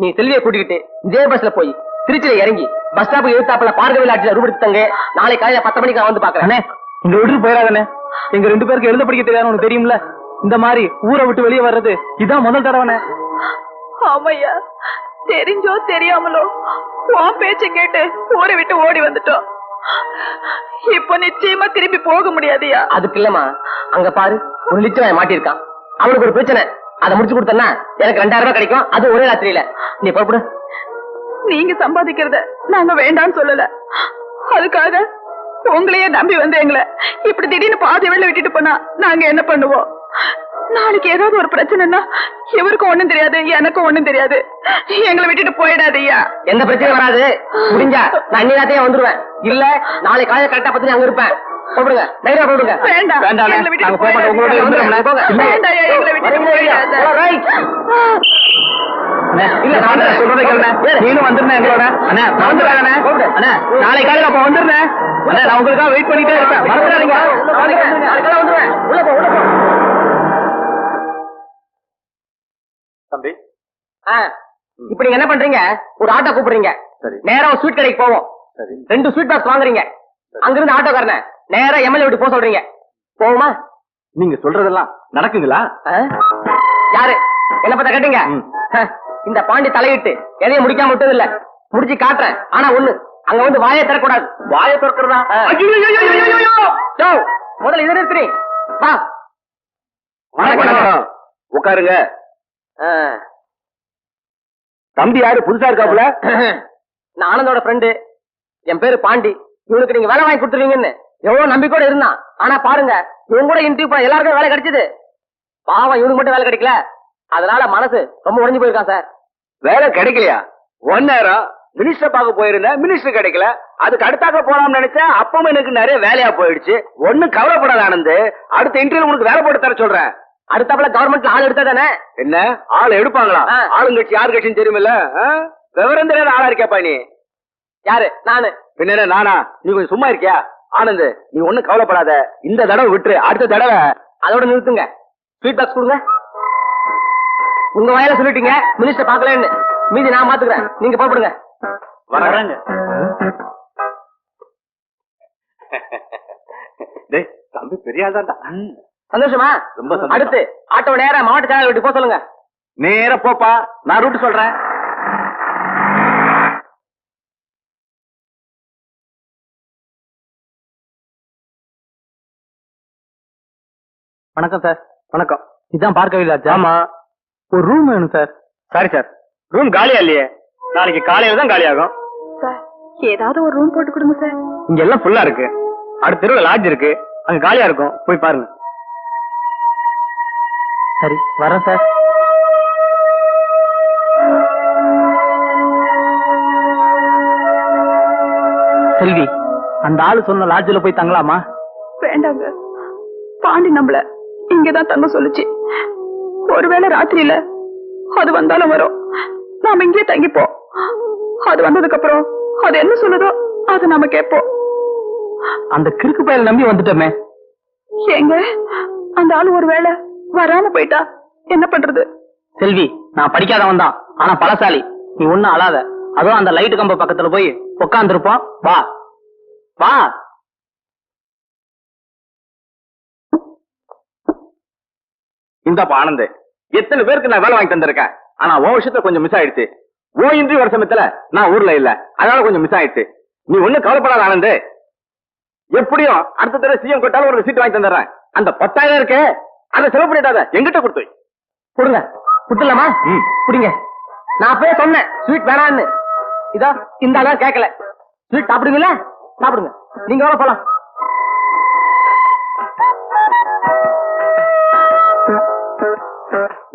நீ செல்வியை கூட்டிக்கிட்டு இதே பஸ்ல போய் திருச்சியில இறங்கி பஸ் ஸ்டாப்புக்கு எழுத்தாப்புல பார்க்கவில்லை ஆட்சியில ரூபடுத்தாங்க. நாளை காலையில 10 மணிக்கு வந்து பாக்குறேன். இங்க விட்டு போயிடாதே. எங்க 2 பேருக்கு எழுத படிக்க தெரியாது, உனக்கு தெரியும்ல. இந்த மாதிரி ஊரை விட்டு வெளியே வர்றது இதான் முதல் தடவை. ஆமையா, தெரிஞ்சோ தெரியாமலோ உன் பேச்ச கேட்டு ஊரை விட்டு ஓடி வந்துட்டோம். இப்ப நிச்சயமா திரும்பி போக முடியாதியா? அதுக்கு இல்லம்மா, அங்க பாரு ஒரு நிச்சயம் மாட்டிருக்கான். அவனுக்கு ஒரு பிரச்சனை, அதை முடிச்சு கொடுத்தா எனக்கு 2000 ரூபாய் கிடைக்கும். அது ஒரே ராத்திரியில. நீ புறப்படு. நீங்க சம்பாதிக்கிறத நாங்க வேண்டாம்னு சொல்லல. அதுக்காக உங்களையே நம்பி வந்து எங்களை இப்படி திடீர்னு பாதி வெளில விட்டுட்டு போனா நாங்க என்ன பண்ணுவோம்? நாளைக்கு ஏதாவது ஒரு பிரச்சனைனா இவருக்கும் ஒண்ணும் தெரியாது, எனக்கும் ஒண்ணும் தெரியாது. எங்களை விட்டுட்டு போயிடாதீயா. எந்த பிரச்சனையும் வராது. முடிஞ்சா நான் இன்னைக்கு வந்துருவேன். இல்ல நாளை காலையில கரெக்டா 10 அங்க இருப்பேன். போடுங்க, தைரியம் போடுங்க. வேண்டாம், வேண்டாம், எங்களை விட்டுட்டு போக மாட்டோம். உங்களோட வந்துடுறோம். போங்க. வேண்டாம், எங்களை விட்டுட்டு போயிடாத. இல்ல நான் சொல்றதை கேளுங்க. நீனும் வந்துருந்தேன் எங்களோட. அண்ணா நான் வந்துடுறேன். அண்ணா நாளை காலையில அப்ப வந்துடுறேன். அண்ணா நான் உங்களுக்காக வெயிட் பண்ணிட்டே இருப்பேன். மறந்துடாதீங்க. நாளைக்கு வந்துருவேன். உள்ள போ, உள்ள போ. இப்ப நீங்க என்ன பண்றீங்க, ஒரு ஆட்டோ கூப்பிடுறீங்க, நேரா ஒரு ஸ்வீட் கடைக்கு போவோம், 2 ஸ்வீட் பாக்ஸ் வாங்குறீங்க, அங்கிருந்து ஆட்டோக்காரன நேரா எம்எல்ஏ வீட்டு போக சொல்றீங்க, போகுமா? நீங்க சொல்றதெல்லாம் நடக்குங்களா? யாரு என்ன பத்த கேட்டீங்க? இந்த பாண்டி தலையிட்டு எதையும் முடிக்காம விட்டது இல்ல, முடிச்சு காட்டுறேன். ஆனா ஒண்ணு, அங்க வந்து வாயை திறக்கூடாது. வாயை திறக்கிறதா? முதல்ல இது இருக்கிறீ வா. உட்காருங்க. தம்பி யாரு புதுசா இருக்காப்புல? நான் ஆனந்தோட ஃப்ரெண்டு, என் பேரு பாண்டி. இவனுக்கு நீங்க வேலை வாங்கி கொடுத்துருவீங்கன்னு எவ்வளவு நம்பிக்கையோட இருந்தான். ஆனா பாருங்க, இவன் கூட இன்டர்வியூ பண்ண எல்லாருக்கும் வேலை கிடைச்சது. பாவம் இவனுக்கு மட்டும் வேலை கிடைக்கல, அதனால மனசு ரொம்ப உடைஞ்சு போயிருக்கான் சார். வேலை கிடைக்கலையா? 1 நேரம் மினிஸ்டர் பார்க்க போயிருந்தேன், மினிஸ்டர் கிடைக்கல. அதுக்கு அடுத்தாக போலாம்னு நினைச்சேன், அப்பவும் எனக்கு நிறைய வேலையா போயிடுச்சு. ஒண்ணும் கவலைப்படாத ஆனந்து, அடுத்த இன்டர்வியூ உனக்கு வேலை போட்டு தர சொல்றேன். அடுத்தாப்புல கவர்மெண்ட்ல ஆள் எடுத்தா தானே? என்ன ஆள் எடுப்பாங்களா? ஆளுங்கட்சி யார் கட்சின்னு தெரியுமில்ல? விவரம் தெரியாத ஆளா இருக்கியாப்பா நீ? யாரு? நானு. பின்ன நானா? நீ கொஞ்சம் சும்மா இருக்கியா? ஆனந்த், நீ ஒண்ணும் கவலைப்படாத, இந்த தடவை விட்டுரு, அடுத்த தடவை. அதோட நிறுத்துங்க. ஸ்வீட் பாக்ஸ் கொடுங்க. உங்க வாயில சொல்லிட்டீங்க மினிஸ்டர் பாக்கலன்னு, மீதி நான் பாத்துக்கிறேன், நீங்க போடுங்க. வர்றாங்க. டேய் தம்பி பெரிய ஆள் தான்டா. சந்தோஷமா? ரொம்ப சந்தோஷம். அடுத்து ஆட்டோ நேரா மாவட்ட சேனல் விட்டு போக சொல்லுங்க. நேரா போப்பா, நான் ரூட் சொல்றேன். வணக்கம் சார். வணக்கம். இதான் பார்க்க வில்லாச்சா? ஆமா. ஒரு ரூம் வேணும் சார். சாரி சார், ரூம் காலியா இல்லையே, நாளைக்கு காலையில தான் காலியாகும். சார் ஏதாவது ஒரு ரூம் போட்டு கொடுங்க சார். இங்க எல்லாம் ஃபுல்லா இருக்கு, அடுத்த தெருவில் லாட்ஜ் இருக்கு, அங்க காலியா இருக்கும், போய் பாருங்க. சரி வரேன் சார். செல்வி, அந்த ஆளு சொன்ன லாட்ஜில் போய் தங்கலாமா? வேண்டாங்க, பாண்டி நம்மள இங்கதான் தங்க சொல்லுச்சு. ஒருவேளை ராத்திரியில அது வந்தாலும் வரும், நாம இங்கே தங்கிப்போம். அது வந்ததுக்கு அப்புறம் அது என்ன சொல்லுதோ அது நாம கேட்போம். அந்த கிறுக்கு பயல நம்பி வந்துட்டோமே. எங்க அந்த ஆளு ஒருவேளை வராம போயிட்டா என்ன பண்றது? செல்வி, நான் படிக்காதவன் தான், ஆனா பலசாலி. நீ ஒண்ணும் அழாத. அதுவும் அந்த லைட் கம்ப பக்கத்துல போய் உட்காந்துருப்போம். வா வா. இந்தப்பா ஆனந்த், எத்தனை பேருக்கு நான் வேலை வாங்கி தந்திருக்கேன், ஆனா உன் விஷயத்துல கொஞ்சம் மிஸ் ஆயிடுச்சு. ஓ இன்டர்வியூ வர சமயத்துல நான் ஊர்ல இல்ல, அதனால கொஞ்சம் மிஸ் ஆயிடுச்சு. நீ ஒண்ணும் கவலைப்படாத ஆனந்த், எப்படியும் அடுத்த தடவை சிஎம் கொட்டாலும் ஒரு சீட் வாங்கி தந்துடுறேன். அந்த 10,000 இருக்கு, அதை செலவு பண்ணிட்டாத, எங்கிட்ட கொடுத்து கொடுங்க. குடுலாமா? குடிங்க. நான் அப்பவே சொன்னேன் ஸ்வீட் வேணான்னு. இதோ இந்த அளவு கேட்கல. ஸ்வீட் சாப்பிடுவீங்களா? சாப்பிடுங்க. நீங்க எவ்வளவு போலாம்.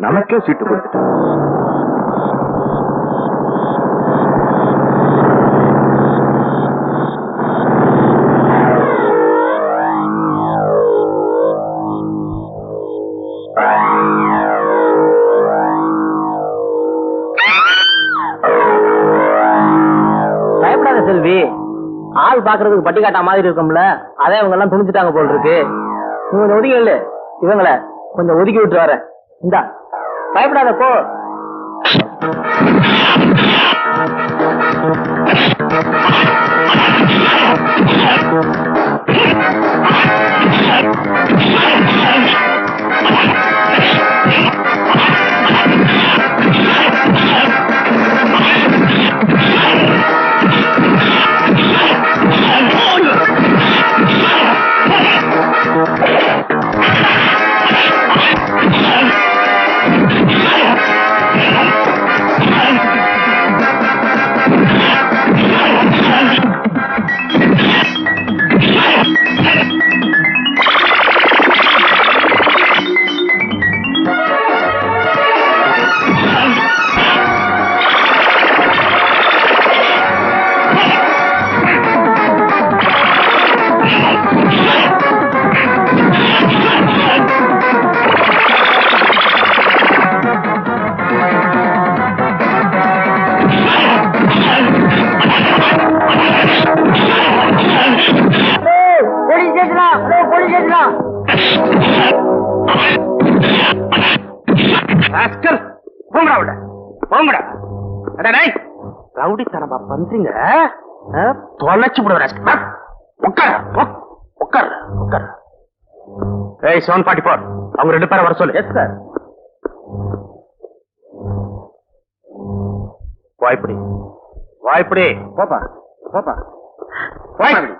நமக்கே சீட்டு கொடுத்துட்டோம். பயப்படாத செல்வி, ஆள் பாக்குறதுக்கு பட்டி காட்டா மாதிரி இருக்கும்ல, அதே இவங்க எல்லாம் துணிச்சுட்டாங்க போல் இருக்கு. நீ கொஞ்சம் ஒதுக்கி இல்ல, இவங்கள கொஞ்சம் ஒதுக்கி விட்டு வர. இந்தா, பயப்படாத போ. போங்கடா. ரவுடித்தனமா பண்றீங்க, தொலைச்சு விடுற. உட்கார உட்கார உட்கார. ஏய் 744 அவங்க 2 பேரை வர சொல்லு. Yes sir. வாய்ப்படி வாய்ப்படி போப்பா போப்பா வாய்ப்படி.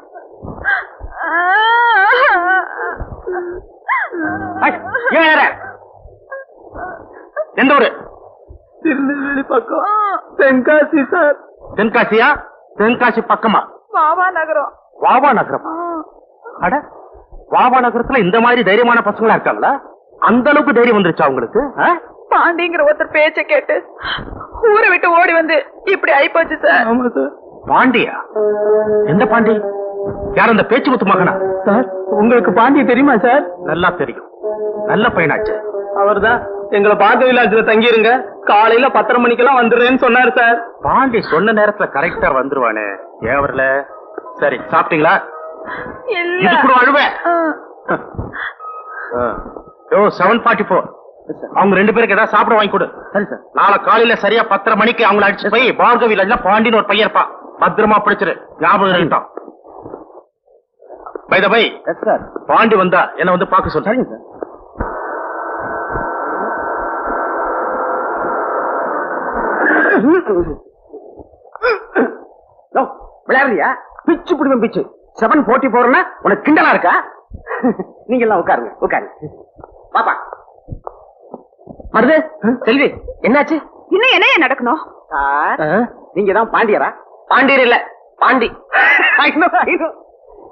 எந்த ஊரு? திருநெல்வேலி பக்கம் தென்காசி சார். தென்காசியா? தென்காசி பக்கமா? வாவா நகரம். வாவா நகரமா? அட, வாவா நகரத்துல இந்த மாதிரி தைரியமான பசங்களா இருக்காங்களா? அந்த அளவுக்கு தைரியம் வந்துருச்சா உங்களுக்கு? பாண்டிங்கிற ஒருத்தர் பேச்ச கேட்டு ஊரை விட்டு ஓடி வந்து இப்படி ஆயிப்போச்சு சார். ஆமா சார். பாண்டியா? எந்த பாண்டி? யார் அந்த பேச்சு முத்து மகனா? சார் உங்களுக்கு பாண்டிய தெரியுமா சார்? நல்லா தெரியும், நல்ல பையனாச்சு. அவர்தான் எங்களை பார்க்க விலாஜ்ல தங்கிருங்க, காலையில 10:30 மணிக்கெல்லாம் வந்துடுறேன்னு சொன்னாரு சார். பாண்டி சொன்ன நேரத்துல கரெக்டா வந்துருவானே, ஏன் வரல? சரி, சாப்பிட்டீங்களா? இது கூட அழுவேன். 744 அவங்க 2 பேருக்கு ஏதாவது சாப்பிட வாங்கி கொடு. சரி சார். நாளை காலையில சரியா 10:30 மணிக்கு அவங்களை அடிச்சு போய் பார்கவி வில்லேஜ்ல பாண்டின்னு ஒரு பையன் இருப்பான், பத்திரமா பிடிச்சிரு. ஞாபகம் இருக்கட்டும். By the by. Yes sir. Pandi வந்தா என்ன வந்து பார்க்க சொல்லு. சரிங்க சார். விளையாடுறியா? பிச்சு பிடிவேன் பிச்சு. 744 உனக்கு கிண்டலா இருக்கா? நீங்க எல்லாம் உட்காருங்க உட்காருங்க. பாப்பா மருது செல்வி என்னாச்சு? இன்னும் என்ன நடக்கணும்? நீங்க தான் பாண்டியரா? பாண்டியர் இல்ல, பாண்டி.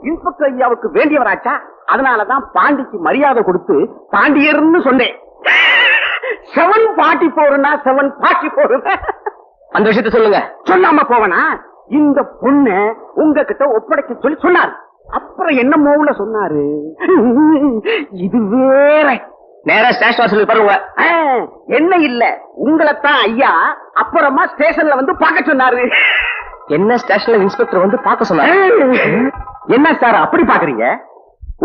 இன்ஸ்பெக்டர் ஐயாவுக்கு வேண்டியவராச்சா? அதனாலதான் பாண்டிக்கு மரியாதை கொடுத்து பாண்டியர்னு சொன்னேன். 744 744 அந்த விஷயத்த சொல்லுங்க. சொல்லாம போவனா? இந்த பொண்ணு உங்ககிட்ட ஒப்படைக்க சொல்லி சொன்னாரு. அப்புறம் என்ன மோவுல சொன்னாரு? இது வேற. நேரா ஸ்டேஷன் வாசலுக்கு பாருங்க. என்ன இல்ல, உங்களைத்தான் ஐயா அப்புறமா ஸ்டேஷன்ல வந்து பார்க்க சொன்னாரு. என்ன ஸ்டேஷன்ல இன்ஸ்பெக்டர் வந்து பார்க்க சொன்னாரு? என்ன சார் அப்படி பாக்குறீங்க?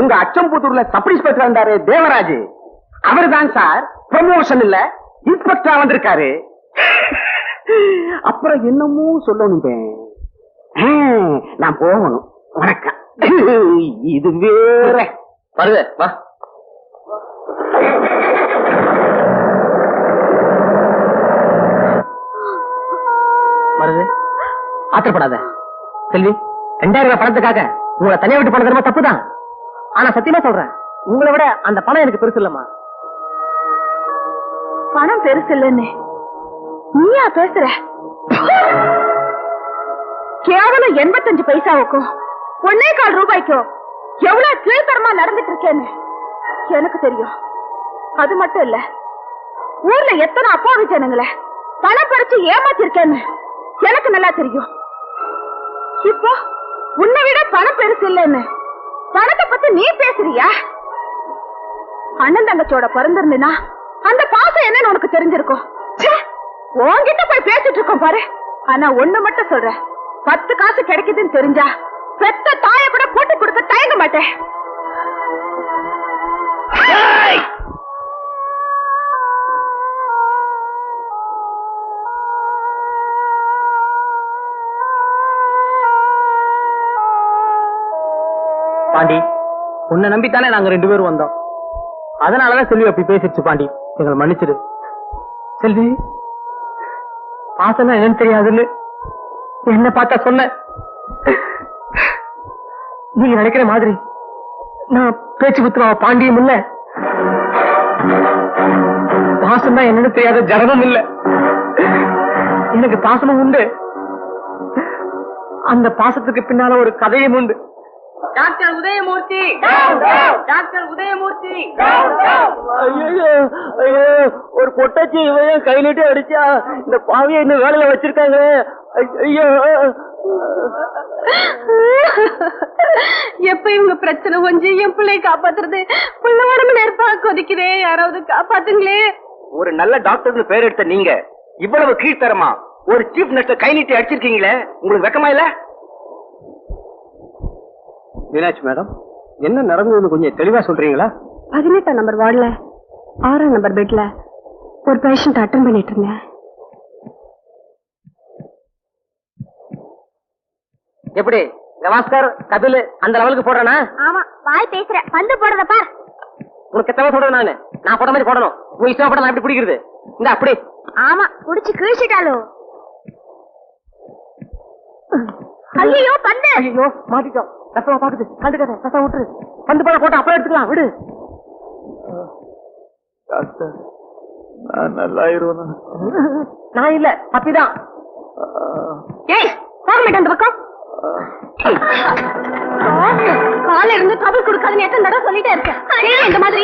உங்க அச்சம்புத்தூர்ல சப் இன்ஸ்பெக்டர் வந்தாரு தேவராஜ், அவர்தான் சார் ப்ரமோஷன் இல்ல இன்ஸ்பெக்டரா வந்திருக்காரு. அப்புறம் என்னமோ சொல்லணும், நான் போகணும். வணக்கம். இது வேற. வருது வா. வருது. ஆத்திரப்படாத செல்வி. 2000 ரூபாய் பணத்துக்காக உங்களை தனியா விட்டு பண்ண தரமா தப்புதான். ஆனா சத்தியமா சொல்றேன், உங்களை விட அந்த பணம் எனக்கு பெருசு இல்லம்மா. பணம் பெருசு இல்லன்னு நீயா பேசுற? கேவலம் 85 பைசாவுக்கும் 1.25 ரூபாய்க்கும் எவ்வளவு கீழ்த்தரமா நடந்துட்டு இருக்கேன்னு எனக்கு தெரியும். அது மட்டும் இல்ல, ஊர்ல எத்தனை அப்பாவி ஜனங்களை பணம் பறிச்சு ஏமாத்திருக்கேன்னு எனக்கு நல்லா தெரியும். இப்போ உன்னை விட பணம் பெருசு இல்லைன்னு பணத்தை பத்தி நீ பேசுறியா? அண்ணன் தங்கச்சோட பிறந்திருந்தா அந்த பாசம் என்னன்னு உனக்கு தெரிஞ்சிருக்கும். உன்கிட்ட போய் பேசிட்டு இருக்கோம் பாரு. ஆனா ஒண்ணு மட்டும் சொல்ற, 10 காசு கிடைக்குதுன்னு தெரிஞ்சா பெத்த தாய கூட போட்டு கொடுக்க தயங்க மாட்டேன். பாண்டி, உன்னை நம்பித்தானே நாங்க 2 பேரும் வந்தோம். அதனாலதான் செல்வி அப்படி பேசிடுச்சு. பாண்டி, எங்களை மன்னிச்சிடு. செல்வி, பாசம் என்னன்னு தெரியாதுன்னு என்ன பார்த்தா சொன்ன. நீங்க நினைக்கிற மாதிரி நான் பேச்சு குத்துவா பாண்டியும் இல்ல, பாசம் தான் என்னன்னு தெரியாத ஜனமும் இல்ல. எனக்கு பாசமும் உண்டு, அந்த பாசத்துக்கு பின்னால ஒரு கதையும் உண்டு. Doctor Udayamurthy, doctor Udayamurthy. ஒரு பொட்டாச்சி இவன் கை நீட்டி அடிச்சா இந்த பாவிய இன்னும் வேலையில வச்சிருக்காங்க. ஐயோ, எப்ப இவங்க பிரச்சனை கொஞ்சம் என் பிள்ளைய காப்பாத்துறது? பிள்ளை உடம்பு நெருப்பா கொதிக்குதே, யாராவது காப்பாத்துங்களே. ஒரு நல்ல டாக்டர்னு பேர் எடுத்த நீங்க இவ்வளவு கீழ்த்தரமா ஒரு சீஃப் நர்ஸ கை நீட்டி அடிச்சிருக்கீங்களே, உங்களுக்கு வெக்கமா இல்ல? மீனாட்சி மேடம், என்ன நடந்ததுன்னு கொஞ்சம் தெளிவா சொல்றீங்களா? 18ஆம் நம்பர் வார்டுல 6ஆம் நம்பர் பெட்ல ஒரு பேஷண்ட் அட்டன் பண்ணிட்டு இருந்தேன். எப்படி கவாஸ்கர் கபில் அந்த லெவலுக்கு போடுறேனா? ஆமா வாய் பேசுற பந்து போடுறதப்பா. உனக்கு எத்தனை சொல்றேன் நான் போட்ட மாதிரி போடணும். உன் இஷ்டம் போட நான் எப்படி பிடிக்கிறது? இந்த அப்படி ஆமா குடிச்சு கிழிச்சிட்டாலும். ஐயோ பந்து. ஐயோ மாட்டிட்டோம். கஷ்டமா பாக்குது. கண்டுக்காத கஷ்டம் விட்டுரு. பந்து போட போட்டு அப்புறம் எடுத்துக்கலாம் விடு. டாக்டர் நான் நல்லாயிருவேன். நான் இல்ல பப்பிதான். ஏய் போக மாட்டேன் அந்த பக்கம். கால இருந்து டபுள் கொடுக்காதுன்னு எத்தனை தடவை சொல்லிட்டே இருக்கேன். இந்த மாதிரி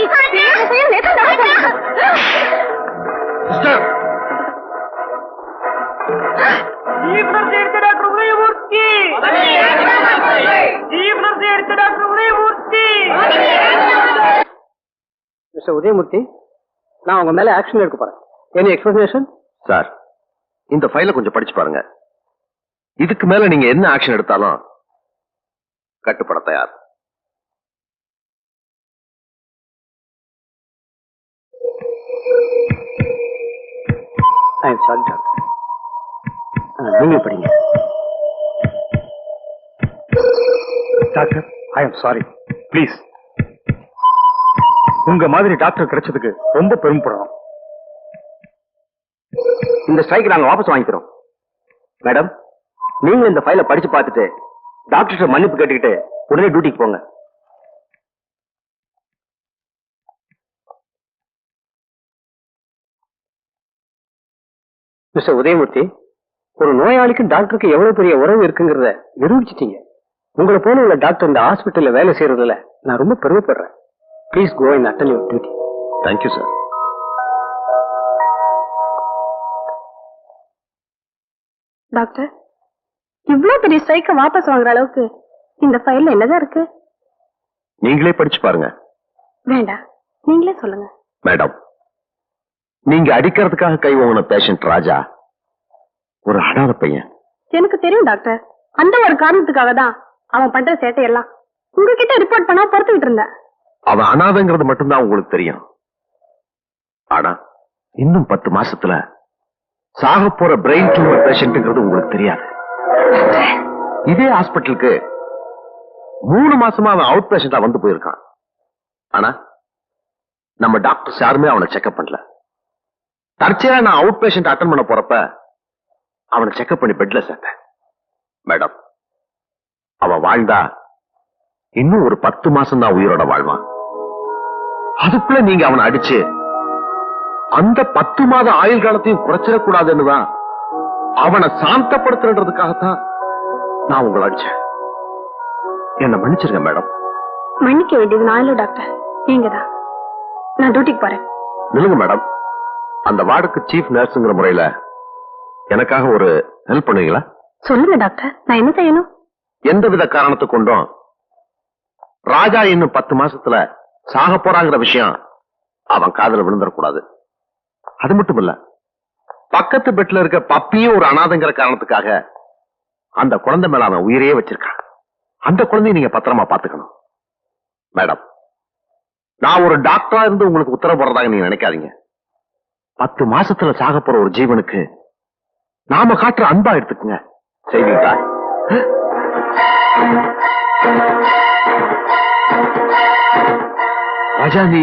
மிஸ்டர் உதயமூர்த்தி, நான் உங்க மேல ஆக்ஷன் எடுக்க போறேன். Any explanation? சார், இந்த ஃபைலை கொஞ்சம் படிச்சு பாருங்க. இதுக்கு மேல நீங்க என்ன ஆக்ஷன் எடுத்தாலும் கட்டுப்பட தயார். சாரி டாக்டர், நீங்க படிங்க. Doctor I am sorry. Please, உங்க மாதிரி டாக்டர் கிடைச்சதுக்கு ரொம்ப பெருமைப்படணும். இந்த ஸ்ட்ரைக் நாங்க வாபஸ் வாங்கிக்கிறோம். மேடம், நீங்க இந்த ஃபைலை படிச்சு பார்த்துட்டு டாக்டர் மன்னிப்பு கேட்டுக்கிட்டு உடனே டியூட்டிக்கு போங்க. மிஸ்டர் உதயமூர்த்தி, ஒரு நோயாளிக்கு டாக்டருக்கு எவ்வளவு பெரிய உறவு இருக்குங்கிறத நிரூபிச்சிட்டீங்க. உங்களை போல உள்ள டாக்டர் இந்த ஹாஸ்பிட்டல்ல வேலை செய்யறதுல நான் ரொம்ப பெருமைப்படுறேன். Please go and attend your duty. Thank you sir. Doctor, இவ்வளவு பெரிய ஸ்ட்ரைக்க வாபஸ் வாங்குற அளவுக்கு இந்த ஃபைல்ல என்னதான் இருக்கு? நீங்களே படிச்சு பாருங்க. வேண்டாம், நீங்களே சொல்லுங்க. மேடம், நீங்க அடிக்கிறதுக்காக கை ஓங்கின பேஷண்ட் ராஜா ஒரு அனாதை பையன். எனக்கு தெரியும் டாக்டர். அந்த ஒரு காரணத்துக்காக தான் அவன் பண்ற சேட்டையெல்லாம் உங்ககிட்ட ரிப்போர்ட் பண்ணா பொறுத்துக்கிட்டு இருந்தேன். அவன் அனாதைங்கிறது மட்டும்தான் உங்களுக்கு தெரியும். ஆனா இன்னும் 10 மாசத்துல சாக போற பிரெயின் டியூமர் பேஷண்ட்ங்கிறது உங்களுக்கு தெரியாது. இதே ஹாஸ்பிட்டலுக்கு 3 மாசமா அவன் அவுட் பேஷண்டா வந்து போயிருக்கான். ஆனா நம்ம டாக்டர்ஸ் யாருமே அவனை செக்அப் பண்ணல. தற்செயலா நான் அவுட் பேஷண்ட் அட்டன் பண்ண போறப்ப அவனை செக்அப் பண்ணி பெட்ல சேர்த்தேன். மேடம், அவன் வாழ்ந்தா இன்னும் ஒரு 10 மாசம் தான் உயிரோட வாழ்வான். அதுக்குள்ள நீங்க அவனை அடிச்சு அந்த 10 மாத ஆயுள் காலத்தையும் குறைச்சிடக்கூடாதுன்னு தான் அவனை சாந்தப்படுத்துறதுக்காகத்தான் நான் உங்களை அடிச்சேன். என்ன மன்னிச்சிருங்க மேடம். மன்னிக்க வேண்டியது நான் இல்ல டாக்டர், நீங்க தான். நான் டியூட்டிக்கு போறேன். நில்லுங்க மேடம். அந்த வார்டுக்கு சீஃப் நர்ஸுங்கிற முறையில எனக்காக ஒரு ஹெல்ப் பண்ணுவீங்களா? சொல்லுங்க டாக்டர், நான் என்ன செய்யணும்? எந்தவித காரணத்தை கொண்டும் ராஜா இன்னும் 10 மாசத்துல சாக போறாங்கிற விஷயம் அவன் காதுல விழுந்துடக்கூடாது. அது மட்டும் இல்ல, பக்கத்து பெட்ல இருக்க பப்பியும் ஒரு அனாதைங்கிற காரணத்துக்காக அந்த குழந்தை மேல அவன் உயிரையே வச்சிருக்கான். அந்த குழந்தைய நீங்க பத்திரமா பாத்துக்கணும். மேடம், நான் ஒரு டாக்டரா இருந்து உங்களுக்கு உத்தரவு போடுறதாக நீங்க நினைக்காதீங்க. 10 மாசத்துல சாக போற ஒரு ஜீவனுக்கு நாம காட்டுற அன்பா எடுத்துக்குங்க. செய்வீங்களா? ராஜா, நீ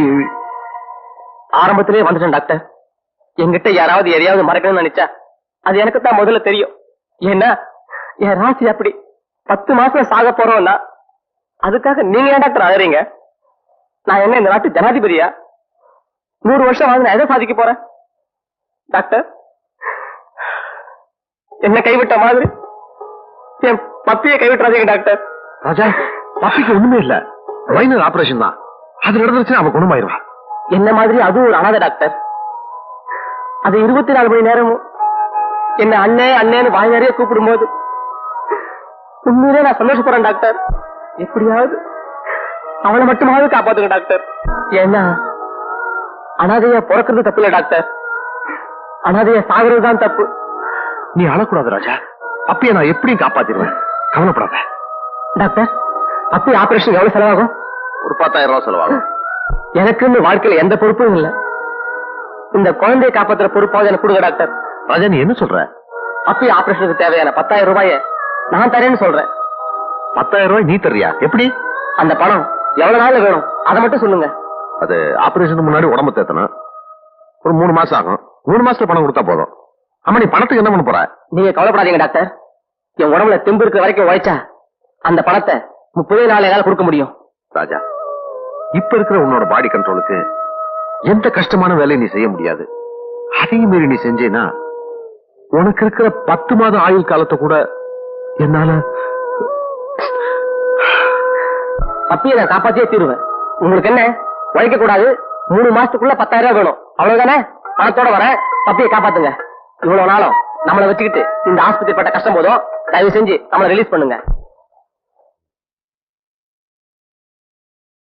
ஆரம்பத்திலே வந்துட்டேன் டாக்டர். என்கிட்ட யாராவது எதையாவது மறக்கணும்னு நினைச்சா அது எனக்கு தான் முதல்ல தெரியும். ஏன்னா என் ராசி அப்படி. 10 மாசம் சாக போறோம்னா அதுக்காக நீங்க ஏன் டாக்டர் அழறீங்க? நான் என்ன இந்த நாட்டு ஜனாதிபதியா? 100 வருஷம் வாழ்ந்து நான் எதை சாதிக்க போறேன்? டாக்டர், என்ன கைவிட்ட மாதிரி என் பப்பியை கைவிட்டுறாதீங்க டாக்டர். ராஜா, பப்பிக்கு ஒண்ணுமே இல்ல, மைனர் ஆபரேஷன் தான். அது நடந்துருச்சுன்னா அவன் குணமாயிருவா. என்ன மாதிரி அதுவும் ஒரு அனாதை டாக்டர். அது 24 மணி நேரமும் என்ன அண்ணே அண்ணேன்னு வாய் நிறைய கூப்பிடும் போது உண்மையிலே நான் சந்தோஷப்படுறேன் டாக்டர். எப்படியாவது அவளை மட்டுமாவது காப்பாத்துங்க டாக்டர். ஏன்னா அனாதையா பிறக்கிறது தப்பு இல்ல டாக்டர், அனாதையா சாகிறது தான் தப்பு. நீ அழக்கூடாது ராஜா. அப்பயே நான் எப்படியும் காப்பாத்திடுவேன், கவலைப்படாத. டாக்டர், அப்படி ஆபரேஷன் எவ்வளவு செலவாகும்? ஒரு 10,000 ரூபாய் செலவாகும். எனக்குன்னு வாழ்க்கையில எந்த பொறுப்பும் இல்ல. இந்த குழந்தையை காப்பாத்துற பொறுப்பாவது எனக்கு கொடுங்க டாக்டர். ராஜா, நீ என்ன சொல்ற? அப்படி ஆபரேஷனுக்கு தேவையான 10,000 ரூபாயை நான் தரேன்னு சொல்றேன். 10,000 ரூபாய் நீ தர்றியா? எப்படி? அந்த பணம் எவ்வளவு நாள்ல வேணும் அதை மட்டும் சொல்லுங்க. அது ஆபரேஷனுக்கு முன்னாடி உடம்பு தேத்தணும். ஒரு 3 மாசம் ஆகும். 3 மாசத்துல பணம் கொடுத்தா போதும். ஆமா, நீ பணத்துக்கு என்ன பண்ண போற? நீங்க கவலைப்படாதீங்க டாக்டர். என் உடம்புல தெம்பு இருக்கிற வரைக்கும் உழைச்சா அந்த பணத்தை 30 நாளையால கொடுக்க முடியும். ராஜா, இப்ப இருக்கிற உன்னோட பாடி கண்ட்ரோலுக்கு எந்த கஷ்டமான வேலையை நீ செய்ய முடியாது. அதையும் மீறி நீ செஞ்சேனா உனக்கு இருக்கிற 10 மாத ஆயுள் காலத்தை கூட என்னால அப்பயே நான் காப்பாத்தியே தீருவேன். உங்களுக்கு என்ன, உழைக்க கூடாது, 3 மாசத்துக்குள்ள 10,000 ரூபாய் வேணும், அவ்வளவுதானே? பணத்தோட வர பப்பியை காப்பாத்துங்க. இவ்வளவு நாளும் நம்மளை வச்சுக்கிட்டு இந்த ஆஸ்பத்திரி பட்ட கஷ்டம் போதும். தயவு செஞ்சு நம்மளை ரிலீஸ் பண்ணுங்க.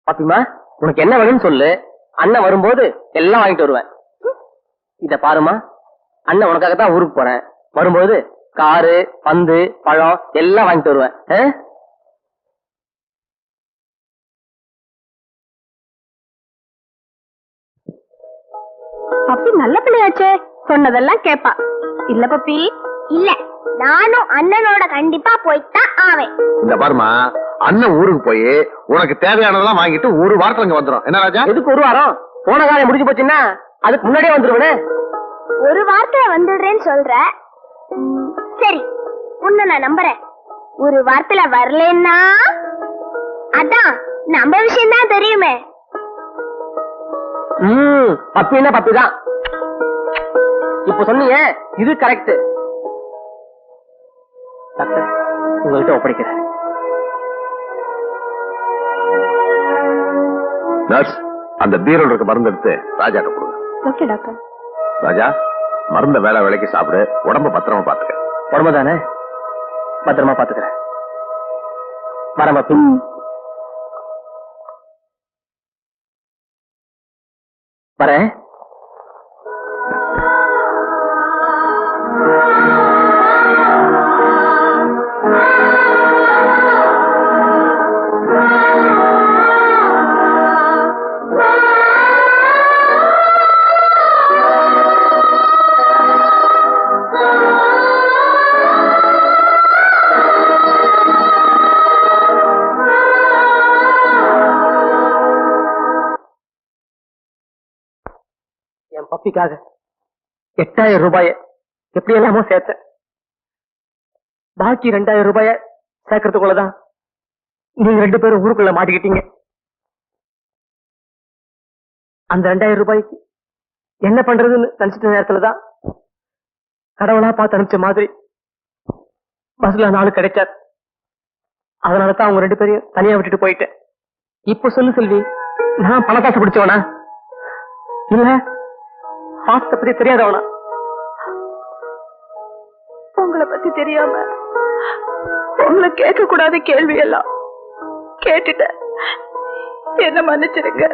பாப்பிமா, உனக்கு என்ன வேணும்னு சொல்லு, அண்ணன் வரும்போது எல்லாம் வாங்கிட்டு வருவேன். இத பாருமா, அண்ணன் உனக்காக தான் ஊருக்கு போறேன். வரும்போது காரு, பந்து, பழம் எல்லாம் வாங்கிட்டு வருவேன். பப்பி நல்ல பிள்ளையாச்சே, சொன்னதெல்லாம் கேப்பா. இல்ல பப்பி? இல்ல, நானும் அண்ணனோட கண்டிப்பா போய்தான் ஆவேன். இந்த பாருமா, அண்ணன் ஊருக்கு போய் உனக்கு தேவையானதெல்லாம் வாங்கிட்டு 1 வாரத்துல இங்க வந்துடும். என்ன ராஜா? எதுக்கு 1 வாரம்? போன காலம் முடிஞ்சு போச்சுன்னா அதுக்கு முன்னாடியே வந்துருவேனே. 1 வாரத்துல வந்துடுறேன்னு சொல்ற. சரி, உன்னை நான் நம்புறேன். 1 வாரத்துல வரலன்னா அதான் நம்ம விஷயம் தான் தெரியுமே. பப்பின்னா பப்பி தான். இப்ப சொன்னீங்க, இது கரெக்ட். டாக்டர், உங்கள்கிட்ட ஒப்படைக்கிறேன். நர்ஸ், அந்த பீரோல இருக்க மருந்து எடுத்து ராஜாட்ட கொடுங்க. Okay doctor. ராஜா, மருந்த வேலைக்கு சாப்பிடு, உடம்ப பத்திரமா பாத்துக்க. உடம்பு தானே, பத்திரமா பாத்துக்கிறேன். வரேன் பப்பி. வரேன். என் பப்பிக்காக 8,000 ரூபாய எப்படி எல்லாமோ சேர்த்தேன். பாக்கி 2,000 ரூபாய சேர்க்கறதுக்குள்ளதான் நீங்க 2 பேரும் ஊருக்குள்ள மாட்டிக்கிட்டீங்க. அந்த 2,000 ரூபாய்க்கு என்ன பண்றதுன்னு நினைச்சிட்ட நேரத்துலதான் கடவுளா பார்த்து அனுப்பிச்ச மாதிரி பஸ்ல 4 கிடைச்சார். அதனாலதான் அவங்க 2 பேரையும் தனியா விட்டுட்டு போயிட்டேன். இப்ப சொல்லு செல்வி, நான் பணக்காசு பிடிச்சவனா இல்ல பாஸ்த பத்தி தெரியாதவனா? உங்களை பத்தி தெரியாம உங்களை கேட்க கூடாத கேள்வி எல்லாம் கேட்டுட்டேன். என்ன மன்னிச்சிருங்க.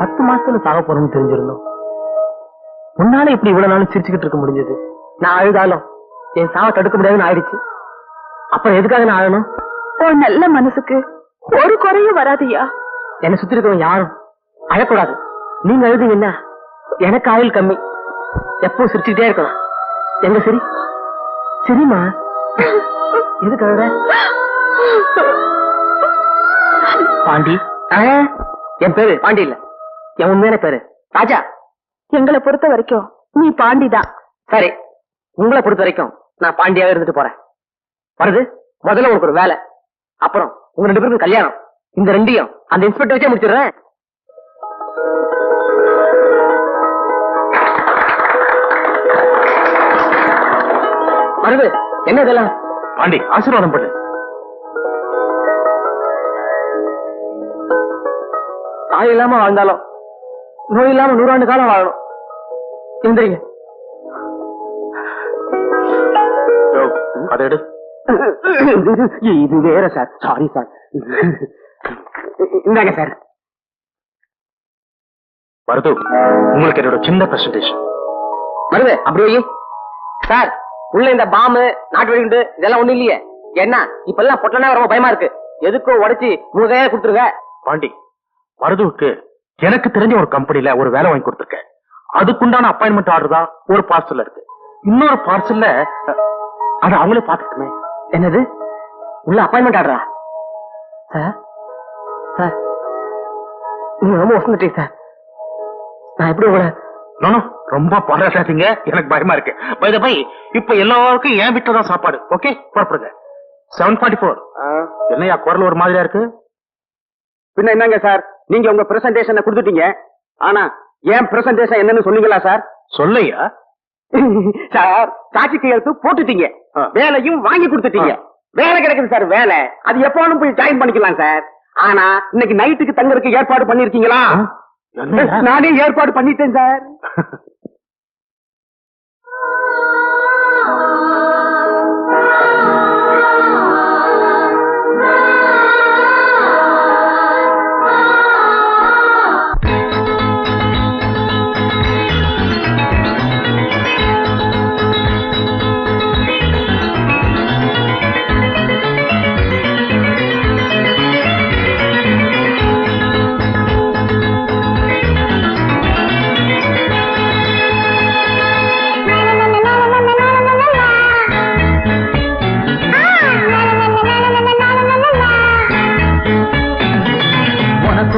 10 மாசத்துல சாக போறோம்னு தெரிஞ்சிருந்தோம். உன்னால இப்படி இவ்வளவு நாள் சிரிச்சுக்கிட்டு இருக்க முடிஞ்சது? நான் அழுதாலும் என் சாவை தடுக்க முடியாதுன்னு ஆயிடுச்சு. அப்புறம் எதுக்காக நான் அழணும்? உன் நல்ல மனசுக்கு ஒரு குறையும் வராதியா. என்னை சுத்தி இருக்கவங்க யாரும் அழக்கூடாது. நீங்க அழுதீங்கன்னா எனக்கு ஆயுள் கம்மி. எப்பவும் சிரிச்சுக்கிட்டே இருக்கணும். எங்க சரி சரிமா, எதுக்கு அழுற? பாண்டி. என் பேரு பாண்டி இல்ல, என் உண்மையான பேரு ராஜா. எங்களை பொறுத்த வரைக்கும் நீ பாண்டிதான். சரி, உங்களை பொறுத்த வரைக்கும் நான் பாண்டியாவே இருந்துட்டு போறேன். வருது, முதல்ல உனக்கு ஒரு வேலை, அப்புறம் உங்க 2 பேருக்கும் கல்யாணம். இந்த 2ஐயும் அந்த இன்ஸ்பெக்டர் வச்சே முடிச்சிடுறேன். வருது, என்ன இதெல்லாம்? பாண்டி, ஆசீர்வாதம் பண்ணு. தாய் இல்லாம வாழ்ந்தாலும் நோய் இல்லாம 100 ஆண்டு காலம் வாழணும். எந்திரிங்க. அதை எடு. இது வேற சார், சாரி சார். இந்தாங்க சார். மருது, உங்களுக்கு என்னோட சின்ன பிரசன்டேஷன். மருது, அப்படியே சார். உள்ள இந்த பாம்பு, நாட்டு வெடிகுண்டு இதெல்லாம் ஒண்ணு இல்லையே. என்ன இப்ப எல்லாம் பொட்டனா ரொம்ப பயமா இருக்கு. எதுக்கும் உடைச்சு 3 கையில கொடுத்துருங்க. பாண்டி, மருதுவுக்கு எனக்கு தெரிஞ்ச ஒரு கம்பெனில ஒரு வேலை வாங்கி கொடுத்துருக்கேன். அதுக்குண்டான அப்பாயின்மெண்ட் ஆர்டர் தான் ஒரு பார்சல் இருக்கு. இன்னொரு பார்சல்ல அது அவங்களே பாத்துட்டுமே. என்னது? உள்ள அப்பாயின்மெண்ட் ஆடுறா சார் சார் நீங்க ரொம்ப வசந்துட்டீங்க சார். நான் எப்படி உங்களை ரொம்ப பாராட்டாதீங்க, எனக்கு பயமா இருக்கு. பை த பை, இப்ப எல்லாருக்கும் ஏன் விட்டுதான் சாப்பாடு. ஓகே, புறப்படுங்க. 7:44. என்னையா குரல் ஒரு மாதிரியா இருக்கு? பின்ன என்னங்க சார், நீங்க உங்க பிரசன்டேஷனை கொடுத்துட்டீங்க. ஆனா ஏன் பிரசன்டேஷன் என்னன்னு சொன்னீங்களா சார்? சொல்லையா சார், சாட்சி கையெழுத்து போட்டுட்டீங்க, வேலையும் வாங்கி கொடுத்துட்டீங்க. வேலை கிடைக்குது சார் வேலை. அது எப்போனும் போய் ஜாயின் பண்ணிக்கலாம் சார். ஆனா இன்னைக்கு நைட்டுக்கு தங்கறதுக்கு ஏற்பாடு பண்ணிருக்கீங்களா? நானே ஏற்பாடு பண்ணிட்டேன் சார்.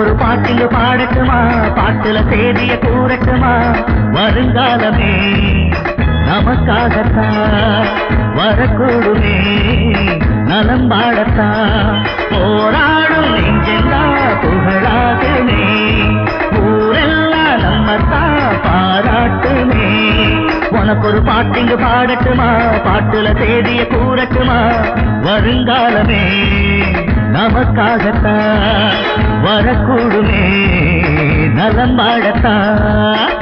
ஒரு பாட்டிங்க பாடட்டுமா, பாட்டுல சேதிய கூறட்டுமா, வருங்காலமே நமக்காகத்தான் வரக்கூடுமே, நலம் பாடத்தான் போராடும் நெஞ்செல்லாம் புகழாகுமே, ஊரெல்லாம் நம்மத்தான் பாராட்டுமே. உனக்கு ஒரு பாட்டிங்க பாடட்டுமா, பாட்டுல சேதிய கூறட்டுமா, வருங்காலமே நமக்காகத்தான் வரக்கூடுமே, நலம் பாடத்தான்.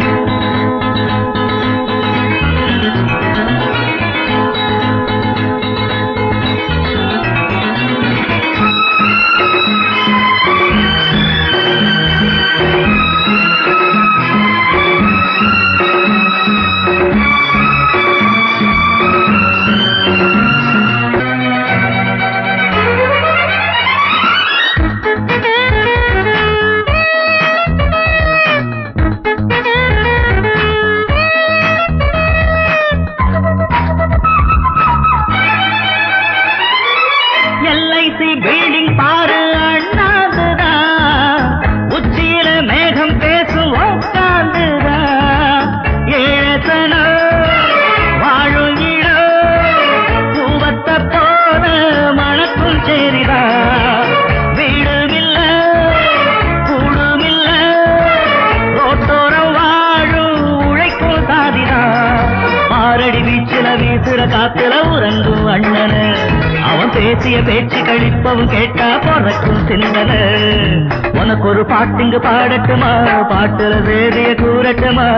காத்துல உறங்கும் அண்ணனு, அவன் பேசிய பேச்சு கழிப்பவும் கேட்டா பொறக்கும் சிந்தன. உனக்கு ஒரு பாட்டுங்க பாடட்டுமா, பாட்டுல வேதிய கூறட்டுமா,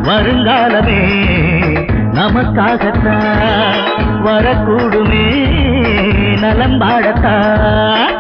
வருங்காலமே நமக்காகத்தான் வரக்கூடுமே, நலம் பாடத்தான்.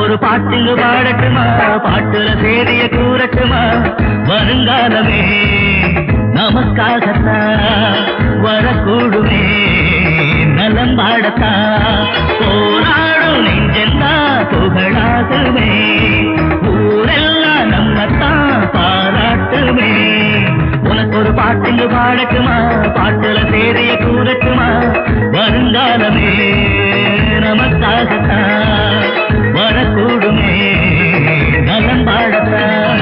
ஒரு பாட்டுங்க பாடட்டுமா, பாட்டுல சேதிய கூறட்டுமா, வருங்காலமே நமக்காகத்தான் வரக்கூடுமே, நலம் பாடத்தான் போராடும் நெஞ்செல்லா புகழாகுமே, ஊரெல்லாம் நம்மத்தான் பாராட்டுமே. உனக்கு ஒரு பாட்டுங்க பாடட்டுமா, பாட்டுல சேதிய கூறட்டுமா, வருங்காலமே நமக்காகத்தான் வரக்கூடுமே, நலம் பாடத்தான்.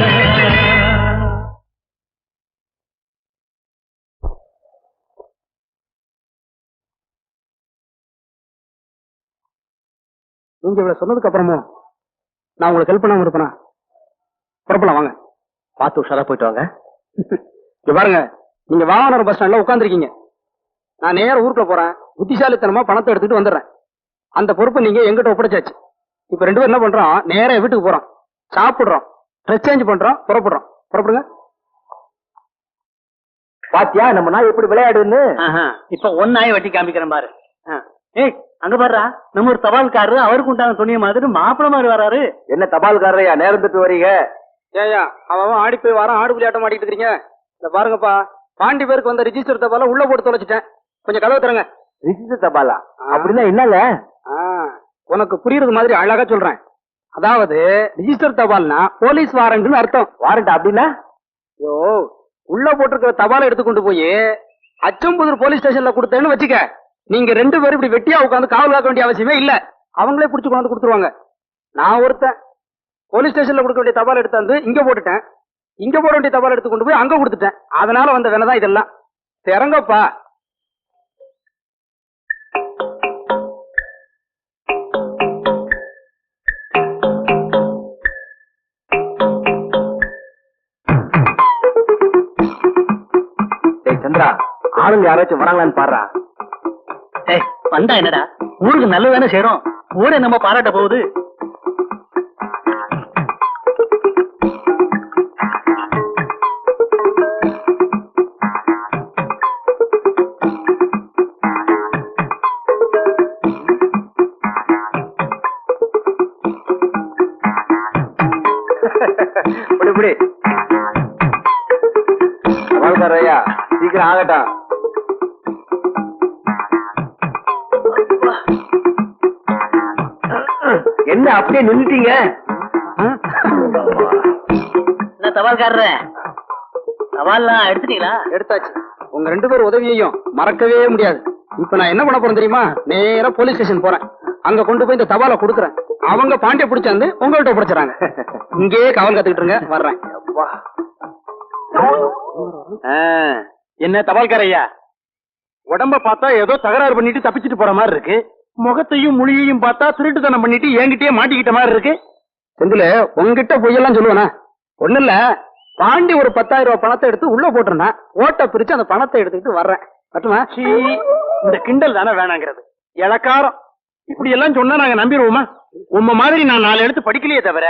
நீங்க இவ்வளவு சொன்னதுக்கு அப்புறமும் நான் உங்களுக்கு ஹெல்ப் பண்ணாம இருப்பேனா? புறப்படலாம் வாங்க. பார்த்து உஷாரா போயிட்டு வாங்க. இங்க பாருங்க, நீங்க வாகனம் பஸ் ஸ்டாண்ட்ல உட்காந்துருக்கீங்க. நான் நேர ஊருக்குள்ள போறேன். புத்திசாலித்தனமா பணத்தை எடுத்துட்டு வந்துடுறேன். அந்த பொறுப்பு நீங்க எங்கிட்ட ஒப்படைச்சாச்சு. இப்ப 2 பேரும் என்ன பண்றோம், நேரா வீட்டுக்கு போறோம், சாப்பிடுறோம், ட்ரெஸ் சேஞ்ச் பண்றோம், புறப்படுறோம். புறப்படுங்க. பாத்தியா நம்ம நாய் எப்படி விளையாடுன்னு? இப்ப ஒன்னாய வெட்டி காமிக்கிறேன் பாரு. ஏய் அங்க பாருடா, நம்ம ஒரு தபால்காரரு, அவருக்கு உண்டான துணிய மாதிரி மாப்பிள மாதிரி வராரு. என்ன தபால்காரரையா நேரம் தப்பி வரீங்க? ஏயா அவன் ஆடி போய் வாரம் ஆடு புலியாட்டம் ஆடிட்டு இருக்கீங்க. இந்த பாருங்கப்பா, பாண்டி பேருக்கு வந்த ரிஜிஸ்டர் தபால உள்ள போட்டு தொலைச்சிட்டேன். கொஞ்சம் கதவை தரங்க. ரிஜிஸ்டர் தபாலா? அப்படின்னா என்னங்க? உனக்கு புரியுறது மாதிரி அழகா சொல்றேன். அதாவது ரிஜிஸ்டர் தபால்னா போலீஸ் வாரண்ட்னு அர்த்தம். வாரண்ட் அப்படின்னா? ஐயோ, உள்ள போட்டிருக்கிற தபாலை எடுத்துக்கொண்டு போய் அச்சம்புதூர் போலீஸ் ஸ்டேஷன்ல கொடுத்தேன்னு வச்சுக்க, நீங்க 2 பேரும் இப்படி வெட்டியா உட்காந்து காவல் காக்க வேண்டிய அவசியமே இல்ல. அவங்களே புடிச்சு கொண்டு கொடுத்துருவாங்க. நான் ஒருத்தன் போலீஸ் ஸ்டேஷன்ல கொடுக்க வேண்டிய தபால் எடுத்தாந்து இங்க போட்டுட்டேன், இங்க போட வேண்டிய தபால் எடுத்து கொண்டு போய் அங்க கொடுத்துட்டேன். அதனால வந்த வேலைதான் இதெல்லாம். இறங்கப்பா. சந்திரா, ஆளுங்க யாராச்சும் வராங்களான்னு பாடுறா. வந்தா என்னடா, ஊருக்கு நல்ல தானே செய்யறோம், ஊரே நம்ம பாராட்ட போகுது. இப்படி தபால்காரையா சீக்கிரம் ஆகட்டும். என்ன அப்படியே நின்னுட்டீங்க? என்ன தபால்காரர, தபால்லாம் எடுத்துட்டீங்களா? எடுத்தாச்சு. உங்க 2 பேர் உதவியையும் மறக்கவே முடியாது. இப்ப நான் என்ன பண்ண போறேன் தெரியுமா? நேரா போலீஸ் ஸ்டேஷன் போறேன். அங்க கொண்டு போய் இந்த தபாலை கொடுக்குறேன். அவங்க பாண்டிய பிடிச்சாந்து உங்கள்கிட்ட பிடிச்சாங்க. இங்கேயே காவல் காத்துக்கிட்டு இருங்க, வர்றேன். என்ன தபால்காரையா, உடம்ப பார்த்தா ஏதோ தகராறு பண்ணிட்டு தப்பிச்சுட்டு போற மாதிரி இருக்கு. முகத்தையும் மொழியையும் பார்த்தா திருட்டுத்தனம் பண்ணிட்டு என்கிட்டயே மாட்டிக்கிட்ட மாதிரி இருக்கு. செந்தில, உங்ககிட்ட பொய்யெல்லாம் சொல்லுவேனா? ஒண்ணு இல்ல, பாண்டி ஒரு 10,000 ரூபாய் பணத்தை எடுத்து உள்ள போட்டிருந்தேன். ஓட்ட பிரிச்சு அந்த பணத்தை எடுத்துக்கிட்டு வர்றேன். மட்டுமா? இந்த கிண்டல் தானே வேணாங்கிறது. இலக்காரம் இப்படி எல்லாம் சொன்னா நாங்க நம்பிடுவோமா? உம்ம மாதிரி நான் 4 எடுத்து படிக்கலையே தவிர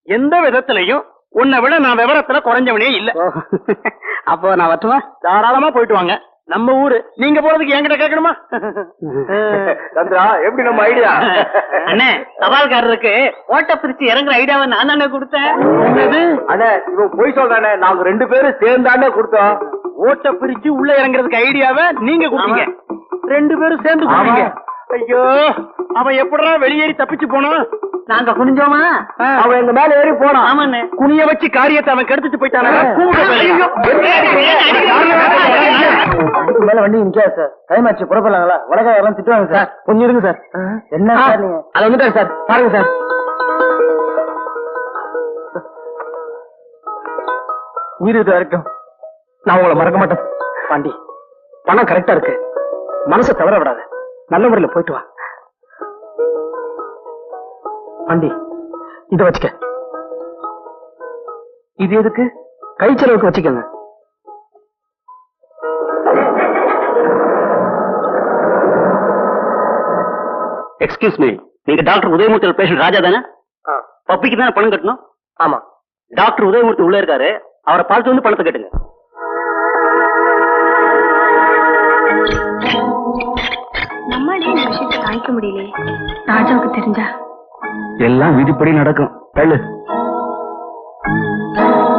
எந்த விதத்திலையும் உன்னை விட நான் விவரத்துல குறைஞ்சவனே இல்ல. அப்போ நான் வரட்டுமா? தாராளமா போயிட்டு வாங்க. நம்ம ஊரு, நீங்க போறதுக்கு என்கிட்ட கேட்கணுமா? சந்திரா, எப்படி நம்ம ஐடியா? அண்ணே, தபால்காரருக்கு ஓட்ட பிரிச்சு இறங்குற ஐடியாவை நான் தானே கொடுத்தேன். அண்ணே, இவன் போய் சொல்றானே, நாங்க 2 பேரும் சேர்ந்தானே கொடுத்தோம். ஓட்ட பிரிச்சு உள்ள இறங்குறதுக்கு ஐடியாவை நீங்க கொடுத்தீங்க. 2 பேரும் சேர்ந்து கொடுத்தீங்க. ஐயோ, அவன் எப்படா வெளியேறி தப்பிச்சு போனான்? நாங்க குனிஞ்சோமா? அவன் எங்க மேல ஏறி போனான். ஆமாண்ணே. குனிய வச்சு காரியத்தை அவன் கெடுத்துட்டு போயிட்டான. அதுக்கு மேல வண்டி நிக்காது சார். டைம் ஆச்சு, புறப்படலாங்களா? வடகா எல்லாம் திட்டுவாங்க சார். கொஞ்சம் இருங்க சார். என்ன சார் நீங்க? அதை வந்துட்டாரு சார், பாருங்க சார். உயிர் இது வரைக்கும் நான் உங்களை மறக்க மாட்டேன் பாண்டி. பணம் கரெக்டா இருக்கு, மனசை தவற விடாத. நல்ல முறையில போயிட்டு வா பாண்டி. இத வச்சுக்க. இது எதுக்கு? கை செலவுக்கு வச்சுக்கங்க. எக்ஸ்கியூஸ் மீ, நீங்க டாக்டர் உதயமூர்த்தி பேஷண்ட் ராஜா தானே? பப்பிக்கு தானே பணம் கட்டணும்? ஆமா. டாக்டர் உதயமூர்த்தி உள்ள இருக்காரு, அவரை பார்த்து வந்து பணத்தை கட்டுங்க. நம்மளே இந்த விஷயத்தை தாங்கிக்க முடியலையே. ராஜாவுக்கு தெரிஞ்சா எல்லாம் விதிப்படி நடக்கும். தள்ளு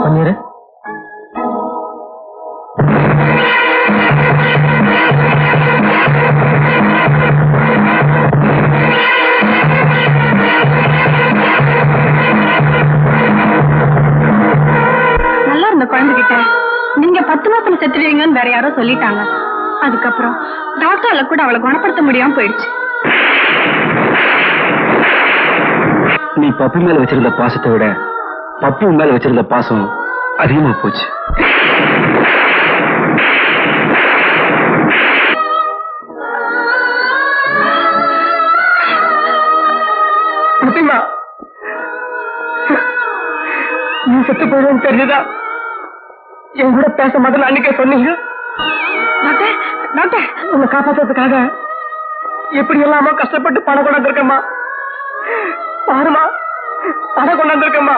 பன்னீர். நல்லா இருந்த குழந்தைகிட்ட நீங்க 10 மாசம் செத்துடுவீங்கன்னு வேற யாரோ சொல்லிட்டாங்க. அதுக்கப்புறம் டாக்டரால கூட அவளை குணப்படுத்த முடியாம போயிடுச்சு. நீ பப்பி மேல வச்சிருந்த பாசத்தை விட பப்பி மேல வச்சிருந்த பாசம் அதிகமா போச்சு. நீ செத்து போயிடும் தெரியுதா? என் கூட பேச முதல்ல அன்னைக்கே சொன்னீங்க. உன்னை காப்பாத்துறதுக்காக எப்படி எல்லாமோ கஷ்டப்பட்டு பணம் கொண்டாந்துருக்கம்மா. பாருமா, பணம் கொண்டாந்துருக்கம்மா.